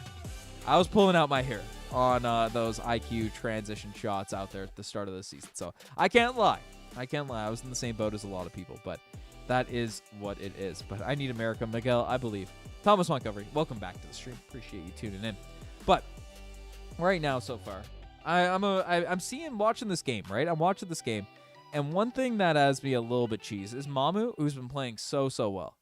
On those IQ transition shots out there at the start of the season. So I can't lie. I was in the same boat as a lot of people, but that is what it is. But I need America. Miguel, I believe. Thomas Montgomery, welcome back to the stream. Appreciate you tuning in. But right now, so far, I'm watching this game, right? I'm watching this game, and one thing that has me a little bit cheese is Mamu, who's been playing so well.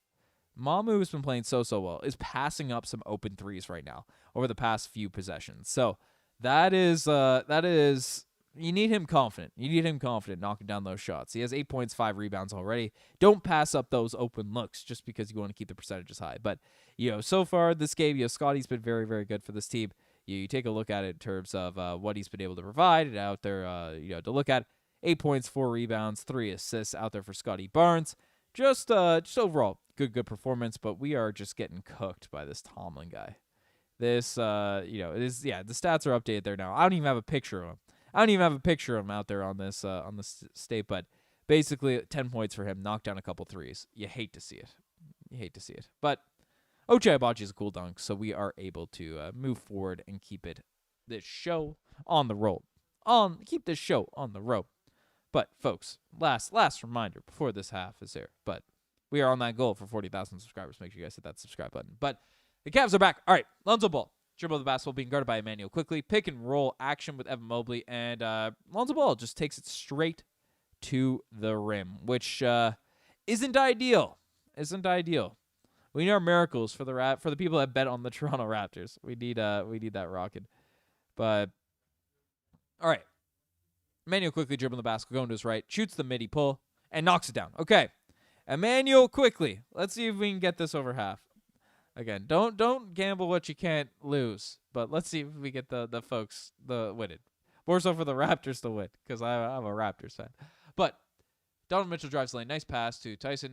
Is passing up some open threes right now over the past few possessions. So that is you need him confident. Knocking down those shots. He has 8 points, 5 rebounds already. Don't pass up those open looks just because you want to keep the percentages high. But so far this game, Scottie's been very, very good for this team. You take a look at it in terms of what he's been able to provide out there. To look at 8 points, 4 rebounds, 3 assists out there for Scottie Barnes. Just overall good performance, but we are just getting cooked by this Tomlin guy. This the stats are updated there now. I don't even have a picture of him. Out there on this state, but basically 10 points for him, knocked down a couple threes. You hate to see it. But Ochai Agbaji is a cool dunk, so we are able to move forward and keep this show on the roll. But folks, last reminder before this half is here. But we are on that goal for 40,000 subscribers. Make sure you guys hit that subscribe button. But the Cavs are back. All right, Lonzo Ball. Dribble the basketball, being guarded by Immanuel Quickley. Pick and roll action with Evan Mobley. And Lonzo Ball just takes it straight to the rim, which isn't ideal. We need our miracles for the people that bet on the Toronto Raptors. We need that rocking. But all right. Immanuel Quickley dribbling the basketball, going to his right, shoots the midi pull, and knocks it down. Okay. Immanuel Quickley. Let's see if we can get this over half. Again, don't gamble what you can't lose. But let's see if we get the folks win it. More so for the Raptors to win, because I'm a Raptors fan. But Donovan Mitchell drives the lane. Nice pass to Tyson.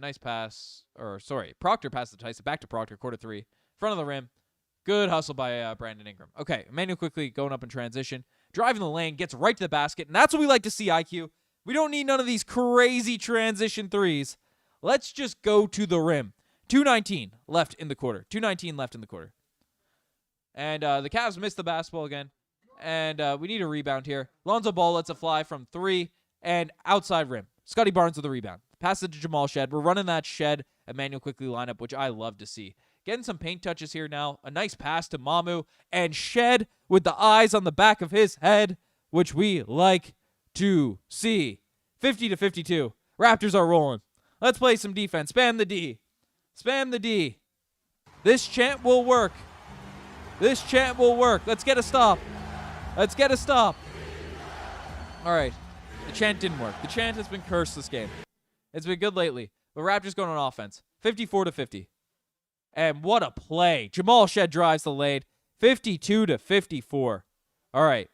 Proctor passes to Tyson. Back to Proctor. Quarter 3. Front of the rim. Good hustle by Brandon Ingram. Okay, Immanuel Quickley going up in transition. Driving the lane. Gets right to the basket. And that's what we like to see, IQ. We don't need none of these crazy transition threes. Let's just go to the rim. 2:19 left in the quarter. And the Cavs missed the basketball again. And we need a rebound here. Lonzo Ball lets it fly from 3 and outside rim. Scottie Barnes with the rebound. Pass it to Jamal Shead. We're running that Shead Immanuel Quickley lineup, which I love to see. Getting some paint touches here now. A nice pass to Mamu. And Shead with the eyes on the back of his head, which we like to see. 50-52. Raptors are rolling. Let's play some defense. Spam the D. This chant will work. Let's get a stop. All right. The chant didn't work. The chant has been cursed this game. It's been good lately. But Raptors going on offense. 54-50. And what a play. Jamal Shead drives the lane. 52-54. All right.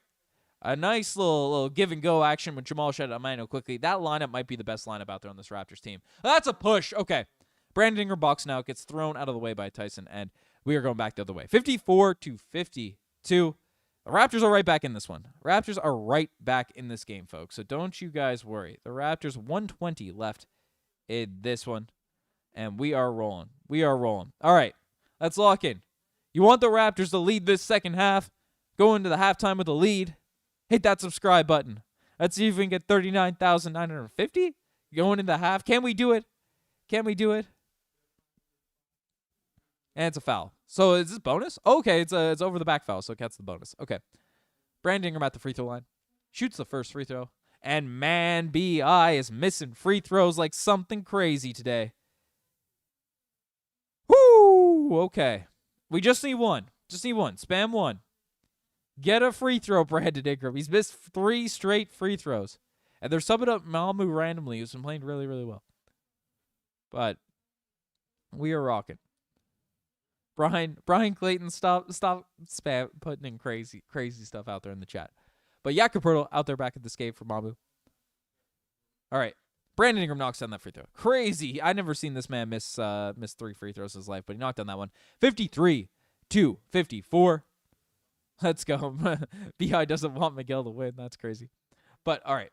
A nice little give and go action with Jamal Shead and Immanuel Quickley. That lineup might be the best lineup out there on this Raptors team. That's a push. Okay. Brandon Ingram box now gets thrown out of the way by Tyson, and we are going back the other way. 54-52. The Raptors are right back in this one. Raptors are right back in this game, folks. So don't you guys worry. The Raptors 120 left in this one, and we are rolling. All right. Let's lock in. You want the Raptors to lead this second half? Go into the halftime with a lead. Hit that subscribe button. Let's see if we can get 39,950 going into the half. Can we do it? And it's a foul. So is this bonus? Okay, it's over the back foul, so it gets the bonus. Okay. Brandon Ingram at the free throw line. Shoots the first free throw. And man, B.I. is missing free throws like something crazy today. Woo! Okay. We just need one. Spam one. Get a free throw, Brandon Ingram. He's missed 3 straight free throws. And they're subbing up Mamu randomly, who's been playing really, really well. But we are rocking. Brian Clayton, stop spam putting in crazy stuff out there in the chat. But Jakob Poeltl out there back at this game for Mamu. All right. Brandon Ingram knocks down that free throw. Crazy. I never seen this man miss 3 free throws in his life, but he knocked down that one. 53-54. Let's go. BI doesn't want Miguel to win. That's crazy. But all right.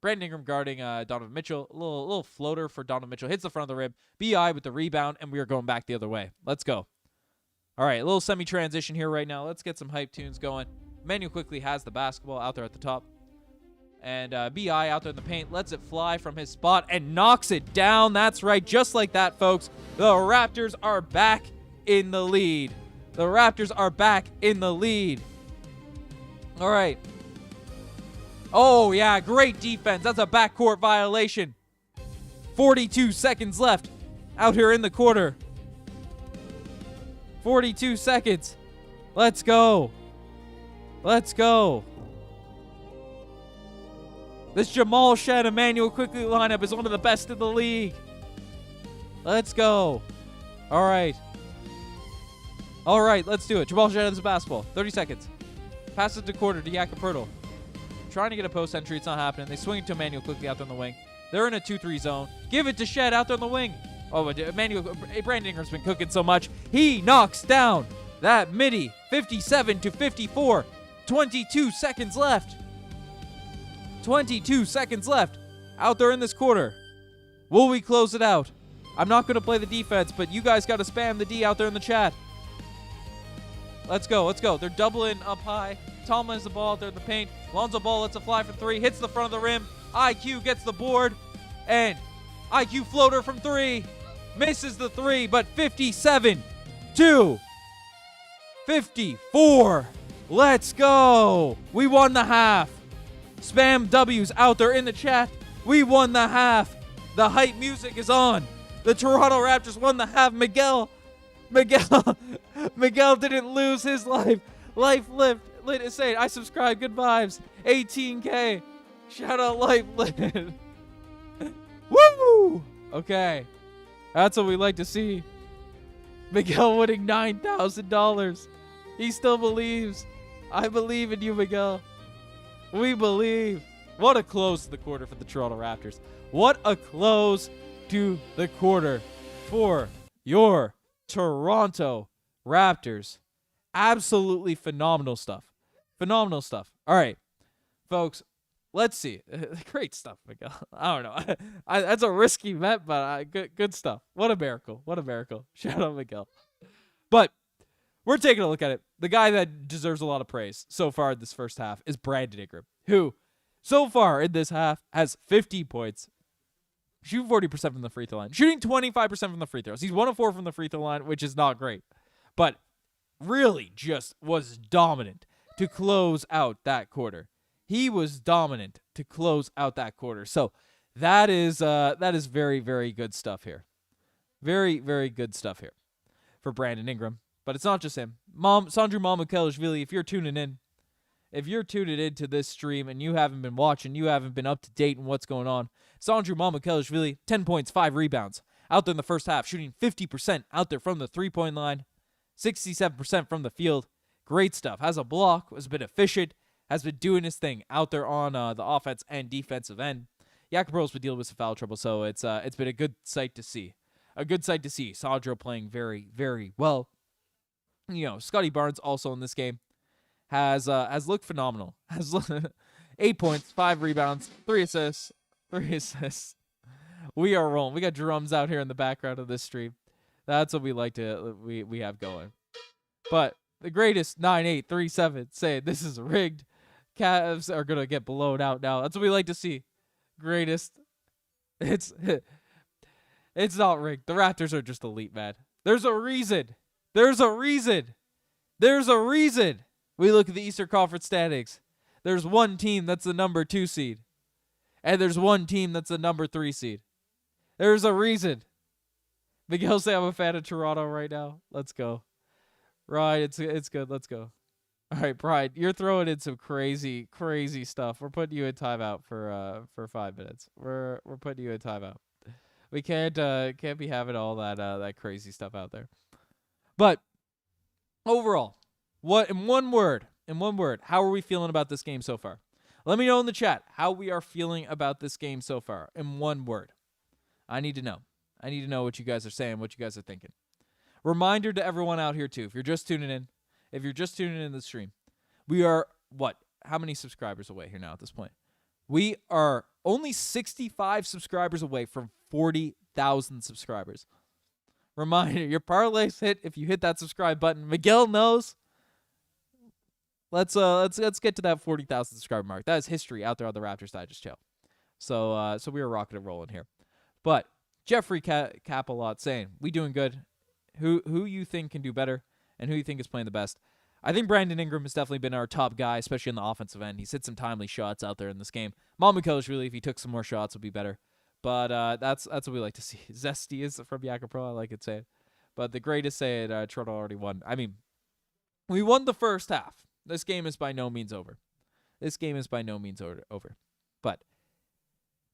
Brandon Ingram guarding Donovan Mitchell. A little floater for Donovan Mitchell. Hits the front of the rim. BI with the rebound, and we are going back the other way. Let's go. All right, a little semi-transition here right now. Let's get some hype tunes going. Immanuel Quickley has the basketball out there at the top. And BI out there in the paint lets it fly from his spot and knocks it down. That's right, just like that, folks. The Raptors are back in the lead. The Raptors are back in the lead. All right. Oh, yeah, great defense. That's a backcourt violation. 42 seconds left out here in the quarter. 42 seconds. Let's go. Let's go. This Jamal Shead, Immanuel Quickley lineup is one of the best in the league. Let's go. All right. All right, let's do it. Jamal Shead has the basketball. 30 seconds. Pass it to quarter to Jakob Poeltl. Trying to get a post entry. It's not happening. They swing it to Immanuel Quickley out there in the wing. They're in a 2-3 zone. Give it to Shead out there in the wing. Oh, but Brandon Ingram's been cooking so much. He knocks down that midi. 57-54. 22 seconds left. 22 seconds left out there in this quarter. Will we close it out? I'm not going to play the defense, but you guys got to spam the D out there in the chat. Let's go. Let's go. They're doubling up high. Tomlin has the ball out there in the paint. Lonzo Ball lets it fly for 3. Hits the front of the rim. IQ gets the board. And IQ floater from 3. Misses the 3, but 57-54. Let's go. We won the half. Spam W's out there in the chat. We won the half. The hype music is on. The Toronto Raptors won the half. Miguel didn't lose his life. Life lived. Lit is saying, I subscribe. Good vibes. 18K. Shout out Life Lit. Woo! Okay. That's what we like to see. Miguel winning $9,000. He still believes. I believe in you, Miguel. We believe. What a close to the quarter for the Toronto Raptors. What a close to the quarter for your Toronto Raptors. Absolutely phenomenal stuff. Phenomenal stuff. All right, folks, let's see. Great stuff, Miguel. I don't know. That's a risky bet, but good stuff. What a miracle. What a miracle. Shout out Miguel. But we're taking a look at it. The guy that deserves a lot of praise so far in this first half is Brandon Ingram, who so far in this half has 50 points, shooting 40% from the free throw line, shooting 25% from the free throws. He's 1 of 4 from the free throw line, which is not great, but really just was dominant to close out that quarter. He was dominant to close out that quarter. So that is very, very good stuff here. Very, very good stuff here for Brandon Ingram. But it's not just him. Sandro Mamukelashvili, if you're tuning in to this stream and you haven't been watching, you haven't been up to date in what's going on, Sandro Mamukelashvili, 10 points, 5 rebounds. Out there in the first half, shooting 50% out there from the three-point line, 67% from the field. Great stuff. Has a block, was a bit efficient, has been doing his thing out there on the offense and defensive end. Jakob Poeltl's been dealing with some foul trouble, so it's been a good sight to see. A good sight to see. Sandro playing very, very well. You know, Scottie Barnes also in this game has looked phenomenal. Has 8 points, 5 rebounds, 3 assists. We are rolling. We got drums out here in the background of this stream. That's what we like to we have going. But the greatest 9837 say this is rigged. Cavs are gonna get blown out now. That's what we like to see. Greatest. It's not rigged. The Raptors are just elite, man. There's a reason. There's a reason. There's a reason. We look at the Eastern Conference standings. There's one team that's the number 2 seed. And there's one team that's the number 3 seed. There's a reason. Miguel say I'm a fan of Toronto right now. Let's go. Right, it's good. Let's go. All right, Brian, you're throwing in some crazy stuff. We're putting you in timeout for 5 minutes. We're putting you in timeout. We can't be having all that crazy stuff out there. But overall, in one word, how are we feeling about this game so far? Let me know in the chat how we are feeling about this game so far in one word. I need to know. I need to know what you guys are saying, what you guys are thinking. Reminder to everyone out here too, if you're just tuning in the stream, we are how many subscribers away here now at this point? We are only 65 subscribers away from 40,000 subscribers. Reminder, your parlay's hit if you hit that subscribe button. Miguel knows. Let's get to that 40,000 subscriber mark. That is history out there on the Raptors Digest channel. So we are rocking and rolling here. But Jeffrey Capalot saying, we doing good. Who you think can do better and who you think is playing the best? I think Brandon Ingram has definitely been our top guy, especially on the offensive end. He's hit some timely shots out there in this game. Momiko's really, if he took some more shots, would be better. But that's what we like to see. Zesty is from Jakob Poeltl, I like it saying. But the greatest say it, Toronto already won. I mean, we won the first half. This game is by no means over. But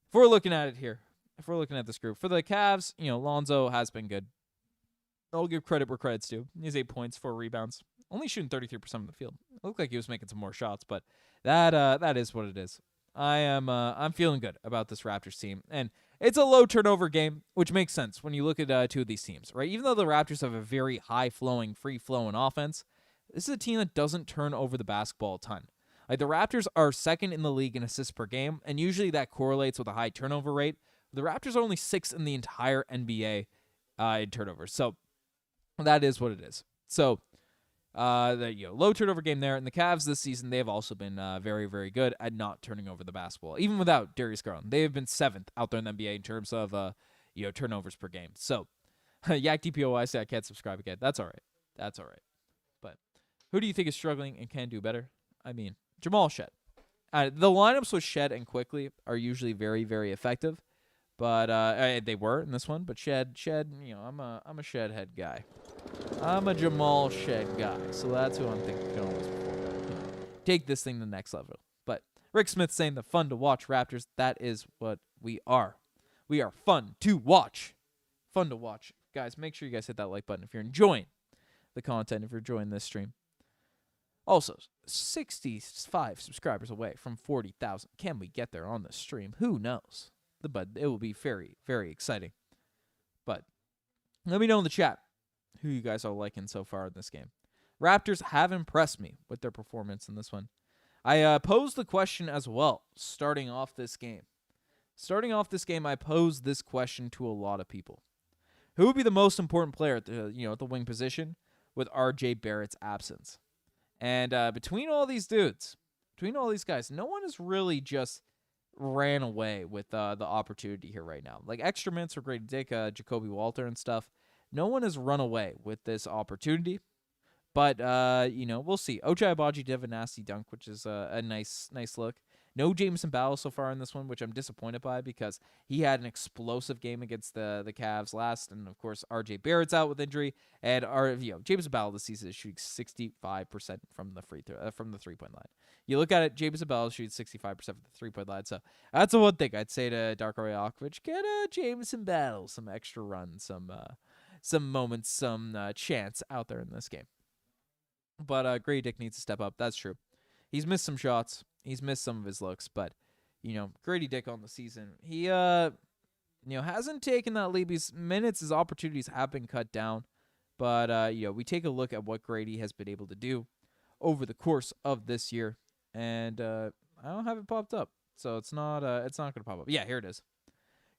if we're looking at it here, if we're looking at this group, for the Cavs, Lonzo has been good. I'll give credit where credit's due. He has 8 points, 4 rebounds. Only shooting 33% of the field. It looked like he was making some more shots, but that is what it is. I'm feeling good about this Raptors team, and it's a low turnover game, which makes sense when you look at two of these teams, right? Even though the Raptors have a very high flowing, free flowing offense, this is a team that doesn't turn over the basketball a ton. Like the Raptors are second in the league in assists per game, and usually that correlates with a high turnover rate. The Raptors are only 6th in the entire NBA in turnovers, so that is what it is. So. Low turnover game there, and the Cavs this season, they have also been very, very good at not turning over the basketball. Even without Darius Garland, they have been 7th out there in the NBA in terms of turnovers per game. So, Yak DPOI say I can't subscribe again. That's all right. But who do you think is struggling and can do better? I mean, Jamal Shead. The lineups with Shead and Quickley are usually very, very effective, but they were in this one. But Shead, I'm a Shead head guy. I'm a Jamal Shead guy, so that's who I'm thinking can almost take this thing to the next level. But Rick Smith saying the fun to watch Raptors, that is what we are. We are fun to watch. Fun to watch. Guys, make sure you guys hit that like button if you're enjoying the content, if you're enjoying this stream. Also, 65 subscribers away from 40,000. Can we get there on the stream? Who knows? But it will be very, very exciting. But let me know in the chat who you guys are liking so far in this game. Raptors have impressed me with their performance in this one. I posed the question as well, starting off this game. I posed this question to a lot of people. Who would be the most important player at the wing position with R.J. Barrett's absence? And between all these dudes, no one has really just ran away with the opportunity here right now. Like extra minutes for Gradey Dick, Jacoby Walter and stuff. No one has run away with this opportunity, but we'll see. Ochai Agbaji did have a nasty dunk, which is a nice look. No Jameson Battle so far in this one, which I'm disappointed by because he had an explosive game against the Cavs last, and of course RJ Barrett's out with injury, and Jameson Battle this season is shooting 65% from the from the 3-point line. You look at it, Jameson Battle shoots 65% from the 3-point line, so that's the one thing I'd say to Darko Rajaković: get Jameson Battle some extra runs, some moments, some chance out there in this game. But Gradey Dick needs to step up. That's true. He's missed some shots. He's missed some of his looks. But, Gradey Dick on the season, he, hasn't taken that leap. His minutes, his opportunities have been cut down. But, we take a look at what Gradey has been able to do over the course of this year. And I don't have it popped up. So it's not going to pop up. Yeah, here it is.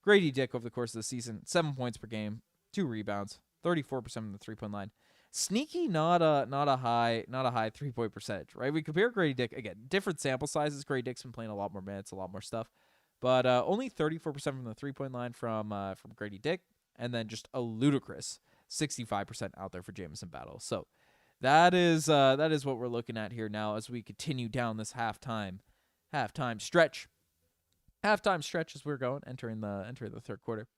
Gradey Dick over the course of the season, 7 points per game, 2 rebounds, 34% from the 3-point line. Sneaky, not a high 3-point percentage, right? We compare Gradey Dick again, different sample sizes. Gradey Dick's been playing a lot more minutes, a lot more stuff, but only 34% from the 3-point line from Gradey Dick, and then just a ludicrous 65% out there for Jameson Battle. So that is what we're looking at here now as we continue down this halftime stretch. Halftime stretch as we're going entering the third quarter.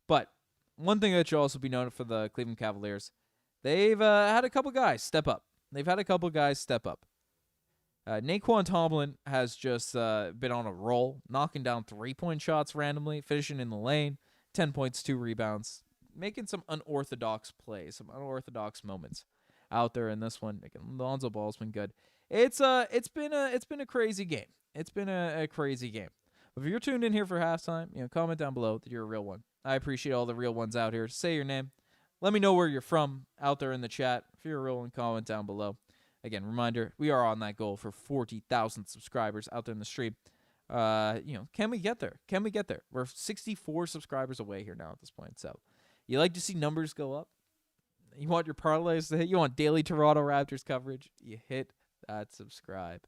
But one thing that should also be noted for the Cleveland Cavaliers, they've had a couple guys step up. Naquan Tomlin has just been on a roll, knocking down 3-point shots randomly, finishing in the lane, 10 points, 2 rebounds, making some unorthodox plays, some unorthodox moments out there in this one. Lonzo Ball's been good. It's been a crazy game. It's been a crazy game. But if you're tuned in here for halftime, comment down below that you're a real one. I appreciate all the real ones out here. Say your name. Let me know where you're from out there in the chat. If you're a real one, comment down below. Again, reminder, we are on that goal for 40,000 subscribers out there in the stream. Can we get there? Can we get there? We're 64 subscribers away here now at this point. So you like to see numbers go up? You want your parlays to hit? You want daily Toronto Raptors coverage? You hit that subscribe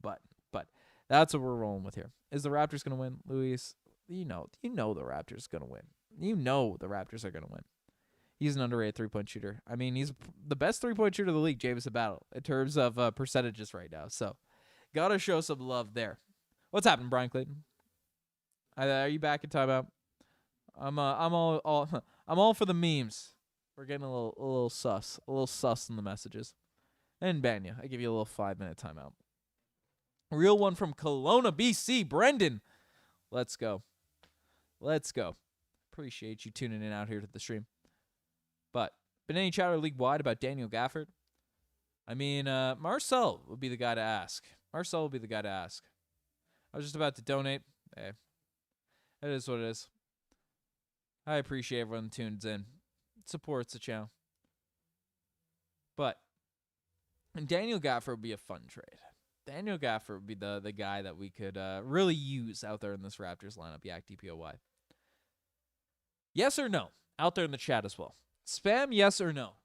button. But that's what we're rolling with here. Is the Raptors going to win, Luis? You know the Raptors are going to win. You know the Raptors are going to win. He's an underrated three-point shooter. I mean, he's the best three-point shooter in the league, Jameson Battle, in terms of percentages right now. So, gotta show some love there. What's happening, Brian Clayton? Are you back in timeout? I'm all for the memes. We're getting a little sus in the messages. And Banya, I give you a little 5-minute timeout. Real one from Kelowna, BC, Brendan. Let's go. Appreciate you tuning in out here to the stream. But been any chatter league-wide about Daniel Gafford? I mean, Marcel would be the guy to ask. I was just about to donate. Hey, it is what it is. I appreciate everyone that tunes in. It supports the channel. But Daniel Gafford would be a fun trade. Daniel Gafford would be the guy that we could really use out there in this Raptors lineup. Yak DPOY. Yes or no? Out there in the chat as well. Spam yes or no.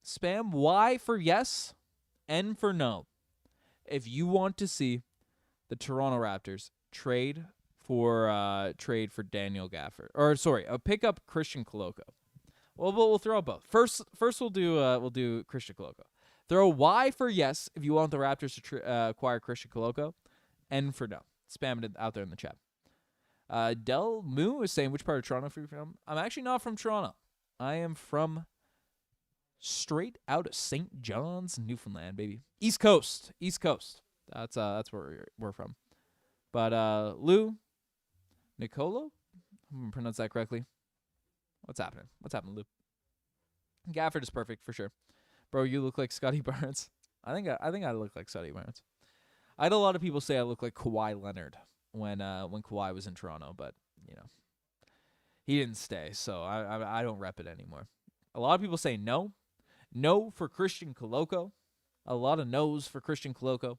Spam Y for yes, N for no. If you want to see the Toronto Raptors trade for Daniel Gafford, or sorry, pick up Christian Koloko. Well, we'll throw out both. First we'll do Christian Koloko. Throw Y for yes if you want the Raptors to acquire Christian Koloko, N for no. Spam it out there in the chat. Del Moo is saying, which part of Toronto are you from? I'm actually not from Toronto. I am from straight out of St. John's, Newfoundland, baby. East Coast. That's where we're from. But Lou Nicolo, I'm gonna pronounce that correctly. What's happening, Lou? Gafford is perfect for sure. Bro, you look like Scottie Barnes. I think I look like Scottie Barnes. I had a lot of people say I look like Kawhi Leonard when Kawhi was in Toronto, but he didn't stay, so I don't rep it anymore. A lot of people say no. No for Christian Koloko. A lot of no's for Christian Koloko.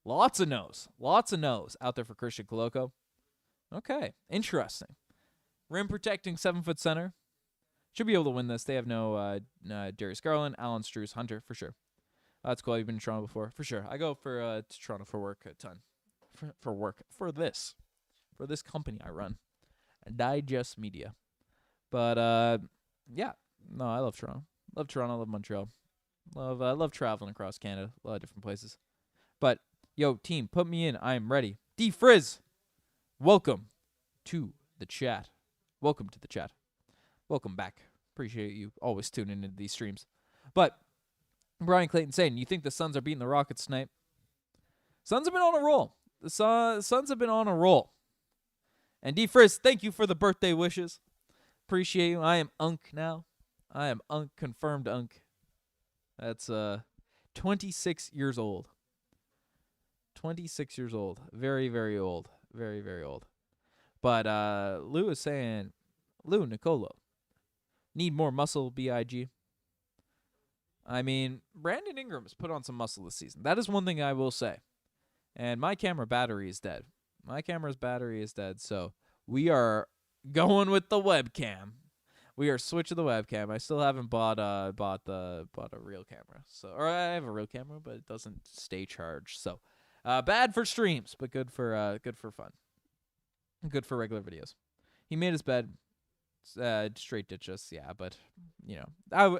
Lots of no's out there for Christian Koloko. Okay, interesting. Rim protecting 7-foot center. Should be able to win this. They have no Darius Garland, Allen Strus, Hunter for sure. That's cool. You've been to Toronto before for sure. I go to Toronto for work a ton. For this company I run. Digest Media. But yeah, no, I love Toronto. Love Montreal. Love traveling across Canada, a lot of different places. But yo, team, put me in. I am ready. D Frizz, welcome to the chat. Welcome back. Appreciate you always tuning into these streams. But Brian Clayton saying, you think the Suns are beating the Rockets tonight? Suns have been on a roll. The Suns have been on a roll. And D Frizz, thank you for the birthday wishes. Appreciate you. I am Unk now. I am Unk, confirmed Unk. That's 26 years old. 26 years old. Very, very old. Very, very old. But Lou is saying, Lou Nicolo, need more muscle, BIG. I mean, Brandon Ingram has put on some muscle this season. That is one thing I will say. And my camera battery is dead. My camera's battery is dead, so we are going with the webcam. We are switching the webcam. I still haven't bought a real camera. Or I have a real camera, but it doesn't stay charged. So bad for streams, but good for fun. Good for regular videos. He made his bed. Straight ditch us, yeah, but that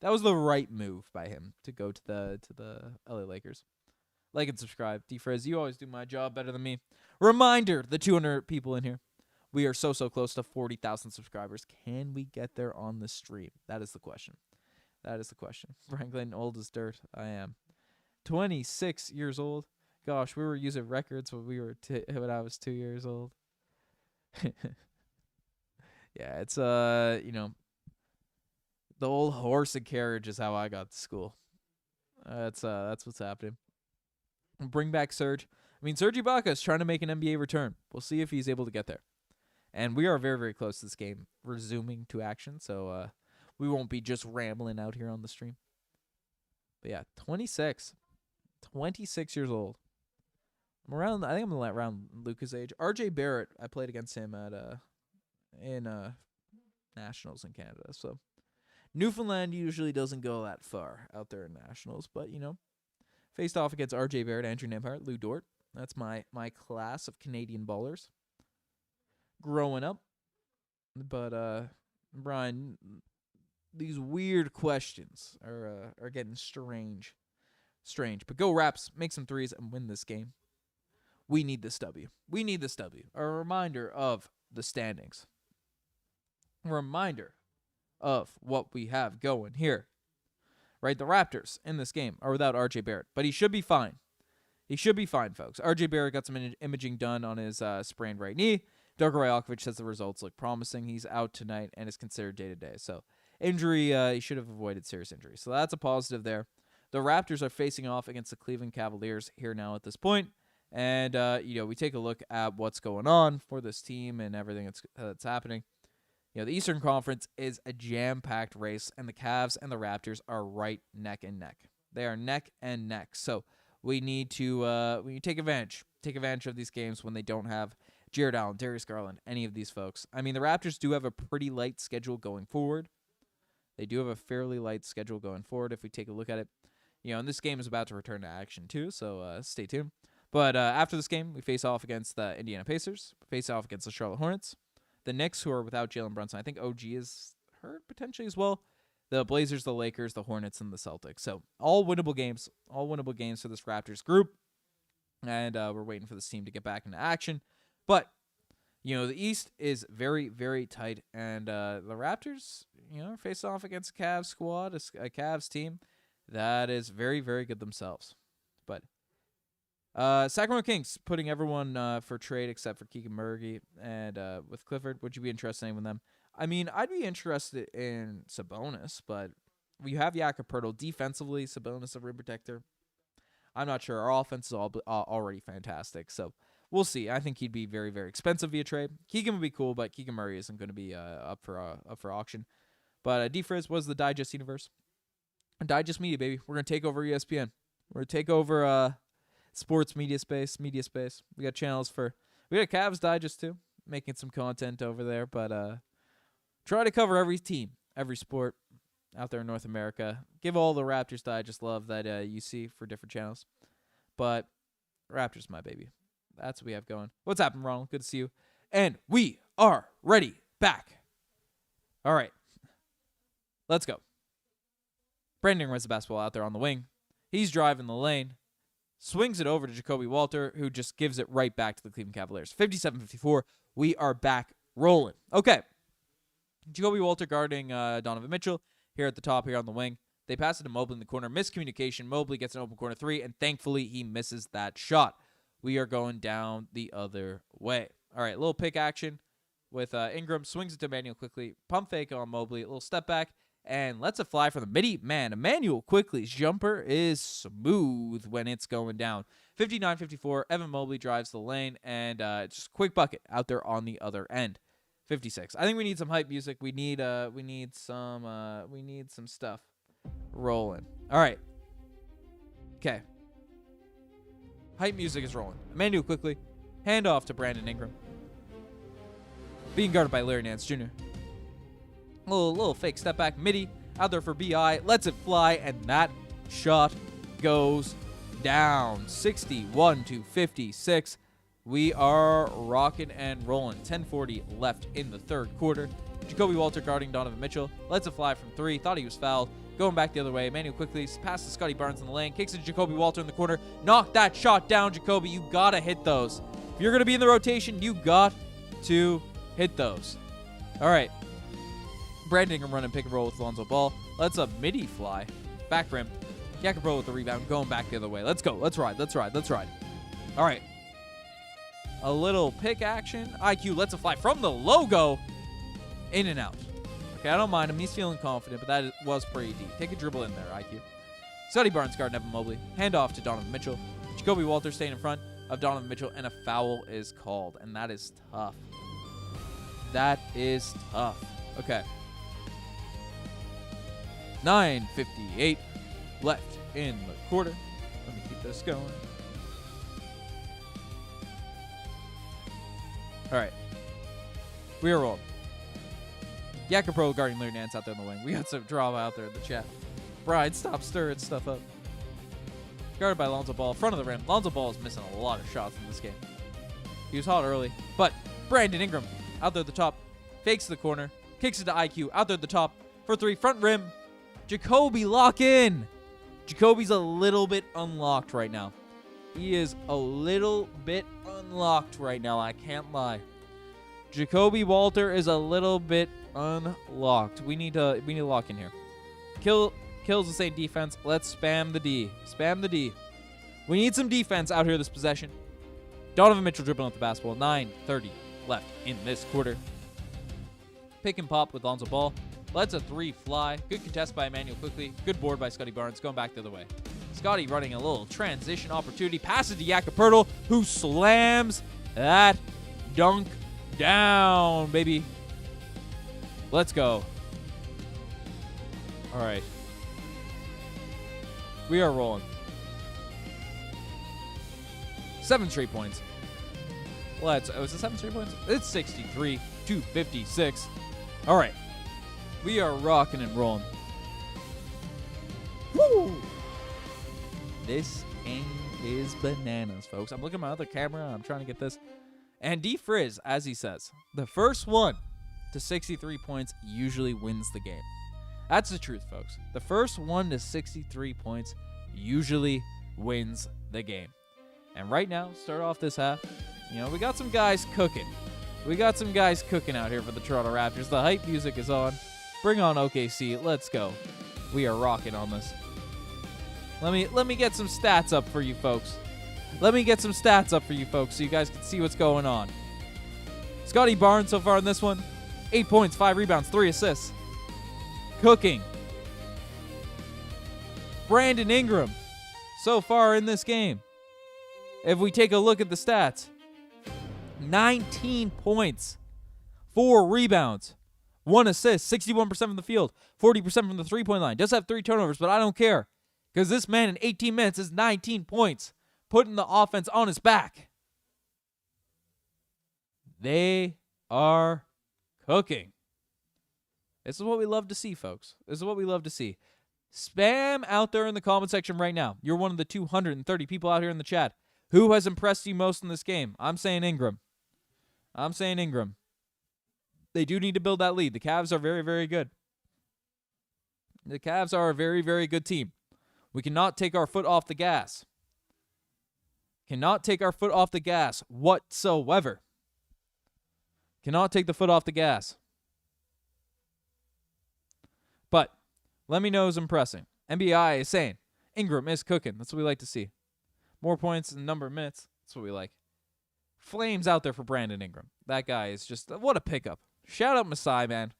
was the right move by him to go to the LA Lakers. Like and subscribe. D-Frizz, you always do my job better than me. Reminder, the 200 people in here. We are so close to 40,000 subscribers. Can we get there on the stream? That is the question. That is the question. Franklin, old as dirt. I am 26 years old. Gosh, we were using records when I was 2 years old. Yeah, it's the old horse and carriage is how I got to school. That's what's happening. Bring back Serge. I mean, Serge Ibaka is trying to make an NBA return. We'll see if he's able to get there. And we are very, very close to this game resuming to action, so we won't be just rambling out here on the stream. But yeah, 26 years old. I think I'm around Luka's age. RJ Barrett, I played against him at in Nationals in Canada. So Newfoundland usually doesn't go that far out there in Nationals, but faced off against RJ Barrett, Andrew Nembhard, Lou Dort. That's my class of Canadian ballers growing up. But Brian, these weird questions are getting strange. But go Raps, make some threes and win this game. We need this W. A reminder of the standings. A reminder of what we have going here. Right, the Raptors in this game are without RJ Barrett, but he should be fine. Folks. RJ Barrett got some imaging done on his sprained right knee. Darko Rajaković says the results look promising. He's out tonight and is considered day-to-day. So injury, he should have avoided serious injury. So that's a positive there. The Raptors are facing off against the Cleveland Cavaliers here now at this point. And, we take a look at what's going on for this team and everything that's happening. The Eastern Conference is a jam-packed race, and the Cavs and the Raptors are right neck and neck. They are neck and neck. So we need to take advantage of these games when they don't have Jared Allen, Darius Garland, any of these folks. I mean, the Raptors do have a pretty light schedule going forward. They do have a fairly light schedule going forward if we take a look at it. And this game is about to return to action too, so stay tuned. But after this game, we face off against the Indiana Pacers, face off against the Charlotte Hornets, the Knicks, who are without Jalen Brunson. I think OG is hurt potentially as well. The Blazers, the Lakers, the Hornets, and the Celtics. So all winnable games for this Raptors group. And we're waiting for this team to get back into action. But, the East is very, very tight. And the Raptors, face off against a Cavs squad, a Cavs team that is very, very good themselves. But Sacramento Kings putting everyone for trade except for Keegan Murray and with Clifford. Would you be interested in them? I mean, I'd be interested in Sabonis, but we have Jakob Poeltl defensively. Sabonis a rim protector. I'm not sure. Our offense is already fantastic, so we'll see. I think he'd be very, very expensive via trade. Keegan would be cool, but Keegan Murray isn't going to be up for auction. But D-Frizz was the Digest universe. Digest Media, baby. We're going to take over ESPN. We're going to take over sports media space. We got channels we got Cavs Digest too, making some content over there, but try to cover every team, every sport out there in North America. Give all the Raptors Digest love that you see for different channels. But Raptors, my baby. That's what we have going. What's happening, Ronald? Good to see you. And we are ready back. All right. Let's go. Brandon runs the basketball out there on the wing. He's driving the lane. Swings it over to Ja'Kobe Walter, who just gives it right back to the Cleveland Cavaliers. 57-54. We are back rolling. Okay. Ja'Kobe Walter guarding Donovan Mitchell here at the top here on the wing. They pass it to Mobley in the corner. Miscommunication. Mobley gets an open corner three, and thankfully he misses that shot. We are going down the other way. All right, little pick action with Ingram. Swings it to Immanuel Quickley. Pump fake on Mobley. A little step back. And lets it fly from the midi. Man, Immanuel Quickley's jumper is smooth when it's going down. 59-54. Evan Mobley drives the lane. And just quick bucket out there on the other end. 56. I think we need some hype music. We need some stuff rolling. All right. Okay. Hype music is rolling. Immanuel Quickley. Handoff to Brandon Ingram. Being guarded by Larry Nance Jr. Little fake step back midi out there for BI. Lets it fly, and that shot goes down. 61-56. We are rocking and rolling. 10:40 left in the third quarter. Ja'Kobe Walter guarding Donovan Mitchell. Lets it fly from three. Thought he was fouled. Going back the other way. Immanuel Quickley passes Scottie Barnes in the lane. Kicks it to Ja'Kobe Walter in the corner. Knock that shot down, Ja'Kobe. You got to hit those. If you're going to be in the rotation, you got to hit those. All right. Brandon Ingram running pick and roll with Lonzo Ball. Let's a midi fly. Back rim. Jakob Poeltl with the rebound. Going back the other way. Let's go. Let's ride. Let's ride. Let's ride. All right. A little pick action. IQ lets it fly from the logo. In and out. Okay, I don't mind him. He's feeling confident, but that was pretty deep. Take a dribble in there, IQ. Scottie Barnes guarding Evan Mobley. Hand off to Donovan Mitchell. Jacoby Walter staying in front of Donovan Mitchell, and a foul is called, and that is tough. That is tough. Okay. 9:58 left in the quarter. Let me keep this going. All right. We are rolling. Jakob Poeltl guarding Larry Nance out there in the wing. We got some drama out there in the chat. Bride, stop stirring stuff up. Guarded by Lonzo Ball, front of the rim. Lonzo Ball is missing a lot of shots in this game. He was hot early, but Brandon Ingram out there at the top, fakes the corner, kicks it to IQ, out there at the top, for three, front rim. Jacoby lock in. Jacoby's a little bit unlocked right now. He is a little bit unlocked right now, I can't lie. Jacoby Walter is a little bit unlocked. We need to lock in here. Kills the same defense. Let's spam the D. Spam the D. We need some defense out here this possession. Donovan Mitchell dribbling with the basketball. 9:30 left in this quarter. Pick and pop with Lonzo Ball. Lets a three fly. Good contest by Immanuel Quickley. Good board by Scottie Barnes. Going back the other way. Scottie running a little transition opportunity. Passes to Jakob Poeltl, who slams that dunk down, baby. Let's go. All right. We are rolling. 7 straight points. Is it 7 straight points? It's 63-56. All right. We are rocking and rolling. Woo! This game is bananas, folks. I'm looking at my other camera. I'm trying to get this. And D Frizz, as he says, the first one to 63 points usually wins the game. That's the truth, folks. The first one to 63 points usually wins the game. And right now, start off this half, we got some guys cooking. We got some guys cooking out here for the Toronto Raptors. The hype music is on. Bring on OKC. Let's go. We are rocking on this. Let me get some stats up for you folks. So you guys can see what's going on. Scottie Barnes so far in this one. 8 points, 5 rebounds, 3 assists. Cooking. Brandon Ingram so far in this game. If we take a look at the stats. 19 points, 4 rebounds, 1 assist, 61% from the field, 40% from the three-point line. Does have 3 turnovers, but I don't care. Because this man in 18 minutes is 19 points, putting the offense on his back. They are cooking. This is what we love to see, folks. This is what we love to see. Spam out there in the comment section right now. You're one of the 230 people out here in the chat. Who has impressed you most in this game? I'm saying Ingram. They do need to build that lead. The Cavs are very, very good. The Cavs are a very, very good team. We cannot take our foot off the gas. Cannot take our foot off the gas whatsoever. Cannot take the foot off the gas. But let me know who's impressing. NBI is saying Ingram is cooking. That's what we like to see. More points and number of minutes. That's what we like. Flames out there for Brandon Ingram. That guy is just, what a pickup. Shout out Masai, man.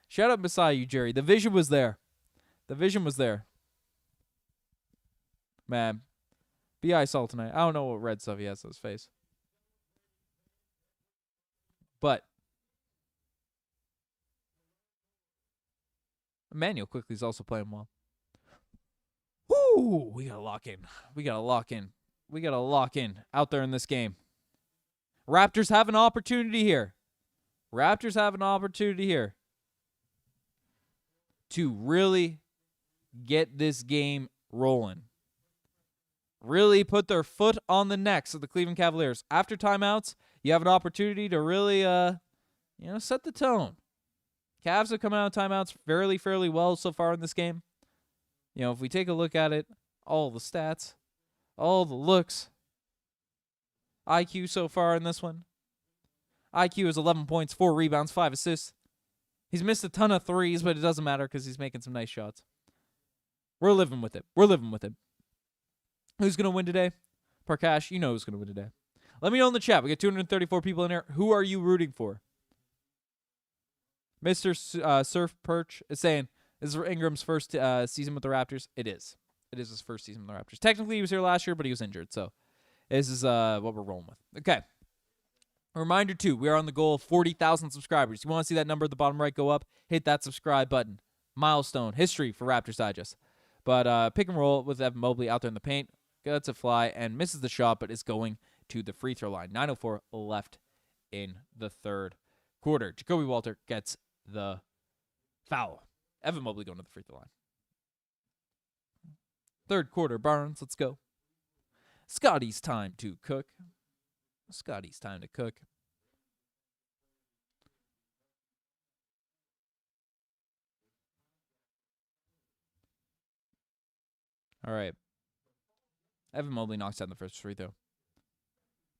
Shout out Masai, Ujiri. The vision was there. Man. B.I. Salt tonight. I don't know what red stuff he has on his face. But Immanuel Quickley is also playing well. Woo! We got to lock in out there in this game. Raptors have an opportunity here. To really get this game rolling. Really put their foot on the necks of the Cleveland Cavaliers. After timeouts, you have an opportunity to really, set the tone. Cavs have come out of timeouts fairly well so far in this game. If we take a look at it, all the stats, all the looks. IQ so far in this one. IQ is 11 points, 4 rebounds, 5 assists. He's missed a ton of threes, but it doesn't matter because he's making some nice shots. We're living with it. We're living with it. Who's going to win today? Parkash, you know who's going to win today. Let me know in the chat. We got 234 people in here. Who are you rooting for? Mr. Surf Perch is saying, this is Ingram's first season with the Raptors. It is. It is his first season with the Raptors. Technically, he was here last year, but he was injured. So this is what we're rolling with. Okay. A reminder, too, we are on the goal of 40,000 subscribers. You want to see that number at the bottom right go up? Hit that subscribe button. Milestone. History for Raptors Digest. But pick and roll with Evan Mobley out there in the paint. Gets a fly and misses the shot, but is going to the free throw line. 9:04 left in the third quarter. Ja'Kobe Poeltl gets the foul. Evan Mobley going to the free throw line. Third quarter, Barnes, let's go. Scottie's time to cook. Scottie's time to cook. All right. Evan Mobley knocks down the first free throw.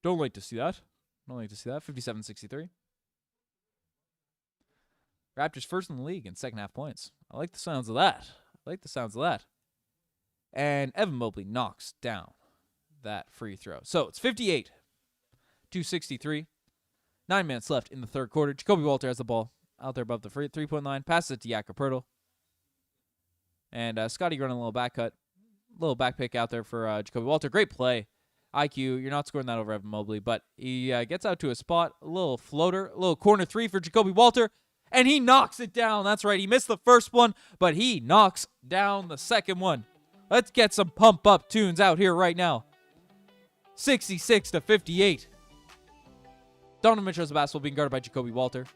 Don't like to see that. 57-63. Raptors first in the league in second half points. I like the sounds of that. And Evan Mobley knocks down that free throw. So it's 58-63. 9 minutes left in the third quarter. Ja'Kobe Poeltl has the ball out there above the three-point line. Passes it to Jakob Poeltl. And Scottie running a little back cut. Little back pick out there for Ja'Kobe Poeltl. Great play. IQ, you're not scoring that over Evan Mobley, but he gets out to a spot, a little floater, a little corner three for Ja'Kobe Poeltl, and he knocks it down. That's right. He missed the first one, but he knocks down the second one. Let's get some pump-up tunes out here right now. 66-58. Donovan Mitchell has the basketball being guarded by Ja'Kobe Poeltl.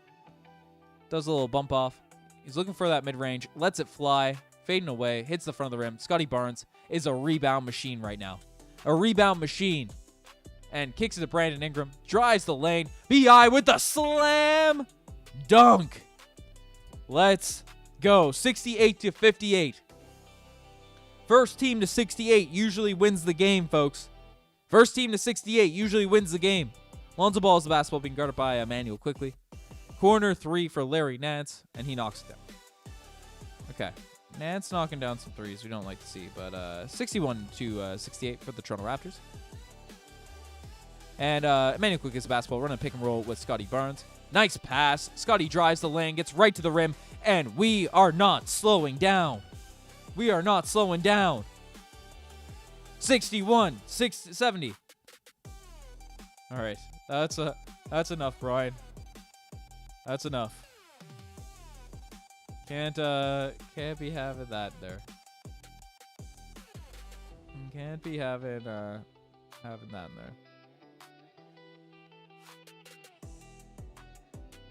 Does a little bump off. He's looking for that mid-range. Lets it fly. Fading away. Hits the front of the rim. Scottie Barnes is a rebound machine right now. A rebound machine. And kicks it to Brandon Ingram. Drives the lane. B.I. with the slam dunk. Let's go. 68-58. First team to 68 usually wins the game, folks. First team to 68 usually wins the game. Lonzo Ball is the basketball being guarded by Immanuel Quickley. Corner three for Larry Nance, and he knocks it down. Okay. Nance knocking down some threes we don't like to see, but 61-68 for the Toronto Raptors. And Immanuel Quickley gets the basketball, running a pick and roll with Scottie Barnes. Nice pass. Scottie drives the lane, gets right to the rim, and we are not slowing down. We are not slowing down. 61-70. All right. That's enough, Brian. That's enough. Can't be having that there. Can't be having that in there.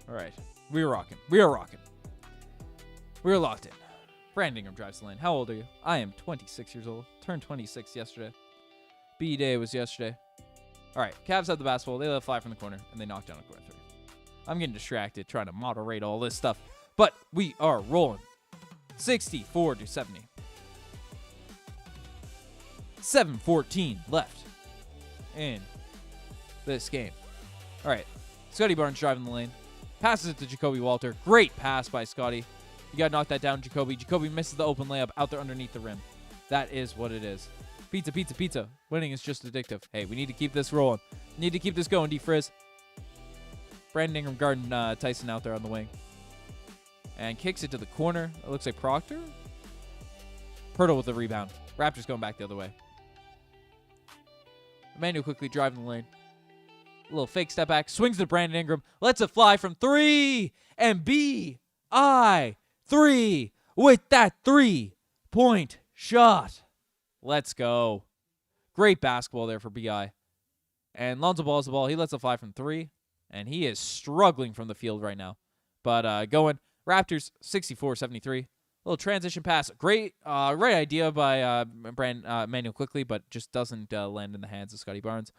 All right. We are rocking. We are rocking. We are locked in. Brandon Ingram drives the lane. How old are you? I am 26 years old. Turned 26 yesterday. B-Day was yesterday. All right. Cavs have the basketball. They let it fly from the corner, and they knock down a corner three. I'm getting distracted trying to moderate all this stuff, but we are rolling. 64-70. 7:14 left in this game. All right. Scottie Barnes driving the lane. Passes it to Ja'Kobe Poeltl. Great pass by Scottie. You got to knock that down, Ja'Kobe. Ja'Kobe misses the open layup out there underneath the rim. That is what it is. Pizza, pizza, pizza. Winning is just addictive. Hey, we need to keep this rolling. Need to keep this going, D-Frizz. Brandon Ingram guarding Tyson out there on the wing. And kicks it to the corner. It looks like Proctor. Poeltl with the rebound. Raptors going back the other way. Immanuel Quickley driving the lane. A little fake step back. Swings to Brandon Ingram. Lets it fly from three. And B.I. 3 with that 3-point shot. Let's go. Great basketball there for B.I. And Lonzo Ball has the ball. He lets it fly from three. And he is struggling from the field right now. But going. Raptors 64-73. Little transition pass. Great idea by Immanuel Quickley, but just doesn't land in the hands of Scottie Barnes.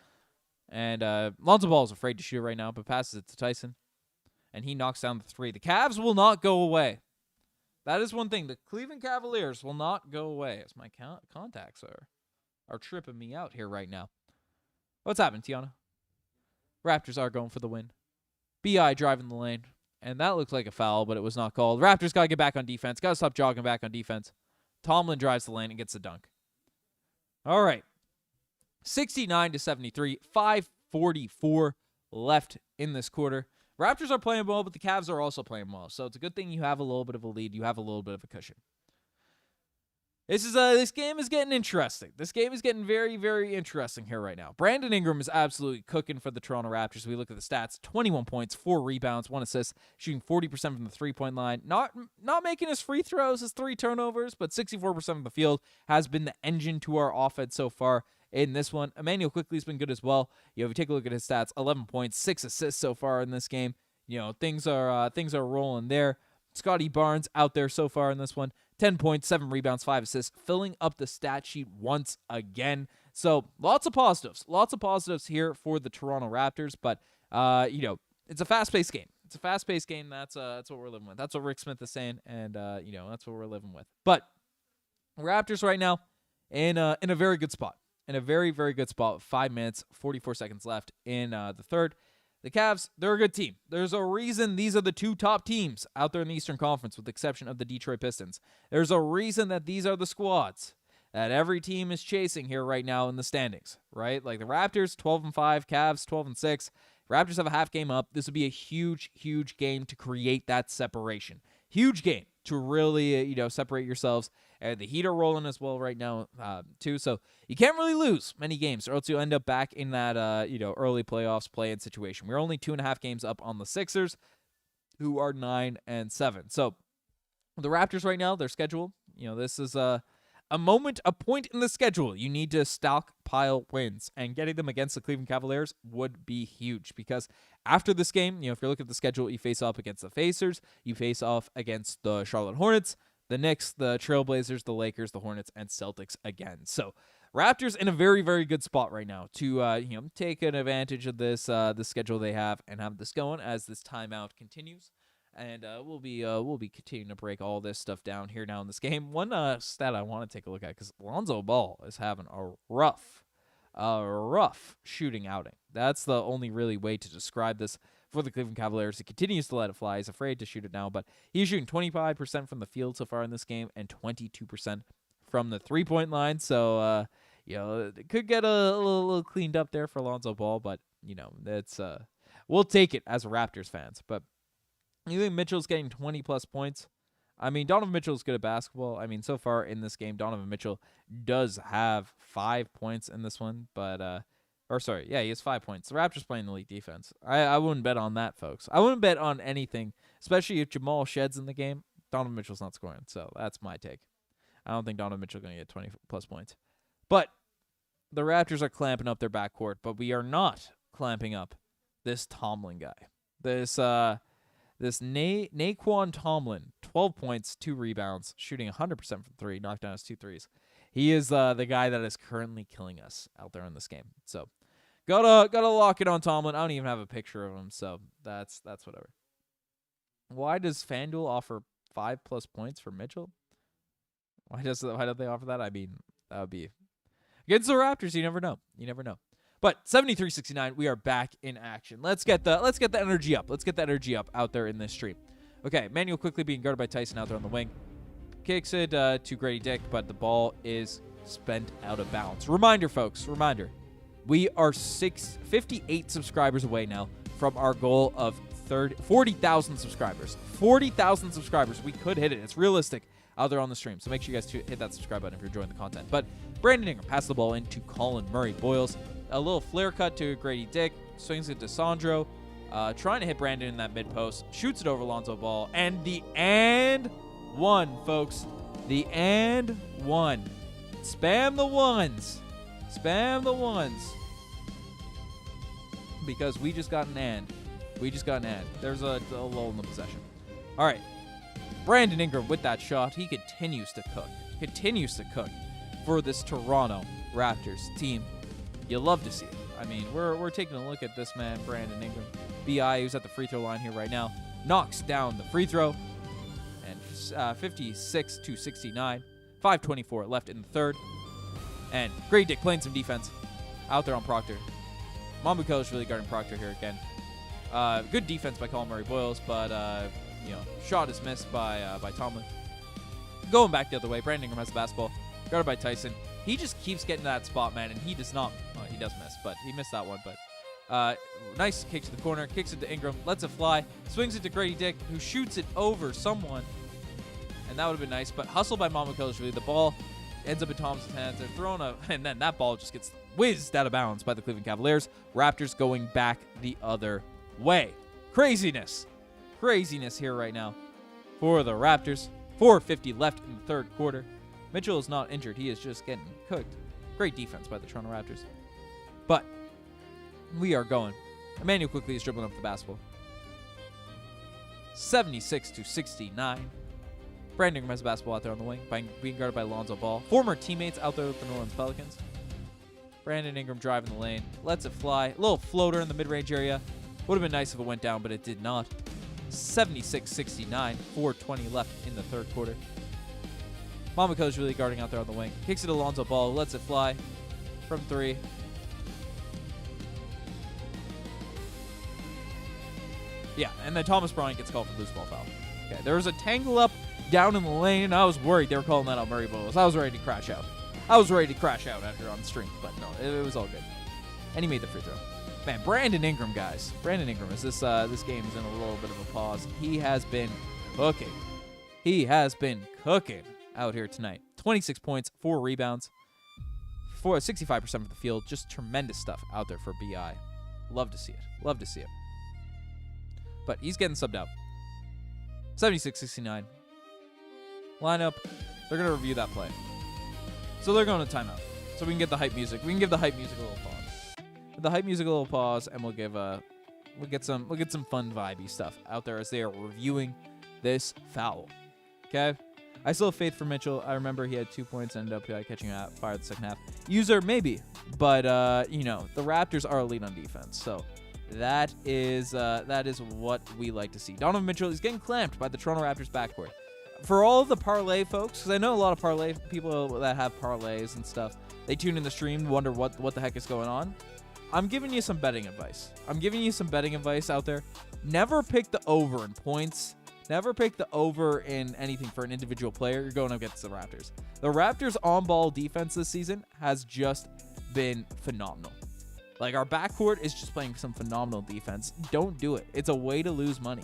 And Lonzo Ball is afraid to shoot right now, but passes it to Tyson. And he knocks down the three. The Cavs will not go away. That is one thing. The Cleveland Cavaliers will not go away, as my contacts are tripping me out here right now. What's happening, Tiana? Raptors are going for the win. B.I. driving the lane. And that looked like a foul, but it was not called. Raptors got to get back on defense. Got to stop jogging back on defense. Tomlin drives the lane and gets the dunk. All right. 69-73. 5:44 left in this quarter. Raptors are playing well, but the Cavs are also playing well. So it's a good thing you have a little bit of a lead. You have a little bit of a cushion. This game is getting interesting. This game is getting very, very interesting here right now. Brandon Ingram is absolutely cooking for the Toronto Raptors. We look at the stats: 21 points, 4 rebounds, 1 assist, shooting 40% from the three-point line. Not making his free throws, his 3 turnovers, but 64% from the field has been the engine to our offense so far in this one. Immanuel Quickley's been good as well. If you take a look at his stats: 11 points, 6 assists so far in this game. Things are rolling there. Scottie Barnes out there so far in this one. 10 points, 7 rebounds, 5 assists, filling up the stat sheet once again. So lots of positives. Lots of positives here for the Toronto Raptors, but it's a fast-paced game. It's a fast-paced game. That's what we're living with. That's what Rick Smith is saying, and that's what we're living with. But Raptors right now in a very good spot. In a very, very good spot with 5 minutes, 44 seconds left in the third. The Cavs, they're a good team. There's a reason these are the 2 top teams out there in the Eastern Conference, with the exception of the Detroit Pistons. There's a reason that these are the squads that every team is chasing here right now in the standings, right? Like the Raptors, 12-5, Cavs, 12-6. Raptors have a half game up. This would be a huge, huge game to create that separation. Huge game to really, separate yourselves. The Heat are rolling as well right now, too. So you can't really lose many games, or else you'll end up back in that, early playoffs play-in situation. We're only 2.5 games up on the Sixers, who are 9-7. So the Raptors right now, their schedule, this is a point in the schedule. You need to stockpile wins, and getting them against the Cleveland Cavaliers would be huge, because after this game, if you look at the schedule, you face off against the Pacers, you face off against the Charlotte Hornets, the Knicks, the Trailblazers, the Lakers, the Hornets, and Celtics again. So Raptors in a very, very good spot right now to take an advantage of this the schedule they have and have this going as this timeout continues. And we'll be continuing to break all this stuff down here now in this game. One stat I want to take a look at, because Lonzo Ball is having a rough shooting outing. That's the only really way to describe this for the Cleveland Cavaliers. He continues to let it fly. He's afraid to shoot it now, but he's shooting 25% from the field so far in this game and 22% from the three-point line. So, it could get a little cleaned up there for Lonzo Ball, but, that's we'll take it as Raptors fans. But you think Mitchell's getting 20-plus points? I mean, Donovan Mitchell's good at basketball. I mean, so far in this game, Donovan Mitchell does have 5 points in this one, but he has 5 points. The Raptors playing elite defense. I wouldn't bet on that, folks. I wouldn't bet on anything, especially if Jamal Shead's in the game. Donovan Mitchell's not scoring, so that's my take. I don't think Donovan Mitchell's going to get 20-plus points. But the Raptors are clamping up their backcourt, but we are not clamping up this Tomlin guy. This Naquan Tomlin, 12 points, 2 rebounds, shooting 100% from 3, knocked down his 2 threes. He is the guy that is currently killing us out there in this game. So gotta lock it on Tomlin. I don't even have a picture of him, so that's whatever. Why does FanDuel offer 5+ points for Mitchell? Why don't they offer that? I mean, that would be against the Raptors. You never know. But 73-69, we are back in action. Let's get the energy up. Let's get the energy up out there in this stream. Okay, Immanuel Quickley being guarded by Tyson out there on the wing. Kicks it to Gradey Dick, but the ball is spent out of bounds. Reminder, folks, we are 58 subscribers away now from our goal of 40,000 subscribers. 40,000 subscribers. We could hit it. It's realistic out there on the stream. So make sure you guys hit that subscribe button if you're enjoying the content. But Brandon Ingram passes the ball into Colin Murray Boyles. A little flare cut to Gradey Dick. Swings it to Sandro. Trying to hit Brandon in that mid-post. Shoots it over Lonzo Ball. And the and one, folks. The and one. Spam the ones. Because we just got an and. There's a lull in the possession. All right. Brandon Ingram with that shot. He continues to cook for this Toronto Raptors team. You love to see it. I mean, we're taking a look at this man, Brandon Ingram. B.I., who's at the free throw line here right now, knocks down the free throw. And 56-69. 5:24 left in the third. And Gradey Dick playing some defense out there on Proctor. Mambuko is really guarding Proctor here again. Good defense by Colin Murray-Boyles, but shot is missed by Tomlin. Going back the other way, Brandon Ingram has the basketball, guarded by Tyson. He just keeps getting to that spot, man, and he does not. Well, he does miss, but he missed that one. But nice kick to the corner, kicks it to Ingram, lets it fly, swings it to Gradey Dick, who shoots it over someone, and that would have been nice. But hustled by Immanuel Quickley, the ball ends up in Thompson's hands. They're throwing and then that ball just gets whizzed out of bounds by the Cleveland Cavaliers. Raptors going back the other way. Craziness here right now for the Raptors. 4:50 left in the third quarter. Mitchell is not injured. He is just getting cooked. Great defense by the Toronto Raptors. But we are going. Immanuel Quickley is dribbling up the basketball. 76-69. Brandon Ingram has the basketball out there on the wing, being guarded by Lonzo Ball. Former teammates out there with the New Orleans Pelicans. Brandon Ingram driving the lane, lets it fly. A little floater in the mid-range area. Would have been nice if it went down, but it did not. 76-69, 4:20 left in the third quarter. Mamako is really guarding out there on the wing. Kicks it to Lonzo Ball, lets it fly from three. Yeah, and then Thomas Bryant gets called for loose ball foul. Okay, there was a tangle up down in the lane. I was worried they were calling that out Murray-Boyles. I was ready to crash out. After on stream, but no, it was all good. And he made the free throw. Man, Brandon Ingram, guys. Brandon Ingram, is this game is in a little bit of a pause. He has been cooking. Out here tonight. 26 points, 4 rebounds, 65% from the field. Just tremendous stuff out there for BI. Love to see it. But he's getting subbed out. 76-69. Lineup. They're going to review that play. So they're going to timeout. So we can get the hype music. We can give the hype music a little pause. And we'll get some fun vibey stuff out there as they are reviewing this foul. Okay? I still have faith for Mitchell. I remember he had 2 points, ended up catching fire the second half. User, maybe. But, the Raptors are elite on defense. So that is what we like to see. Donovan Mitchell is getting clamped by the Toronto Raptors backcourt. For all of the parlay folks, because I know a lot of parlay people that have parlays and stuff, they tune in the stream, wonder what the heck is going on. I'm giving you some betting advice. Out there. Never pick the over in points. Never pick the over in anything for an individual player. You're going up against the Raptors. The Raptors' on-ball defense this season has just been phenomenal. Like, our backcourt is just playing some phenomenal defense. Don't do it. It's a way to lose money.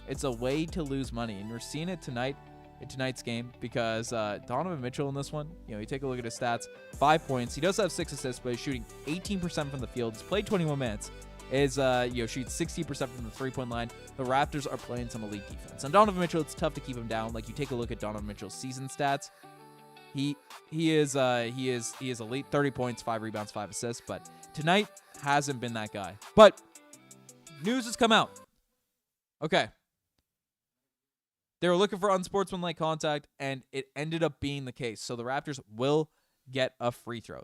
And we're seeing it tonight in tonight's game because Donovan Mitchell in this one, you take a look at his stats. 5 points. He does have 6 assists, but he's shooting 18% from the field. He's played 21 minutes. Shoots 60% from the three-point line. The Raptors are playing some elite defense. And Donovan Mitchell, it's tough to keep him down. Like, you take a look at Donovan Mitchell's season stats. He is elite. 30 points, 5 rebounds, 5 assists. But tonight hasn't been that guy. But news has come out. Okay. They were looking for unsportsmanlike contact, and it ended up being the case. So the Raptors will get a free throw.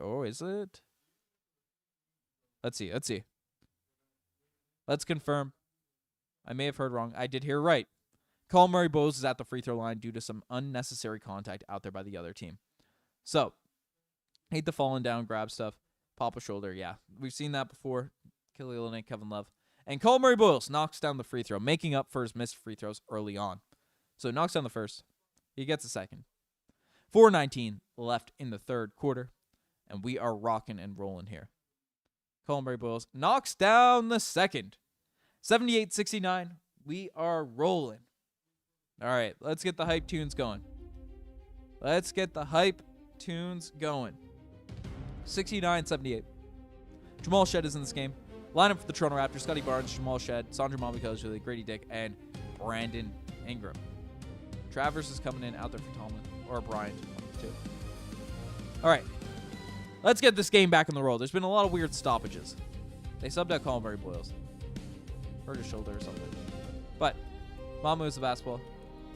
Oh, is it? Let's see. Let's confirm. I may have heard wrong. I did hear right. Colin Murray-Boyles is at the free throw line due to some unnecessary contact out there by the other team. So, hate the falling down, grab stuff, pop a shoulder. Yeah, we've seen that before. Kelly Olynyk, Kevin Love. And Colin Murray-Boyles knocks down the free throw, making up for his missed free throws early on. So, knocks down the first. He gets a second. 4:19 left in the third quarter, and we are rocking and rolling here. Colin Murray-Boyles knocks down the second. 78-69. We are rolling. All right, let's get the hype tunes going. 69-78. Jamal Shead is in this game. Lineup for the Toronto Raptors: Scottie Barnes, Jamal Shead, Sandra Mamiko, Gradey Dick, and Brandon Ingram. Travers is coming in out there for Tomlin, or Bryant, too. All right. Let's get this game back on the roll. There's been a lot of weird stoppages. They subbed out Colin Murray-Boyles. Hurt his shoulder or something. But Mom moves the basketball.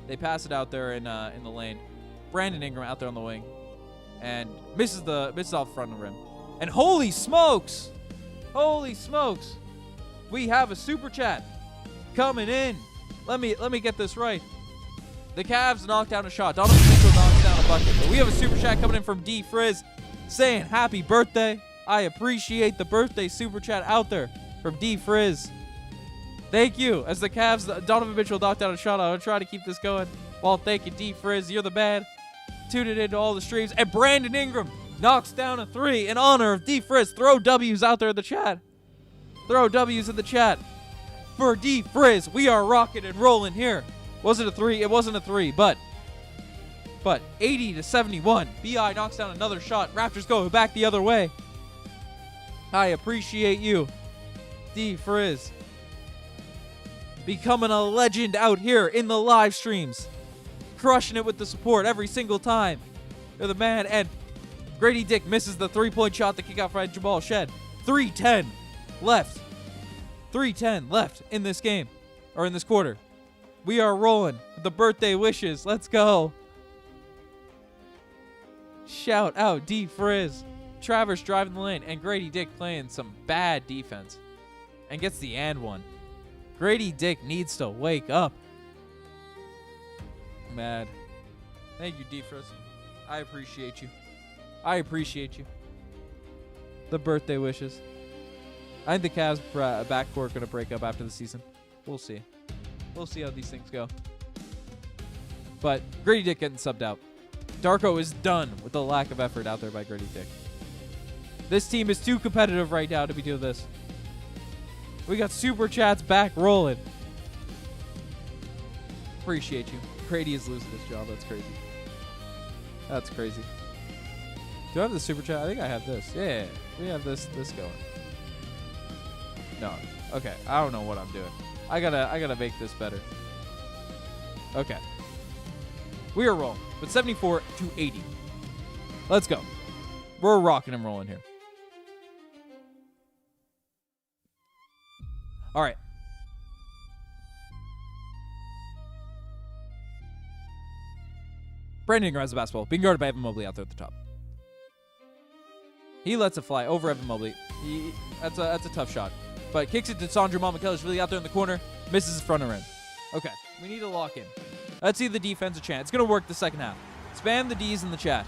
They pass it out there in the lane. Brandon Ingram out there on the wing. And misses off front of the rim. And holy smokes! We have a super chat coming in. Let me get this right. The Cavs knocked down a shot. Donovan Mitchell knocks down a bucket. But we have a super chat coming in from D Frizz saying happy birthday. I appreciate the birthday super chat out there from D Frizz. Thank you. As the Cavs, Donovan Mitchell knocked out a shot. I'll try to keep this going. Well, thank you, D Frizz. You're the man. Tune it into all the streams. And Brandon Ingram knocks down a 3 in honor of D Frizz. Throw W's out there in the chat. Throw W's in the chat for D Frizz. We are rocking and rolling here. Was it a 3? It wasn't a 3, but 80-71. BI knocks down another shot. Raptors go back the other way. I appreciate you, D Frizz. Becoming a legend out here in the live streams. Crushing it with the support every single time. You're the man. And Gradey Dick misses the 3-point shot to kick out by Jamal Shead. 3:10 left. 3:10 left in this game. Or in this quarter. We are rolling with the birthday wishes. Let's go. Shout out D Frizz. Travers driving the lane. And Gradey Dick playing some bad defense. And gets the and one. Gradey Dick needs to wake up. Mad. Thank you, D Frizz. I appreciate you. I appreciate you. The birthday wishes. I think the Cavs backcourt are going to break up after the season. We'll see. We'll see how these things go. But Gradey Dick getting subbed out. Darko is done with the lack of effort out there by Gradey Dick. This team is too competitive right now to be doing this. We got super chats back rolling. Appreciate you. Gradey is losing his job. That's crazy. That's crazy. Do I have the super chat? I think I have this. Yeah, we have this going. No. Okay. I don't know what I'm doing. I gotta make this better. Okay. We are rolling with 74-80. Let's go. We're rocking and rolling here. All right. Brandon Ingram has the basketball, being guarded by Evan Mobley out there at the top. He lets it fly over Evan Mobley. That's a tough shot. But kicks it to Sandro Mamakela's really out there in the corner. Misses his front end. Okay, we need to lock in. Let's see the defense a chance. It's going to work the second half. Spam the D's in the chat.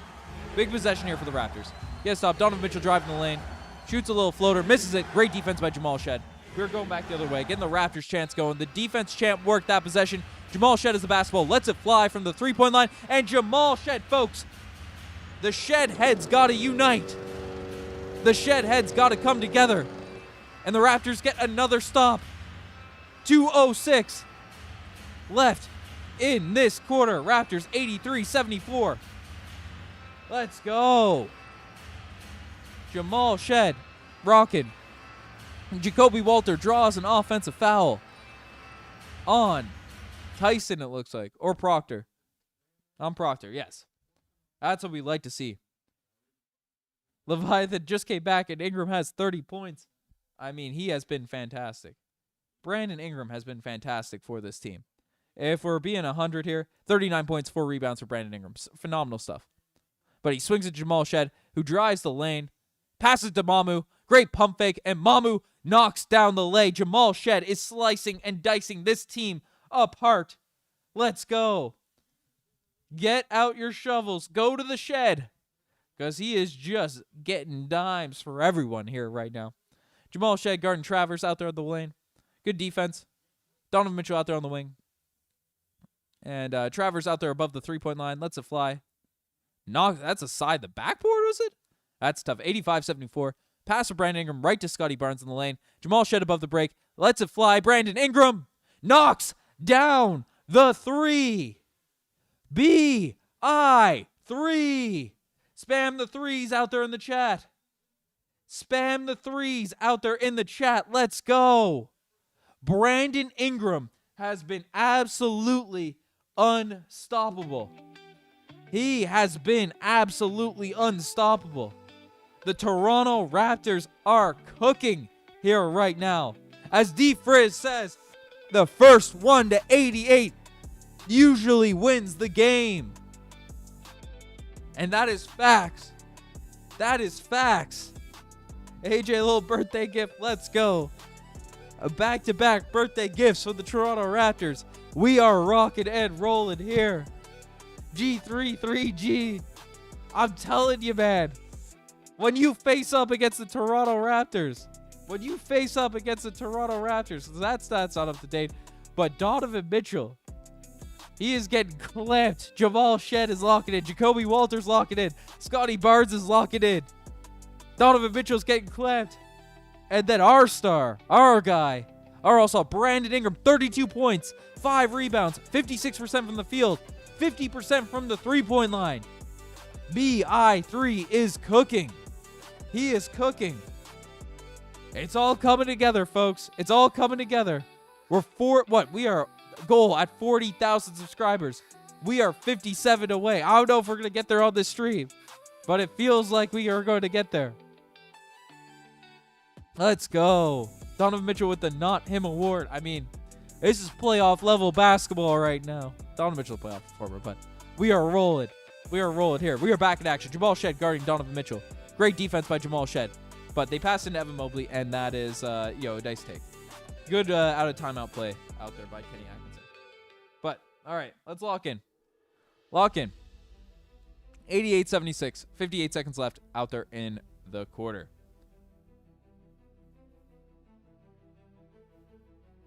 Big possession here for the Raptors. Gets stopped. Donovan Mitchell driving the lane. Shoots a little floater. Misses it. Great defense by Jamal Shead. We're going back the other way. Getting the Raptors chance going. The defense champ worked that possession. Jamal Shead has the basketball. Lets it fly from the three-point line. And Jamal Shead, folks. The Shead heads got to unite. The Shead heads got to come together. And the Raptors get another stop. 2:06 left in this quarter. Raptors 83-74. Let's go. Jamal Shead rocking. Jacoby Walter draws an offensive foul on Tyson, it looks like. Or Proctor. On Proctor, yes. That's what we like to see. Leviathan just came back and Ingram has 30 points. I mean, he has been fantastic. Brandon Ingram has been fantastic for this team. If we're being 100 here, 39 points, 4 rebounds for Brandon Ingram. Phenomenal stuff. But he swings at Jamal Shead, who drives the lane, passes to Mamu, great pump fake, and Mamu knocks down the lay. Jamal Shead is slicing and dicing this team apart. Let's go. Get out your shovels. Go to the Shed. Because he is just getting dimes for everyone here right now. Jamal Shead guarding Travers out there on the lane. Good defense. Donovan Mitchell out there on the wing. And Travers out there above the three-point line. Lets it fly. That's a side. The backboard, was it? That's tough. 85-74. Pass for Brandon Ingram right to Scottie Barnes in the lane. Jamal Shead above the break. Lets it fly. Brandon Ingram knocks down the 3. B-I 3. Spam the 3s out there in the chat. Spam the 3s out there in the chat. Let's go. Brandon Ingram has been absolutely unstoppable. He has been absolutely unstoppable. The Toronto Raptors are cooking here right now. As D Frizz says, the first 1 to 88 usually wins the game. And that is facts. That is facts. AJ, little birthday gift. Let's go. A back-to-back birthday gifts for the Toronto Raptors. We are rocking and rolling here. G33G. I'm telling you, man. When you face up against the Toronto Raptors, when you face up against the Toronto Raptors. That stat's not up to date. But Donovan Mitchell, he is getting clamped. Jamal Shead is locking in. Jacoby Walter's locking in. Scottie Barnes is locking in. Donovan Mitchell's getting clamped. And then our star, our guy, our also Brandon Ingram, 32 points, 5 rebounds, 56% from the field, 50% from the three-point line. BI3 is cooking. He is cooking. It's all coming together, folks. It's all coming together. We are goal at 40,000 subscribers. We are 57 away. I don't know if we're going to get there on this stream, but it feels like we are going to get there. Let's go. Donovan Mitchell with the Not Him award. I mean, this is playoff level basketball right now. Donovan Mitchell, a playoff performer, but we are rolling. We are rolling here. We are back in action. Jamal Shead guarding Donovan Mitchell. Great defense by Jamal Shead. But they passed into Evan Mobley, and that is, a nice take. Good out of timeout play out there by Kenny Atkinson. But, all right, let's lock in. Lock in. 88-76. 58 seconds left out there in the quarter.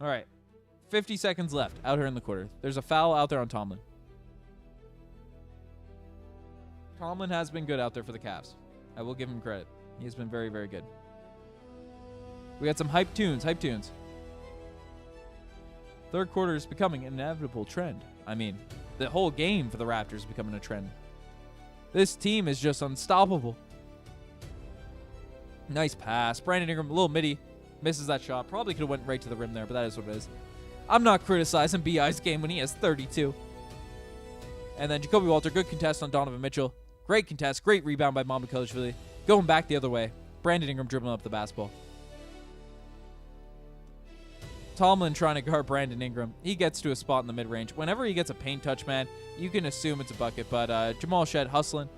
All right. 50 seconds left out here in the quarter. There's a foul out there on Tomlin. Tomlin has been good out there for the Cavs. I will give him credit. He has been very, very good. We got some hype tunes. Third quarter is becoming an inevitable trend. I mean, the whole game for the Raptors is becoming a trend. This team is just unstoppable. Nice pass. Brandon Ingram, a little midi. Misses that shot. Probably could have went right to the rim there, but that is what it is. I'm not criticizing B.I.'s game when he has 32. And then Jacoby Walter, good contest on Donovan Mitchell. Great contest. Great rebound by Immanuel Quickley. Going back the other way. Brandon Ingram dribbling up the basketball. Tomlin trying to guard Brandon Ingram. He gets to a spot in the mid-range. Whenever he gets a paint touch, man, you can assume it's a bucket. But Jamal Shead hustling.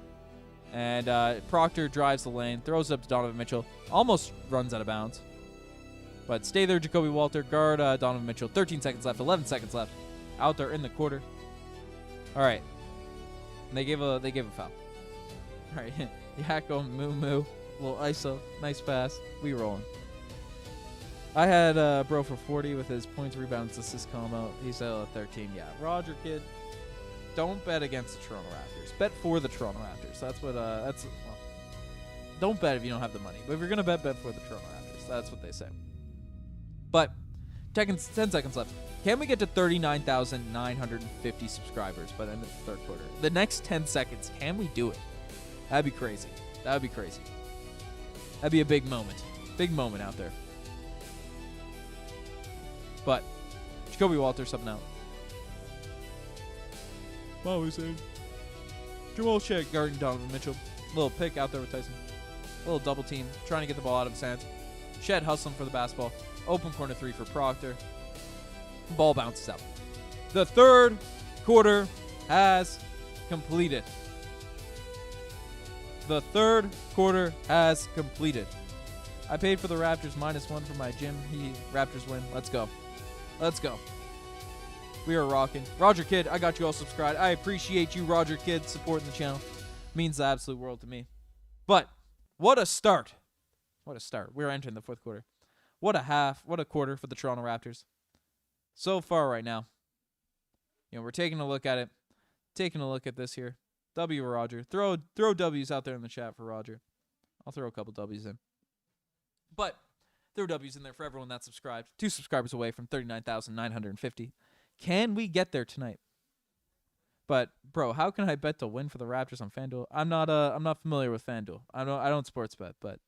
And Proctor drives the lane. Throws it up to Donovan Mitchell. Almost runs out of bounds. But stay there, Jacoby Walter. Guard Donovan Mitchell. 13 seconds left. 11 seconds left. Out there in the quarter. All right. And they gave a foul. All right. Yakko, Moo. Little ISO. Nice pass. We rolling. I had bro for 40 with his points, rebounds, assists combo. He's at 13. Yeah. Roger, kid. Don't bet against the Toronto Raptors. Bet for the Toronto Raptors. That's what, well, don't bet if you don't have the money. But if you're going to bet for the Toronto Raptors. That's what they say. But 10 seconds left. Can we get to 39,950 subscribers by the end of the third quarter? The next 10 seconds, can we do it? That'd be crazy. That would be crazy. That'd be a big moment. Big moment out there. But Jacoby Walter something out. What was saying? Jamal Shead guarding Donovan Mitchell. Little pick out there with Tyson. Little double team. Trying to get the ball out of his hands. Shead hustling for the basketball. Open corner three for Proctor. Ball bounces out. The third quarter has completed. The third quarter has completed. I paid for the Raptors -1 for my gym. Raptors win. Let's go. Let's go. We are rocking. Roger Kid, I got you all subscribed. I appreciate you, Roger Kid, supporting the channel. Means the absolute world to me. But what a start. What a start. We're entering the fourth quarter. What a half. What a quarter for the Toronto Raptors. So far right now. We're taking a look at it. Taking a look at this here. W Roger. Throw W's out there in the chat for Roger. I'll throw a couple W's in. But throw W's in there for everyone that's subscribed. 2 subscribers away from 39,950. Can we get there tonight? But bro, how can I bet to win for the Raptors on FanDuel? I'm not familiar with FanDuel. I don't sports bet, but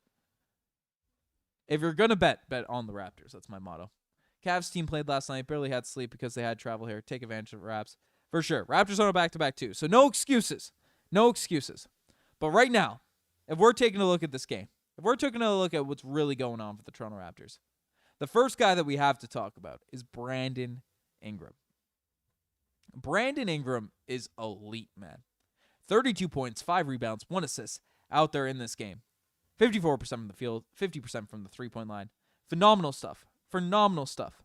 if you're gonna bet on the Raptors. That's my motto. Cavs team played last night. Barely had sleep because they had travel here. Take advantage of Raps. For sure. Raptors on a back-to-back too. So no excuses. No excuses. But right now, if we're taking a look at this game, if we're taking a look at what's really going on for the Toronto Raptors, the first guy that we have to talk about is Brandon Ingram. Brandon Ingram is elite, man. 32 points, 5 rebounds, 1 assist out there in this game. 54% from the field, 50% from the three-point line. Phenomenal stuff. Phenomenal stuff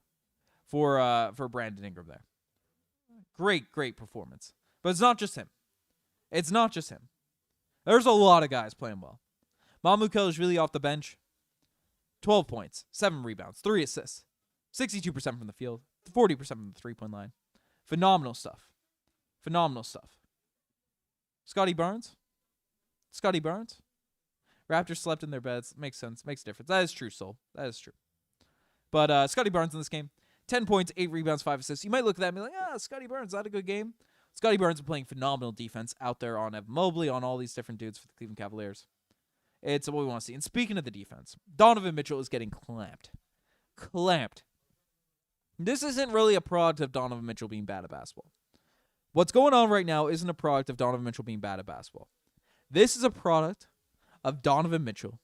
for Brandon Ingram there. Great performance. But it's not just him. It's not just him. There's a lot of guys playing well. Immanuel Quickley really off the bench. 12 points, 7 rebounds, 3 assists, 62% from the field, 40% from the three-point line. Phenomenal stuff. Phenomenal stuff. Scottie Barnes? Raptors slept in their beds. Makes sense. Makes a difference. That is true, Soul. That is true. But Scottie Barnes in this game, 10 points, 8 rebounds, 5 assists. You might look at that and be like, Scottie Barnes, not a good game. Scottie Barnes is playing phenomenal defense out there on Evan Mobley, on all these different dudes for the Cleveland Cavaliers. It's what we want to see. And speaking of the defense, Donovan Mitchell is getting clamped. This isn't really a product of Donovan Mitchell being bad at basketball. What's going on right now isn't a product of Donovan Mitchell being bad at basketball. This is a product of Donovan Mitchell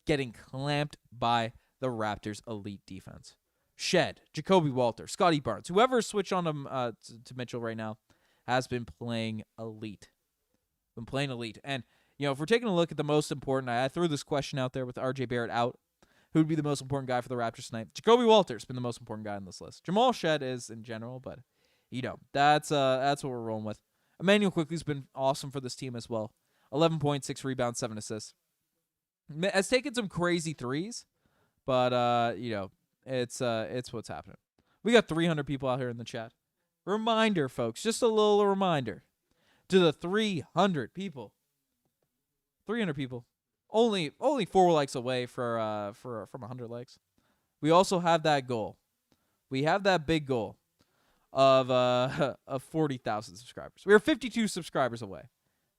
getting clamped by the Raptors' elite defense. Shead, Jacoby Walter, Scottie Barnes, whoever switched on him to Mitchell right now has been playing elite. And, if we're taking a look at the most important, I threw this question out there with RJ Barrett out. Who would be the most important guy for the Raptors tonight? Jacoby Walter's been the most important guy on this list. Jamal Shead is in general, but that's what we're rolling with. Immanuel Quickley's been awesome for this team as well. 11 points, 6 rebounds, 7 assists. Has taken some crazy threes, but it's what's happening. We got 300 people out here in the chat. Reminder, folks, just a little reminder to the 300 people. 300 people. Only 4 likes away from 100 likes. We also have that goal. We have that big goal of 40,000 subscribers. We are 52 subscribers away.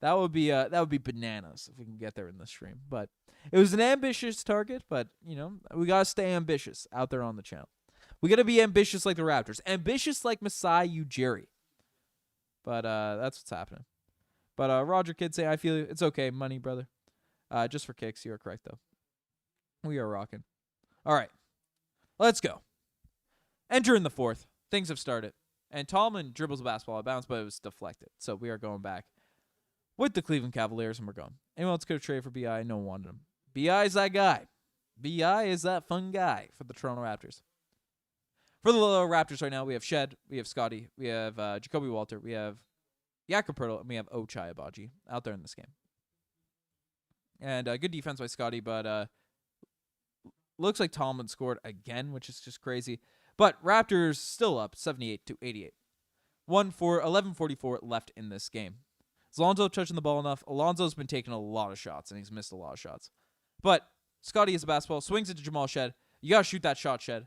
That would be bananas if we can get there in this stream. But it was an ambitious target, but we gotta stay ambitious out there on the channel. We gotta be ambitious like the Raptors, ambitious like Masai Ujiri. But that's what's happening. But Roger Kidd say, I feel you. It's okay, money brother. Just for kicks, you are correct though. We are rocking. All right, let's go. Enter in the fourth. Things have started, and Tallman dribbles the basketball out of bounds, but it was deflected. So we are going back with the Cleveland Cavaliers, and we're going. Anyone else could have traded for BI? No one wanted him. BI is that guy. BI is that fun guy for the Toronto Raptors. For the Raptors right now, we have Shead, we have Scottie, we have Jacoby Walter, we have Jakob Poeltl, and we have Ochai Agbaji out there in this game. And good defense by Scottie, but looks like Tallman scored again, which is just crazy. But Raptors still up 78-88. 11:44 left in this game. Is Alonzo touching the ball enough? Alonzo's been taking a lot of shots, and he's missed a lot of shots. But Scottie has a basketball, swings it to Jamal Shead. You got to shoot that shot, Shead.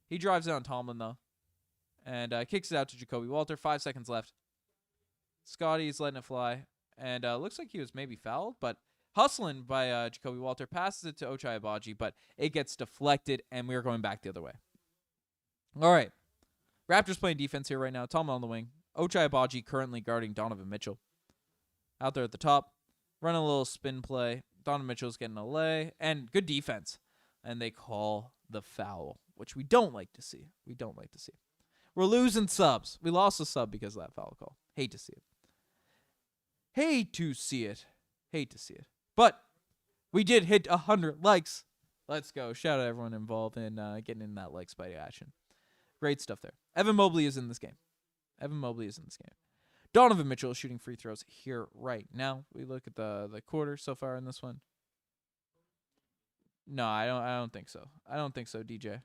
He drives it on Tallman, though, and kicks it out to Jacoby Walter. 5 seconds left. Scottie's letting it fly, and looks like he was maybe fouled, but hustling by Jacoby Walter, passes it to Ochai Agbaji, but it gets deflected, and we are going back the other way. All right. Raptors playing defense here right now. Tallman on the wing. Ochai Agbaji currently guarding Donovan Mitchell. Out there at the top, running a little spin play. Donovan Mitchell's getting a lay, and good defense. And they call the foul, which we don't like to see. We're losing subs. We lost a sub because of that foul call. Hate to see it. But we did hit 100 likes. Let's go. Shout out everyone involved in getting in that like spite action. Great stuff there. Evan Mobley is in this game. Donovan Mitchell is shooting free throws here right now. We look at the quarter so far in this one. No, I don't think so. I don't think so, DJ.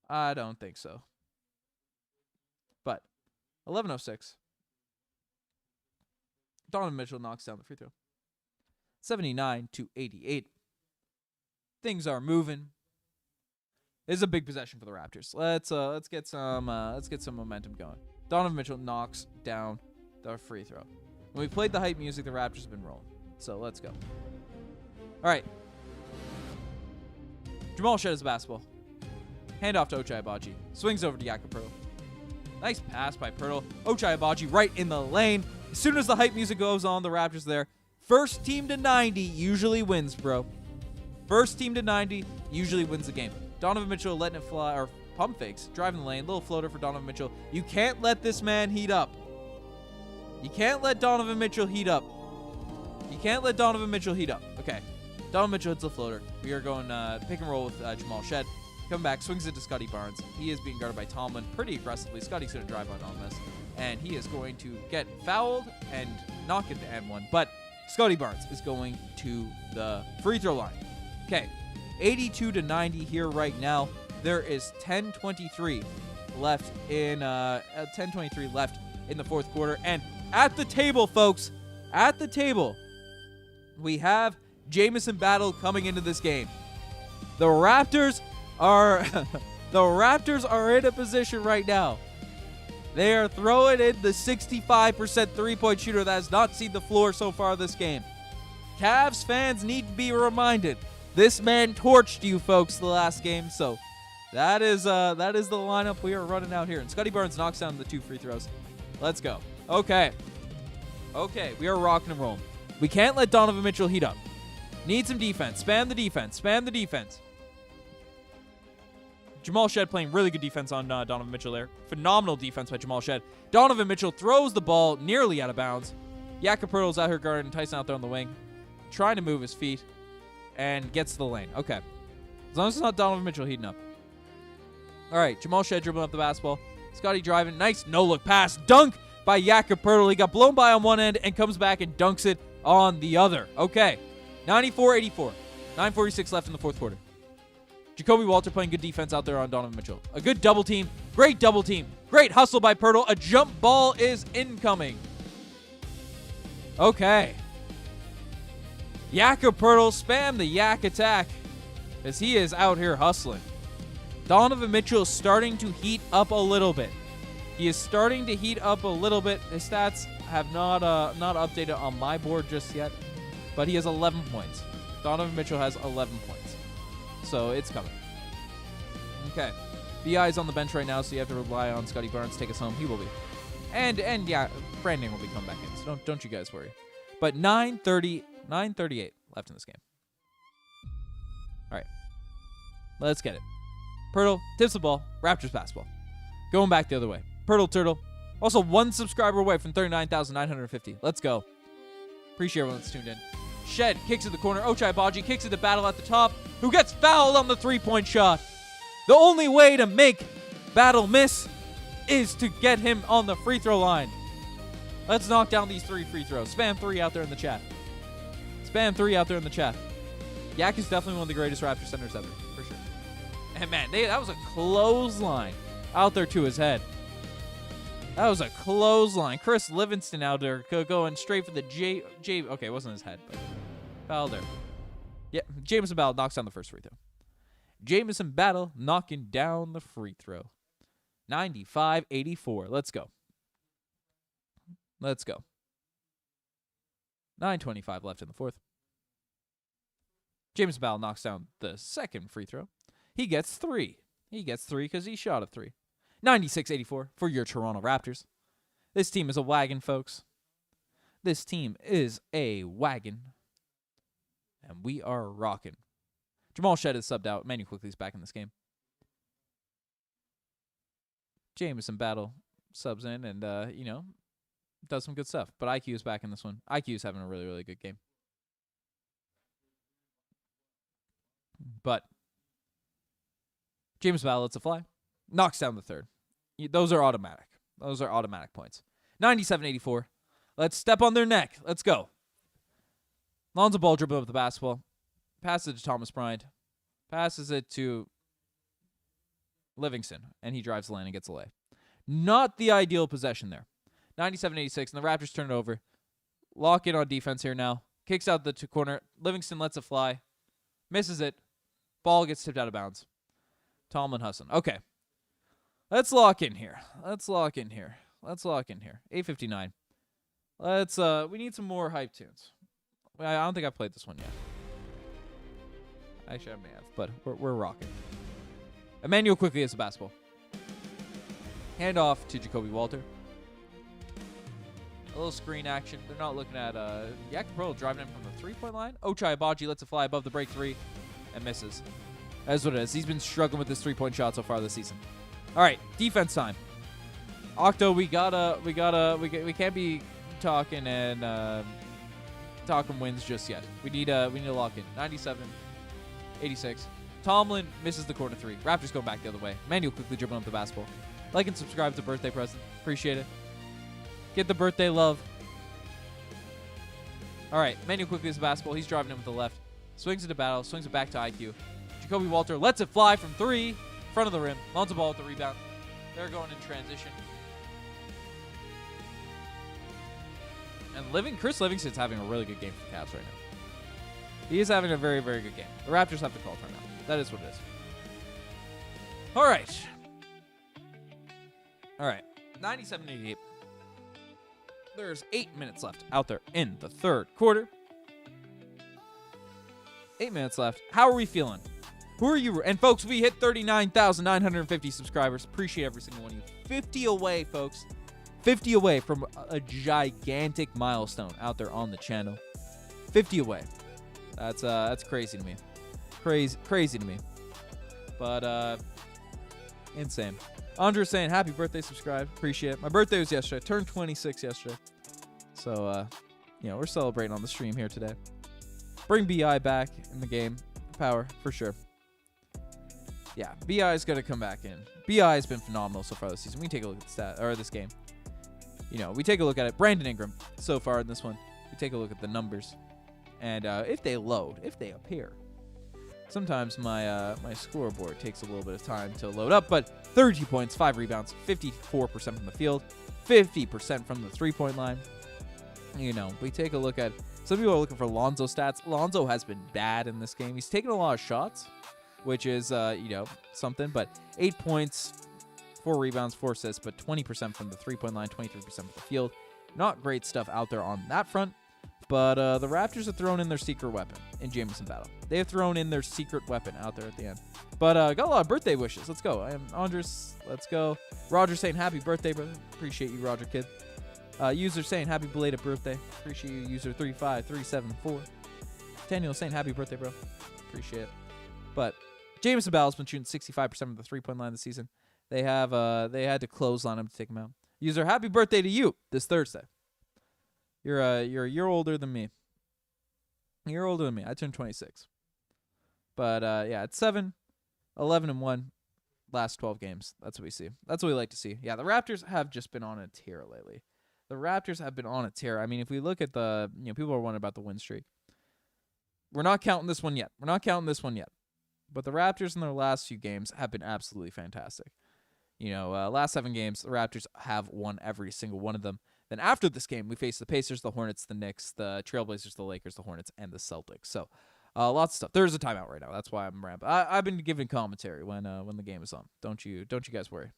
I don't think so. But 11:06. Donovan Mitchell knocks down the free throw. 79-88. Things are moving. This is a big possession for the Raptors. Let's get some momentum going. Donovan Mitchell knocks down the free throw. When we played the hype music, the Raptors have been rolling. So let's go. All right. Jamal Shead has basketball. Hand off to Ochai Agbaji. Swings over to Jakob Poeltl. Nice pass by Poeltl. Ochai Agbaji right in the lane. As soon as the hype music goes on, the Raptors there. First team to 90 usually wins, bro. First team to 90 usually wins the game. Donovan Mitchell letting it fly, or pump fakes, driving the lane. Little floater for Donovan Mitchell. You can't let this man heat up. You can't let Donovan Mitchell heat up. Okay. Donovan Mitchell hits the floater. We are going pick and roll with Jamal Shead. Coming back, swings it to Scottie Barnes. He is being guarded by Tallman pretty aggressively. Scottie's going to drive on this. And he is going to get fouled and not get the N1. But Scottie Barnes is going to the free throw line. Okay. 82-90 here right now. There is 10:23 left in 10:23 left in the fourth quarter, and at the table, folks, at the table, we have Jamison Battle coming into this game. The Raptors are the Raptors are in a position right now. They are throwing in the 65% three-point shooter that has not seen the floor so far this game. Cavs fans need to be reminded, this man torched you folks the last game, so that is the lineup we are running out here. And Scottie Barnes knocks down the 2 free throws. Let's go. Okay, we are rocking and rolling. We can't let Donovan Mitchell heat up. Need some defense. Spam the defense. Jamal Shead playing really good defense on Donovan Mitchell there. Phenomenal defense by Jamal Shead. Donovan Mitchell throws the ball nearly out of bounds. Jakob Poeltl's out here guarding. Tyson out there on the wing, trying to move his feet, and gets to the lane. Okay. As long as it's not Donovan Mitchell heating up. All right, Jamal Shead dribbling up the basketball. Scottie driving. Nice no-look pass. Dunk by Jakob Poeltl. He got blown by on one end and comes back and dunks it on the other. Okay. 94-84. 9:46 left in the fourth quarter. Jacoby Walter playing good defense out there on Donovan Mitchell. A good double team. Great double team. Great hustle by Poeltl. A jump ball is incoming. Okay. Jakob Poeltl, spam the yak attack as he is out here hustling. Donovan Mitchell is starting to heat up a little bit. His stats have not updated on my board just yet, but he has 11 points. Donovan Mitchell has 11 points. So it's coming. Okay. BI's on the bench right now, so you have to rely on Scottie Barnes to take us home. He will be. And yeah, Brandon will be coming back in, so don't you guys worry. But 9:38 left in this game. All right. Let's get it. Poeltl tips the ball. Raptors basketball. Going back the other way. Poeltl Turtle. Also 1 subscriber away from 39,950. Let's go. Appreciate everyone that's tuned in. Shead kicks to the corner. Ochai Agbaji kicks to the Battle at the top, who gets fouled on the three-point shot. The only way to make Battle miss is to get him on the free throw line. Let's knock down these 3 free throws. Spam 3 out there in the chat. Yak is definitely one of the greatest Raptor centers ever, for sure. And man, that was a clothesline out there to his head. That was a clothesline. Chris Livingston out there going straight for the J. Okay, it wasn't his head, but foul there. Yeah, Jamison Battle knocks down the first free throw. Jamison Battle knocking down the free throw. 95-84. Let's go. 9:25 left in the fourth. Jamison Battle knocks down the second free throw. He gets 3. Because he shot a 3. 96-84 for your Toronto Raptors. This team is a wagon, folks. This team is a wagon. And we are rocking. Jamal Shead is subbed out. Immanuel Quickley is back in this game. Jamison Battle subs in and, does some good stuff. But IQ is back in this one. IQ is having a really, really good game. But James Battle lets it fly. Knocks down the third. Those are automatic. Points. 97-84. Let's step on their neck. Let's go. Lonzo Ball dribbling up the basketball. Passes it to Thomas Bryant. Passes it to Livingston. And he drives the lane and gets a lay. Not the ideal possession there. 97-86. And the Raptors turn it over. Lock in on defense here now. Kicks out the corner. Livingston lets it fly. Misses it. Ball gets tipped out of bounds. Tomlin Husson. Okay. Let's lock in here. 8:59. We need some more hype tunes. I don't think I've played this one yet. Actually, I may have, but we're rocking. Immanuel Quickley has the basketball. Hand off to Jacoby Walter. A little screen action. They're not looking at Jakob Poeltl driving in from the three-point line. Ochai Agbaji lets it fly above the break 3 and misses. That's what it is. He's been struggling with this three-point shot so far this season. All right, defense time. Octo, we can't be talking and talking wins just yet. We need to lock in. 97-86. Tomlin misses the corner 3. Raptors going back the other way. Immanuel Quickley dribbling up the basketball. Like and subscribe to birthday present. Appreciate it. Get the birthday love. All right, Immanuel Quickley has the basketball. He's driving in with the left. Swings into battle. Swings it back to IQ. Jakob Poeltl lets it fly from 3, front of the rim. Lonzo Ball with the rebound. They're going in transition. And Chris Livingston's having a really good game for the Cavs right now. He is having a very, very good game. The Raptors have to call timeout. That is what it is. All right. 97-88. There's 8 minutes left out there in the third quarter. 8 minutes left. How are we feeling? Who are you? And folks, we hit 39,950 subscribers. Appreciate every single one of you. 50 away, folks. 50 away from a gigantic milestone out there on the channel. 50 away. That's crazy to me. Crazy to me. But insane. Andre's saying happy birthday, subscribe. Appreciate it. My birthday was yesterday. I turned 26 yesterday. So we're celebrating on the stream here today. Bring BI back in the game. Power for sure. Yeah, BI is gonna come back in. BI has been phenomenal so far this season. We can take a look at this game. We take a look at it. Brandon Ingram so far in this one. We take a look at the numbers, and if they load, if they appear. Sometimes my scoreboard takes a little bit of time to load up, but 32 points, 5 rebounds, 54% from the field, 50% from the three-point line. We take a look at. Some people are looking for Lonzo stats. Lonzo has been bad in this game. He's taken a lot of shots, which is something. But 8 points, 4 rebounds, 4 assists, but 20% from the three-point line, 23% from the field. Not great stuff out there on that front. But the Raptors have thrown in their secret weapon in Jamison Battle. They have thrown in their secret weapon out there at the end. But got a lot of birthday wishes. Let's go. Andres, let's go. Roger saying happy birthday, brother. Appreciate you, Roger Kid. User saying happy belated birthday. Appreciate you, user 35374. Daniel saying happy birthday, bro. Appreciate it. But Jamison Battle's been shooting 65% of the three-point line this season. They had to clothesline him to take him out. User, happy birthday to you this Thursday. You're a year older than me. You're older than me. I turned 26. But it's 7, 11, and 1 last 12 games. That's what we see. That's what we like to see. Yeah, the Raptors have just been on a tear lately. The Raptors have been on a tear. I mean, if we look at the, people are wondering about the win streak. We're not counting this one yet. But the Raptors in their last few games have been absolutely fantastic. Last 7 games, the Raptors have won every single one of them. Then after this game, we face the Pacers, the Hornets, the Knicks, the Trailblazers, the Lakers, the Hornets, and the Celtics. So, lots of stuff. There's a timeout right now. That's why I'm ramping. I've been giving commentary when the game is on. Don't you guys worry.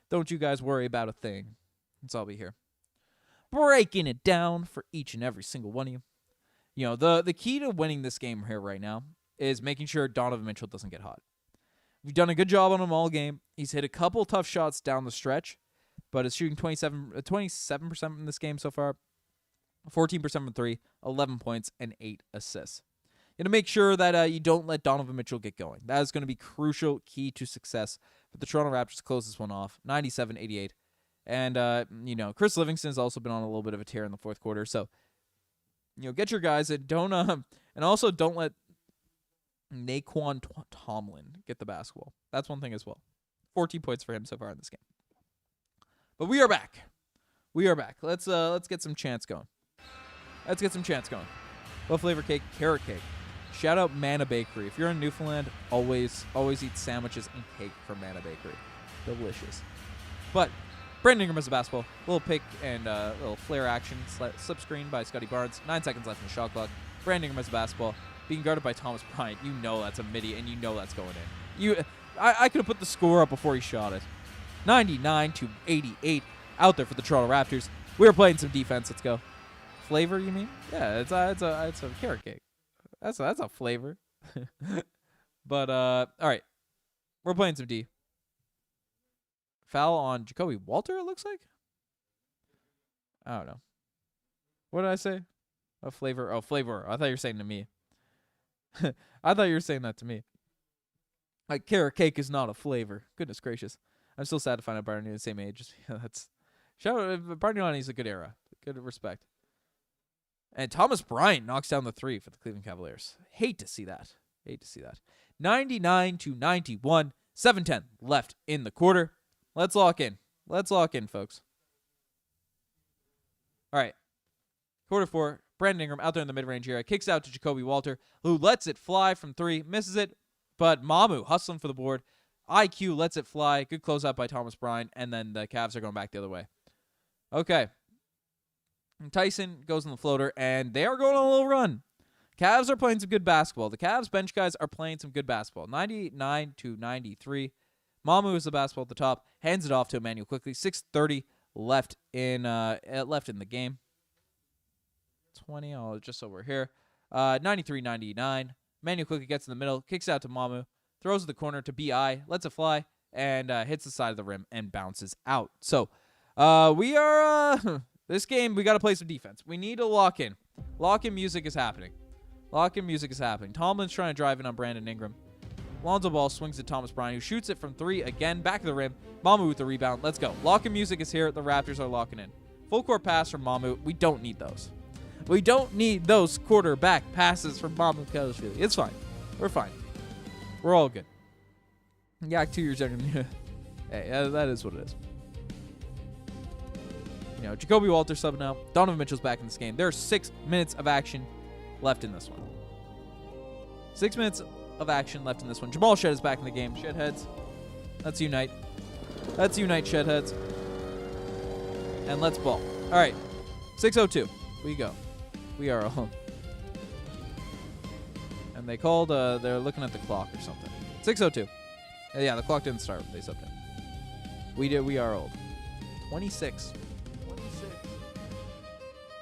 Don't you guys worry about a thing. It's all be here. Breaking it down for each and every single one of you. The key to winning this game here right now is making sure Donovan Mitchell doesn't get hot. We've done a good job on him all game. He's hit a couple tough shots down the stretch, but is shooting 27% in this game so far, 14% from 3, 11 points, and 8 assists. To make sure that you don't let Donovan Mitchell get going. That is going to be crucial, key to success for the Toronto Raptors to close this one off, 97-88. And, Chris Livingston has also been on a little bit of a tear in the fourth quarter. So, get your guys and don't let Naquan Tomlin get the basketball. That's one thing as well. 14 points for him so far in this game. But we are back. Let's get some chants going. What flavor cake? Carrot cake. Shout out Mana Bakery. If you're in Newfoundland, always eat sandwiches and cake from Mana Bakery. Delicious. But Brandon Ingram has a basketball. Little pick and little flare action. Slip screen by Scottie Barnes. 9 seconds left in the shot clock. Brandon Ingram has a basketball. Being guarded by Thomas Bryant. You know that's a midi, and you know that's going in. I could have put the score up before he shot it. 99-88 out there for the Toronto Raptors. We're playing some defense. Let's go. Flavor, you mean? Yeah, it's a carrot cake. That's a flavor. But all right, we're playing some D. Foul on Jakob Poeltl, it looks like. I don't know. What did I say? A flavor. Oh, flavor. I thought you were saying to me. I thought you were saying that to me. Like, carrot cake is not a flavor. Goodness gracious. I'm still sad to find out Barney the same age. That's shout out Barney. He's a good era. Good respect. And Thomas Bryant knocks down the 3 for the Cleveland Cavaliers. Hate to see that. 99-91. 7:10 left in the quarter. Let's lock in. Folks. All right. Quarter 4. Brandon Ingram out there in the mid-range area. Kicks out to Jakob Poeltl, who lets it fly from 3. Misses it. But Mamu hustling for the board. IQ lets it fly. Good closeout by Thomas Bryant. And then the Cavs are going back the other way. Okay. Tyson goes on the floater, and they are going on a little run. Cavs are playing some good basketball. The Cavs bench guys are playing some good basketball. 99-93. Mamu is the basketball at the top. Hands it off to Immanuel Quickley. 6:30 left in the game. 20. Oh, just so we're here. 93-99. Immanuel Quickley gets in the middle, kicks out to Mamu, throws it the corner to BI, lets it fly, and hits the side of the rim and bounces out. So we are this game. We got to play some defense. We need to lock in. Lock-in music is happening. Lock-in music is happening. Tomlin's trying to drive in on Brandon Ingram. Lonzo Ball swings to Thomas Bryant, who shoots it from 3 again, back of the rim. Mamu with the rebound. Let's go. Lock-in music is here. The Raptors are locking in. Full court pass from Mamu. We don't need those. We don't need those quarterback passes from Mamu Kelishvili. It's fine. We're fine. We're all good. Yak 2 years younger than you. Hey, that is what it is. You know, Jacoby Walters subbing now. Donovan Mitchell's back in this game. There are 6 minutes of action left in this one. 6 minutes of action left in this one. Jamal Shead is back in the game. Shedheads. Let's unite. Let's unite, Shedheads. And let's ball. All right. 6:02. We go. We are home. And they called, they're looking at the clock or something. 6:02. Yeah, the clock didn't start. They subbed in. We are old. 26.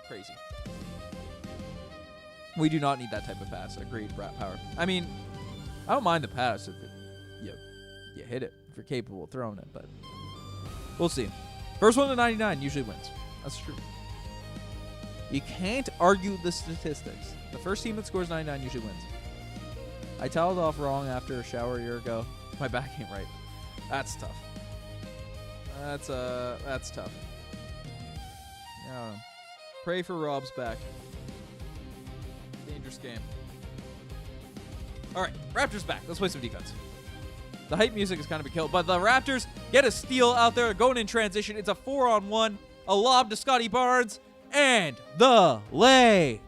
Crazy. We do not need that type of pass. Agreed, Rat Power. I mean, I don't mind the pass if you hit it, if you're capable of throwing it, but we'll see. First one to 99 usually wins. That's true. You can't argue the statistics. The first team that scores 99 usually wins. I toweled off wrong after a shower a year ago. My back ain't right. That's tough. That's tough. I don't know. Pray for Rob's back. Dangerous game. All right, Raptors back. Let's play some defense. The hype music is kind of a kill, but the Raptors get a steal out there. They're going in transition. It's a 4-on-1. A lob to Scottie Barnes. And the lay.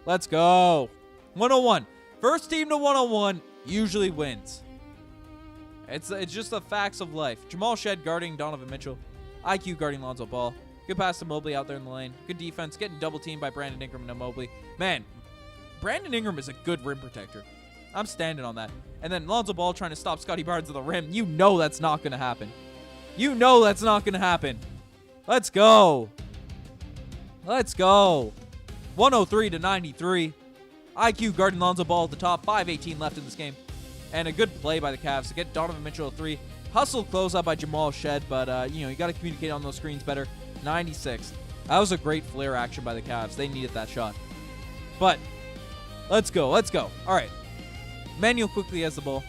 Let's go. 101. First team to 101 usually wins. It's just the facts of life. Jamal Shead guarding Donovan Mitchell. IQ guarding Lonzo Ball. Good pass to Mobley out there in the lane. Good defense. Getting double teamed by Brandon Ingram and Mobley. Man, Brandon Ingram is a good rim protector. I'm standing on that. And then Lonzo Ball trying to stop Scottie Barnes at the rim. You know that's not going to happen. You know that's not going to happen. Let's go. Let's go. 103-93. IQ guarding Lonzo Ball at the top. 5:18 left in this game. And a good play by the Cavs to get Donovan Mitchell a 3. Hustle close up by Jamal Shead, but you got to communicate on those screens better. 96. That was a great flare action by the Cavs. They needed that shot. But let's go. Let's go. All right. Immanuel Quickley has the ball.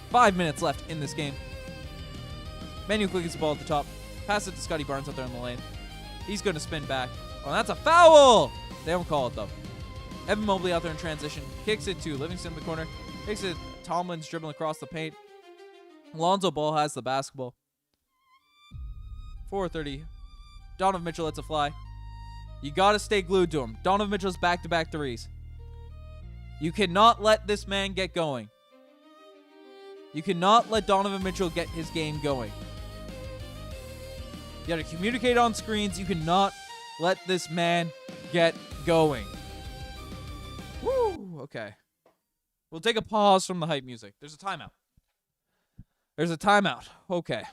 5 minutes left in this game. Immanuel Quickley has the ball at the top. Pass it to Scottie Barnes out there in the lane. He's going to spin back. Oh, that's a foul! They don't call it, though. Evan Mobley out there in transition. Kicks it to Livingston in the corner. Kicks it. Tomlin's dribbling across the paint. Lonzo Ball has the basketball. 4:30. Donovan Mitchell lets it fly. You got to stay glued to him. Donovan Mitchell's back-to-back threes. You cannot let this man get going. You cannot let Donovan Mitchell get his game going. You got to communicate on screens. You cannot let this man get going. Woo! Okay. We'll take a pause from the hype music. There's a timeout. There's a timeout. Okay.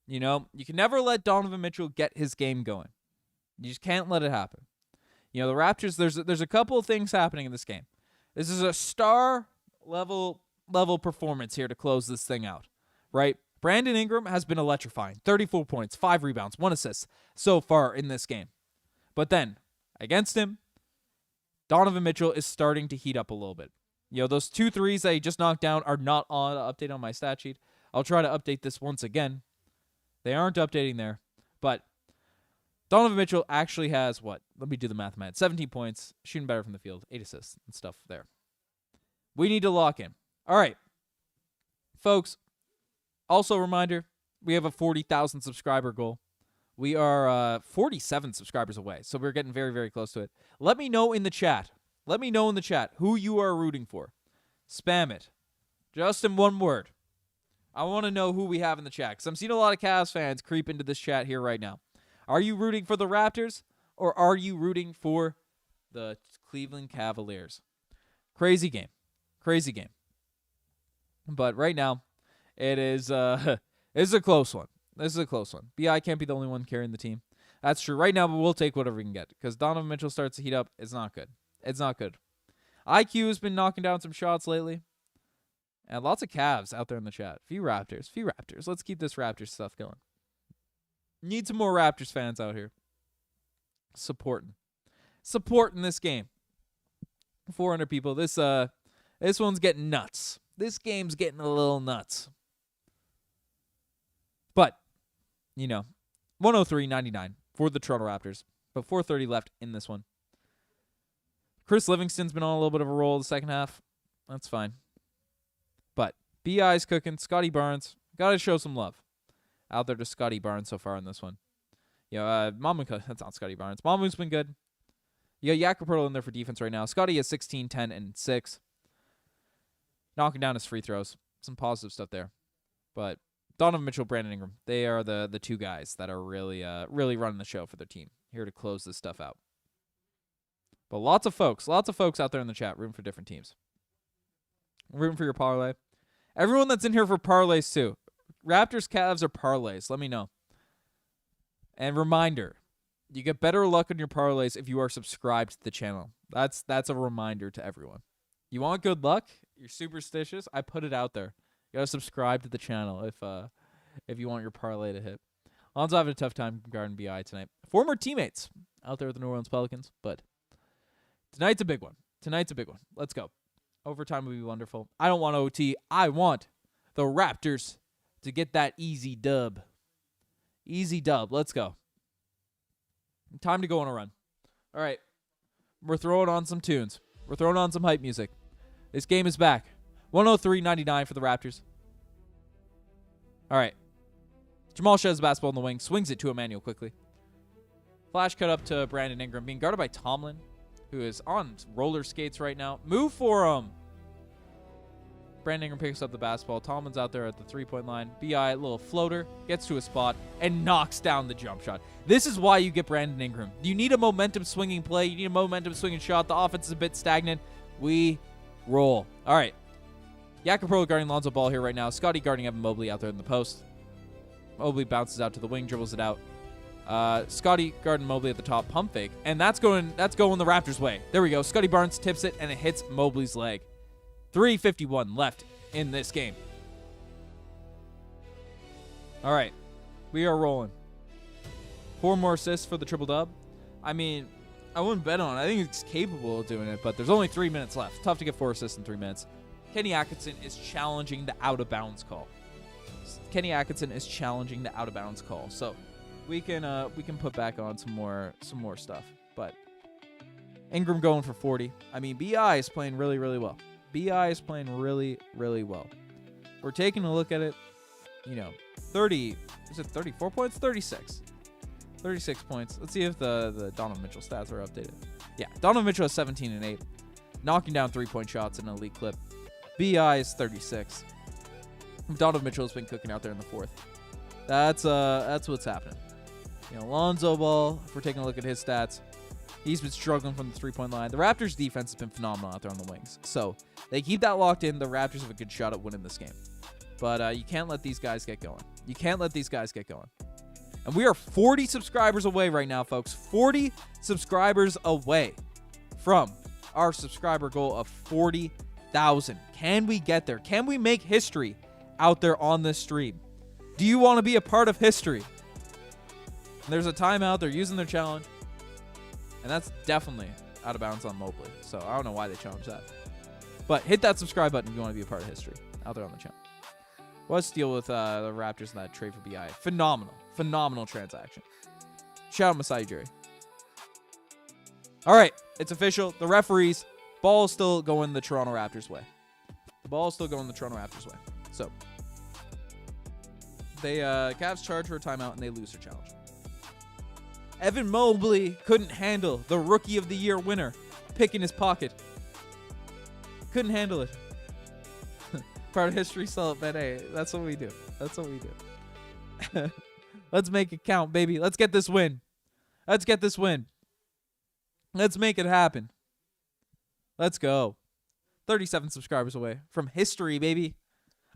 You can never let Donovan Mitchell get his game going. You just can't let it happen. The Raptors, there's a couple of things happening in this game. This is a star level performance here to close this thing out, right? Brandon Ingram has been electrifying. 34 points, 5 rebounds, 1 assist so far in this game. But then, against him, Donovan Mitchell is starting to heat up a little bit. Those 2 threes that he just knocked down are not on update on my stat sheet. I'll try to update this once again. They aren't updating there. But Donovan Mitchell actually has what? Let me do the math. 17 points, shooting better from the field, 8 assists and stuff there. We need to lock in. All right. Folks, also a reminder, we have a 40,000 subscriber goal. We are 47 subscribers away, so we're getting very, very close to it. Let me know in the chat. Let me know in the chat who you are rooting for. Spam it. Just in one word. I want to know who we have in the chat, because I'm seeing a lot of Cavs fans creep into this chat here right now. Are you rooting for the Raptors, or are you rooting for the Cleveland Cavaliers? Crazy game. Crazy game. But right now, it is it's a close one. This is a close one. BI can't be the only one carrying the team. That's true. Right now, but we'll take whatever we can get, because Donovan Mitchell starts to heat up. It's not good. It's not good. IQ has been knocking down some shots lately. And lots of Cavs out there in the chat. Few Raptors. Let's keep this Raptors stuff going. Need some more Raptors fans out here. Supporting this game. 400 people. This one's getting nuts. This game's getting a little nuts. But, 103-99 for the Toronto Raptors. But 4:30 left in this one. Chris Livingston's been on a little bit of a roll the second half. That's fine. But BI's cooking. Scottie Barnes. Got to show some love out there to Scottie Barnes so far in this one. Mamu, that's not Scottie Barnes. Mamu's been good. You got Jakob Poeltl in there for defense right now. Scottie has 16, 10, and 6. Knocking down his free throws. Some positive stuff there. But Donovan Mitchell, Brandon Ingram, they are the two guys that are really running the show for their team. Here to close this stuff out. But lots of folks out there in the chat rooting for different teams. Rooting for your parlay. Everyone that's in here for parlays too. Raptors, Cavs, or parlays, let me know. And reminder, you get better luck on your parlays if you are subscribed to the channel. That's a reminder to everyone. You want good luck? You're superstitious? I put it out there. You gotta subscribe to the channel if you want your parlay to hit. Alonzo having a tough time guarding BI tonight. Former teammates out there with the New Orleans Pelicans, but tonight's a big one. Let's go. Overtime would be wonderful. I don't want OT. I want the Raptors to get that easy dub. Easy dub. Let's go. Time to go on a run. All right. We're throwing on some tunes. We're throwing on some hype music. This game is back. 103-99 for the Raptors. All right. Jamal Shead has the basketball in the wing. Swings it to Immanuel Quickley. Flash cut up to Brandon Ingram. Being guarded by Tomlin, who is on roller skates right now. Move for him. Brandon Ingram picks up the basketball. Tomlin's out there at the three-point line. BI, little floater, gets to a spot, and knocks down the jump shot. This is why you get Brandon Ingram. You need a momentum swinging play. You need a momentum swinging shot. The offense is a bit stagnant. We roll. All right. Jakob Poeltl guarding Lonzo Ball here right now. Scottie guarding Evan Mobley out there in the post. Mobley bounces out to the wing, dribbles it out. Scottie guarding Mobley at the top, pump fake, and that's going the Raptors' way. There we go. Scottie Barnes tips it, and it hits Mobley's leg. 3:51 left in this game. All right, we are rolling. 4 more assists for the triple dub. I mean, I wouldn't bet on it. I think it's capable of doing it, but there's only 3 minutes left. Tough to get 4 assists in 3 minutes. Kenny Atkinson is challenging the out-of-bounds call. So we can put back on some more stuff. But Ingram going for 40. I mean, BI is playing really, really well. We're taking a look at it. 30. Is it 34 points? 36. 36 points. Let's see if the Donovan Mitchell stats are updated. Yeah, Donovan Mitchell has 17 and 8. Knocking down 3-point shots in an elite clip. BI is 36. Donovan Mitchell has been cooking out there in the fourth. That's what's happening. Lonzo Ball, if we're taking a look at his stats, he's been struggling from the three-point line. The Raptors' defense has been phenomenal out there on the wings. So they keep that locked in. The Raptors have a good shot at winning this game. But you can't let these guys get going. And we are 40 subscribers away right now, folks. 40 subscribers away from our subscriber goal of 40,000. Can we get there? Can we make history out there on this stream? Do you want to be a part of history? There's a timeout. They're using their challenge. And that's definitely out of bounds on Mobley. So I don't know why they challenged that. But hit that subscribe button if you want to be a part of history out there on the channel. Let's deal with the Raptors and that trade for BI. Phenomenal transaction. Shout out Masai Ujiri. All right, it's official. The referees, ball is still going the Toronto Raptors' way. So they Cavs charge for a timeout and they lose their challenge. Evan Mobley couldn't handle the Rookie of the Year winner pick in his pocket. Couldn't handle it. Part of history still, but hey, that's what we do. That's what we do. Let's make it count, baby. Let's get this win. Let's get this win. Let's make it happen. Let's go. 37 subscribers away from history, baby.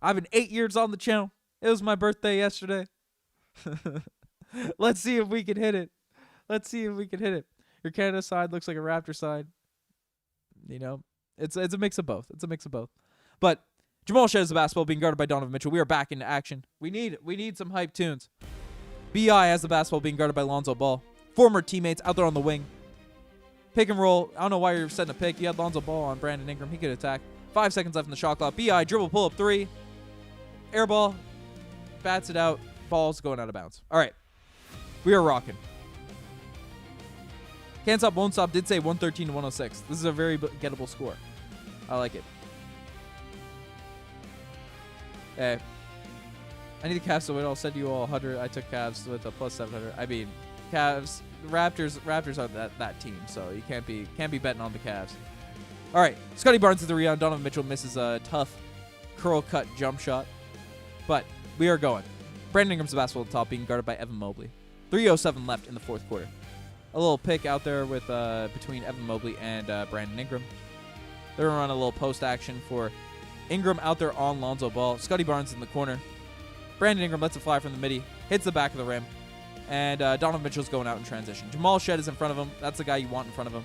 I've been 8 years on the channel. It was my birthday yesterday. Let's see if we can hit it. Let's see if we can hit it. Your Canada side looks like a Raptor side. You know, it's a mix of both. It's a mix of both. But Jamal Shead is the basketball being guarded by Donovan Mitchell. We are back into action. We need some hype tunes. B.I. has the basketball being guarded by Lonzo Ball. Former teammates out there on the wing. Pick and roll. I don't know why you're setting a pick. You had Lonzo Ball on Brandon Ingram. He could attack. 5 seconds left in the shot clock. B.I. dribble pull up 3. Air ball. Bats it out. Ball's going out of bounds. All right. We are rocking. Can't stop, won't stop. Did say 113 to 106. This is a very gettable score. I like it. Hey. I need the Cavs to win. I'll send you all 100. I took Cavs with a plus 700. I mean, Cavs, Raptors are that team, so you can't be betting on the Cavs. All right, Scottie Barnes at the rebound. Donovan Mitchell misses a tough curl cut jump shot, but we are going. Brandon Ingram's the basketball at the top, being guarded by Evan Mobley. 3:07 left in the fourth quarter. A little pick out there with between Evan Mobley and Brandon Ingram. They're gonna run a little post action for Ingram out there on Lonzo Ball. Scottie Barnes in the corner. Brandon Ingram lets it fly from the midi, hits the back of the rim, and Donovan Mitchell's going out in transition. Jamal Shead is in front of him. That's the guy you want in front of him.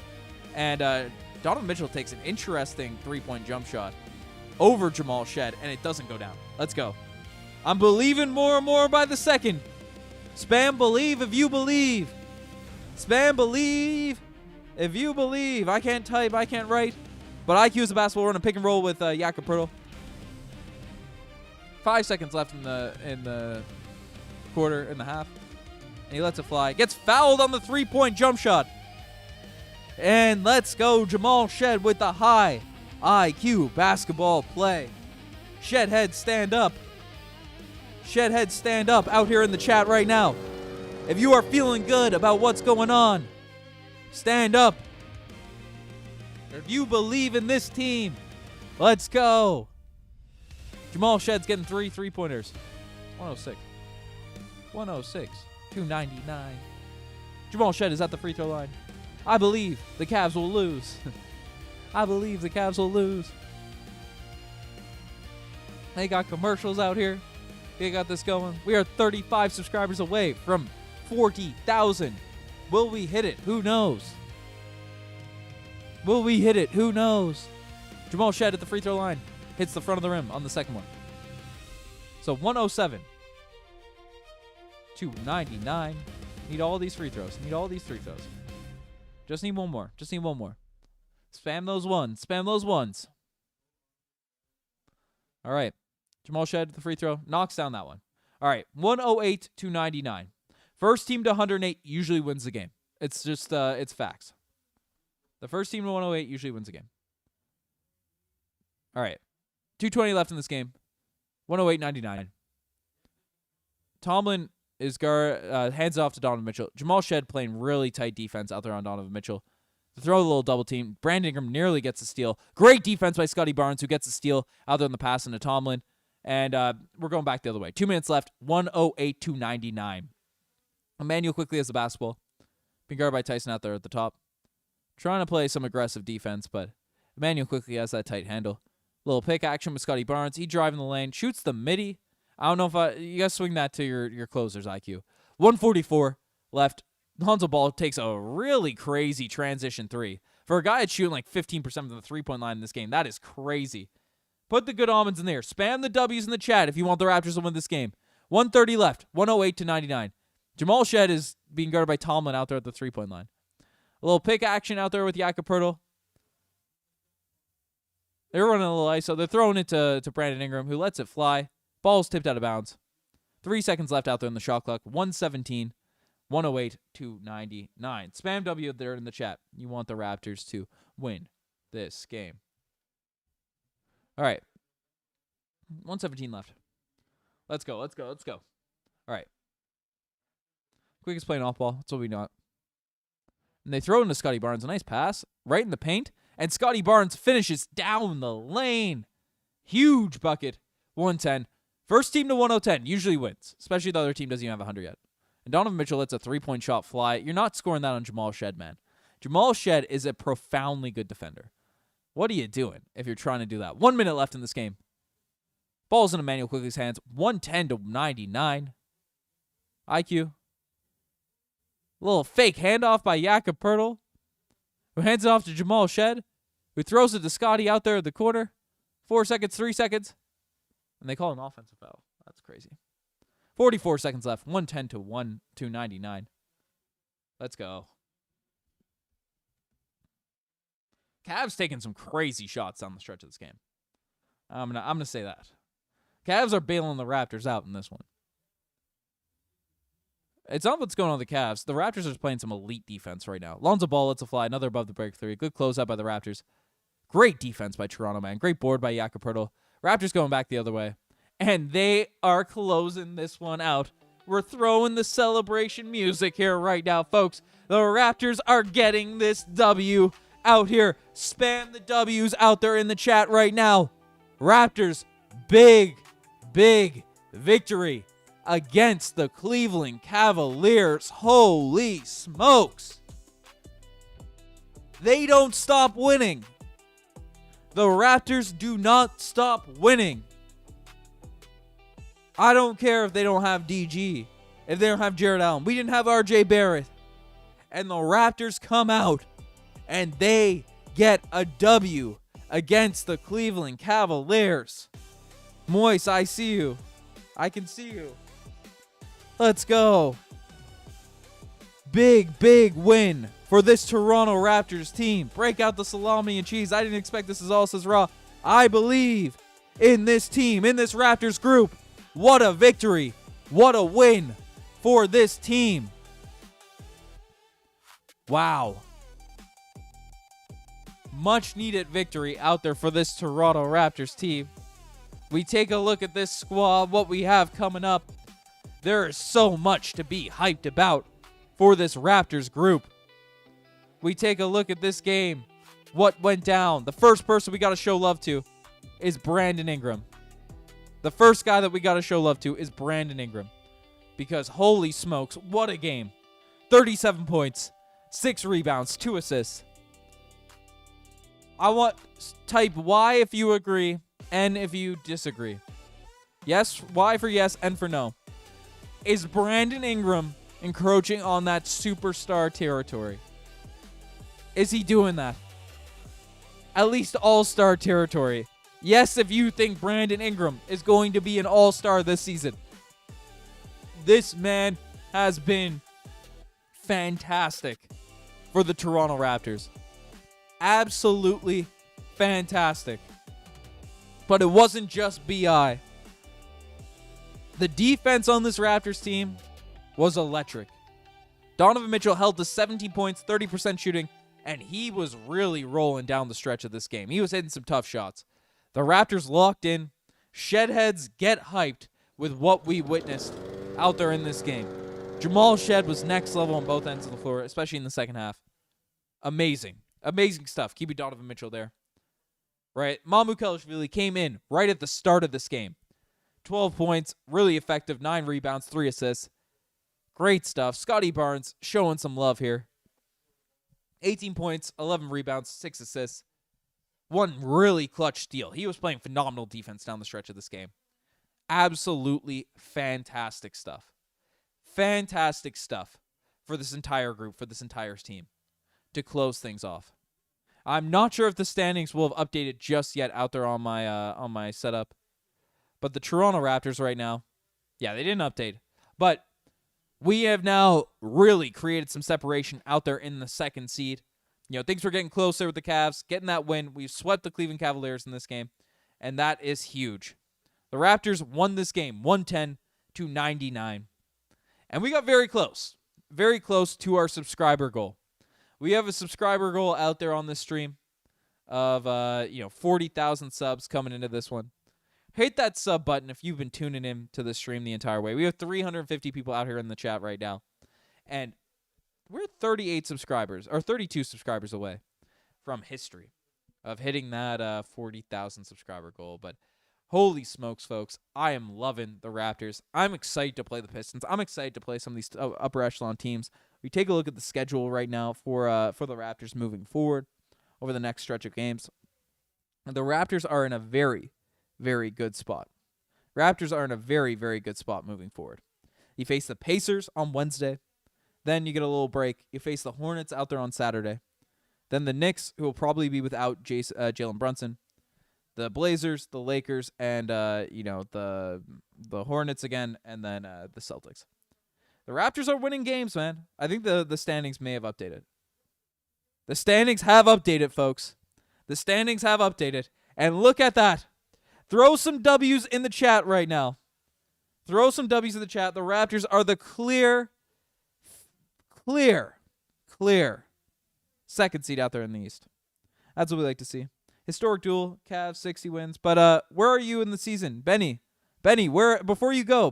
And Donovan Mitchell takes an interesting three-point jump shot over Jamal Shead, and it doesn't go down. Let's go. I'm believing more and more by the second. Spam believe if you believe. Spam believe if you believe. I can't type, I can't write, but IQ is a basketball run a pick and roll with Jakob Poeltl. 5 seconds left in the quarter, in the half. And he lets it fly. Gets fouled on the three-point jump shot. And let's go. Jamal Shead with the high IQ basketball play. Shedhead, stand up. Shedhead, stand up out here in the chat right now. If you are feeling good about what's going on, stand up. If you believe in this team, let's go. Jamal Shead's getting 3 3-pointers. 106. 106. 299. Jamal Shead is at the free throw line. I believe the Cavs will lose. I believe the Cavs will lose. They got commercials out here. They got this going. We are 35 subscribers away from 40,000. Will we hit it? Who knows? Will we hit it? Who knows? Jamal Shead at the free throw line. Hits the front of the rim on the second one. So 107. 299. Need all these free throws. Need all these free throws. Just need one more. Just need one more. Spam those ones. Spam those ones. All right. Jamal Shead, the free throw, knocks down that one. All right. 108 to 99. First team to 108 usually wins the game. It's just, it's facts. The first team to 108 usually wins the game. All right. 2:20 left in this game. 108-99. Tomlin is hands off to Donovan Mitchell. Jamal Shead playing really tight defense out there on Donovan Mitchell. To throw a little double team. Brandon Ingram nearly gets a steal. Great defense by Scottie Barnes, who gets a steal out there on the pass into Tomlin. And we're going back the other way. 2 minutes left. 108-99. Immanuel Quickley has the basketball. Being guarded by Tyson out there at the top. Trying to play some aggressive defense, but Immanuel Quickley has that tight handle. Little pick action with Scottie Barnes. He driving the lane. Shoots the midi. I don't know if you guys swing that to your closers, IQ. 1:44 left. Lonzo Ball takes a really crazy transition 3. For a guy that's shooting like 15% of the three-point line in this game, that is crazy. Put the good almonds in there. Spam the W's in the chat if you want the Raptors to win this game. 1:30 left. 108-99. Jamal Shead is being guarded by Tomlin out there at the three-point line. A little pick action out there with Jakob Poeltl. They're running a little ISO. They're throwing it to Brandon Ingram, who lets it fly. Ball's tipped out of bounds. 3 seconds left out there in the shot clock. 117, 108-99. Spam W there in the chat. You want the Raptors to win this game. All right. 117 left. Let's go. Let's go. Let's go. All right. Quickest playing off ball. That's what we got. And they throw into Scottie Barnes. A nice pass right in the paint. And Scottie Barnes finishes down the lane. Huge bucket. 110. First team to 110 usually wins, especially the other team doesn't even have 100 yet. And Donovan Mitchell lets a 3-point shot fly. You're not scoring that on Jamal Shead, man. Jamal Shead is a profoundly good defender. What are you doing if you're trying to do that? 1 minute left in this game. Ball's in Immanuel Quickley's hands. 110-99. IQ. A little fake handoff by Jakob Poeltl, who hands it off to Jamal Shead, who throws it to Scottie out there at the corner. 4 seconds, 3 seconds. And they call an offensive foul. That's crazy. 44 seconds left. 110-99. Let's go. Cavs taking some crazy shots down the stretch of this game. I'm gonna say that. Cavs are bailing the Raptors out in this one. It's not what's going on with the Cavs. The Raptors are playing some elite defense right now. Lonzo Ball lets a fly, another above the break three. Good closeout by the Raptors. Great defense by Toronto, man. Great board by Jakob Poeltl. Raptors going back the other way. And they are closing this one out. We're throwing the celebration music here right now, folks. The Raptors are getting this W out here. Spam the W's out there in the chat right now. Raptors, big victory against the Cleveland Cavaliers. Holy smokes. They don't stop winning. The Raptors do not stop winning. I don't care if they don't have DG, if they don't have Jared Allen. We didn't have RJ Barrett. And the Raptors come out and they get a W against the Cleveland Cavaliers. Moise, I see you. I can see you. Let's go. Big win for this Toronto Raptors team. Break out the salami and cheese. I didn't expect this as all says raw. I believe in this team, in this Raptors group. What a victory. What a win for this team. Wow. Much needed victory out there for this Toronto Raptors team. We take a look at this squad, what we have coming up. There is so much to be hyped about for this Raptors group. We take a look at this game, what went down. The first person we got to show love to is Brandon Ingram. The first guy that we got to show love to is Brandon Ingram. Because holy smokes, what a game. 37 points, 6 rebounds, 2 assists. I want type Y if you agree, N if you disagree. Yes, Y for yes, N for no. Is Brandon Ingram encroaching on that superstar territory? Is he doing that? At least all-star territory. Yes, if you think Brandon Ingram is going to be an all-star this season. This man has been fantastic for the Toronto Raptors. Absolutely fantastic. But it wasn't just BI. The defense on this Raptors team was electric. Donovan Mitchell held to 17 points, 30% shooting, and he was really rolling down the stretch of this game. He was hitting some tough shots. The Raptors locked in. Shedheads get hyped with what we witnessed out there in this game. Jamal Shead was next level on both ends of the floor, especially in the second half. Amazing. Amazing stuff. Keeping Donovan Mitchell there. Right? Mamu Kelishvili came in right at the start of this game. 12 points, really effective, 9 rebounds, 3 assists. Great stuff. Scottie Barnes showing some love here. 18 points, 11 rebounds, 6 assists. 1 really clutch steal. He was playing phenomenal defense down the stretch of this game. Absolutely fantastic stuff. Fantastic stuff for this entire group, for this entire team to close things off. I'm not sure if the standings will have updated just yet out there on my setup. But the Toronto Raptors right now, yeah, they didn't update. But we have now really created some separation out there in the second seed. You know, things were getting closer with the Cavs, getting that win. We've swept the Cleveland Cavaliers in this game, and that is huge. The Raptors won this game 110-99. And we got very close to our subscriber goal. We have a subscriber goal out there on this stream of 40,000 subs coming into this one. Hit that sub button if you've been tuning in to this stream the entire way. We have 350 people out here in the chat right now. And we're 38 subscribers, or 32 subscribers away from history of hitting that 40,000 subscriber goal. But Holy smokes, folks. I am loving the Raptors. I'm excited to play the Pistons. I'm excited to play some of these upper echelon teams. We take a look at the schedule right now for the Raptors moving forward over the next stretch of games. The Raptors are in a very, very good spot. Raptors are in a very, very good spot moving forward. You face the Pacers on Wednesday. Then you get a little break. You face the Hornets out there on Saturday. Then the Knicks, who will probably be without Jalen Brunson. The Blazers, the Lakers, and the Hornets again, and then the Celtics. The Raptors are winning games, man. I think the standings may have updated. The standings have updated, folks. The standings have updated. And look at that. Throw some W's in the chat right now. Throw some W's in the chat. The Raptors are the clear second seed out there in the East. That's what we like to see. Historic duel, Cavs 60 wins. But where are you in the season, Benny? Where before you go?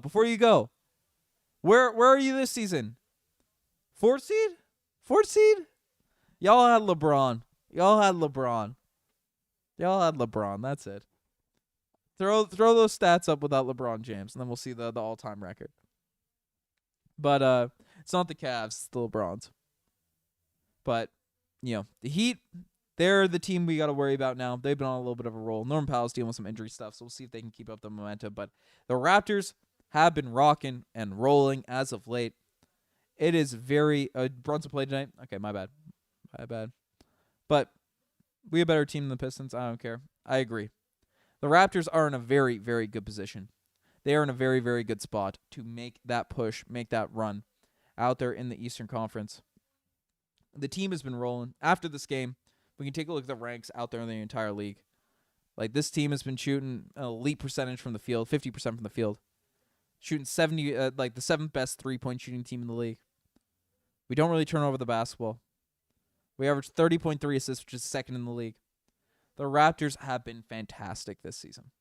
Where are you this season? Fourth seed? Y'all had LeBron. That's it. Throw those stats up without LeBron James, and then we'll see the all-time record. But it's not the Cavs, it's the LeBrons. But the Heat, they're the team we got to worry about now. They've been on a little bit of a roll. Norman Powell's dealing with some injury stuff, so we'll see if they can keep up the momentum. But the Raptors have been rocking and rolling as of late. It is very Brunson played tonight. Okay, my bad. But we have a better team than the Pistons. I don't care. I agree. The Raptors are in a very, very good position. They are in a very, very good spot to make that push, make that run out there in the Eastern Conference. The team has been rolling. After this game, we can take a look at the ranks out there in the entire league. Like, this team has been shooting an elite percentage from the field, 50% from the field. Shooting 70, the seventh best three-point shooting team in the league. We don't really turn over the basketball. We average 30.3 assists, which is second in the league. The Raptors have been fantastic this season.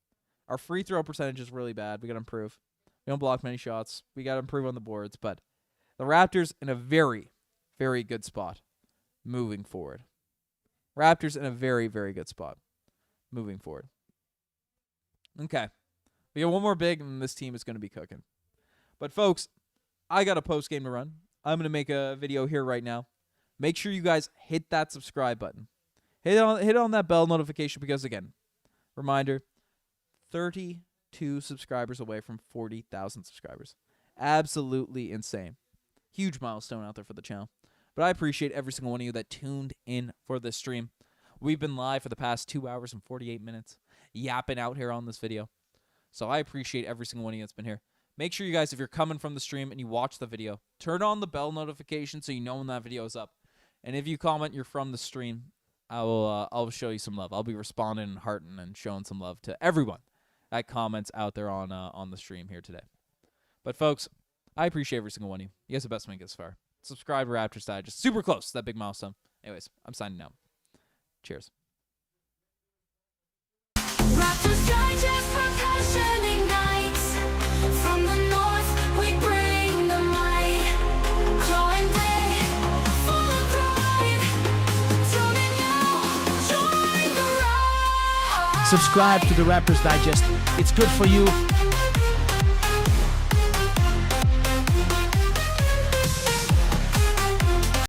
Our free throw percentage is really bad. We got to improve. We don't block many shots. We got to improve on the boards. But the Raptors in a very, very good spot moving forward. Raptors in a very, very good spot moving forward. Okay. We got one more big, and this team is going to be cooking. But, folks, I got a post game to run. I'm going to make a video here right now. Make sure you guys hit that subscribe button. Hit on that bell notification because, again, reminder, 32 subscribers away from 40,000 subscribers. Absolutely insane. Huge milestone out there for the channel. But I appreciate every single one of you that tuned in for this stream. We've been live for the past 2 hours and 48 minutes, yapping out here on this video. So I appreciate every single one of you that's been here. Make sure you guys, if you're coming from the stream and you watch the video, turn on the bell notification so you know when that video is up. And if you comment you're from the stream, I'll show you some love. I'll be responding and hearting and showing some love to everyone that comments out there on the stream here today. But folks, I appreciate every single one of you. You guys are the best to make it this far. Subscribe to Raptors Digest. Super close to that big milestone. Anyways, I'm signing out. Cheers. Raptors Digest, percussion ignites. From the north, we bring the might. Claw and play, full of pride. Tune in now, join the ride. Subscribe to the Raptors Digest. It's good for you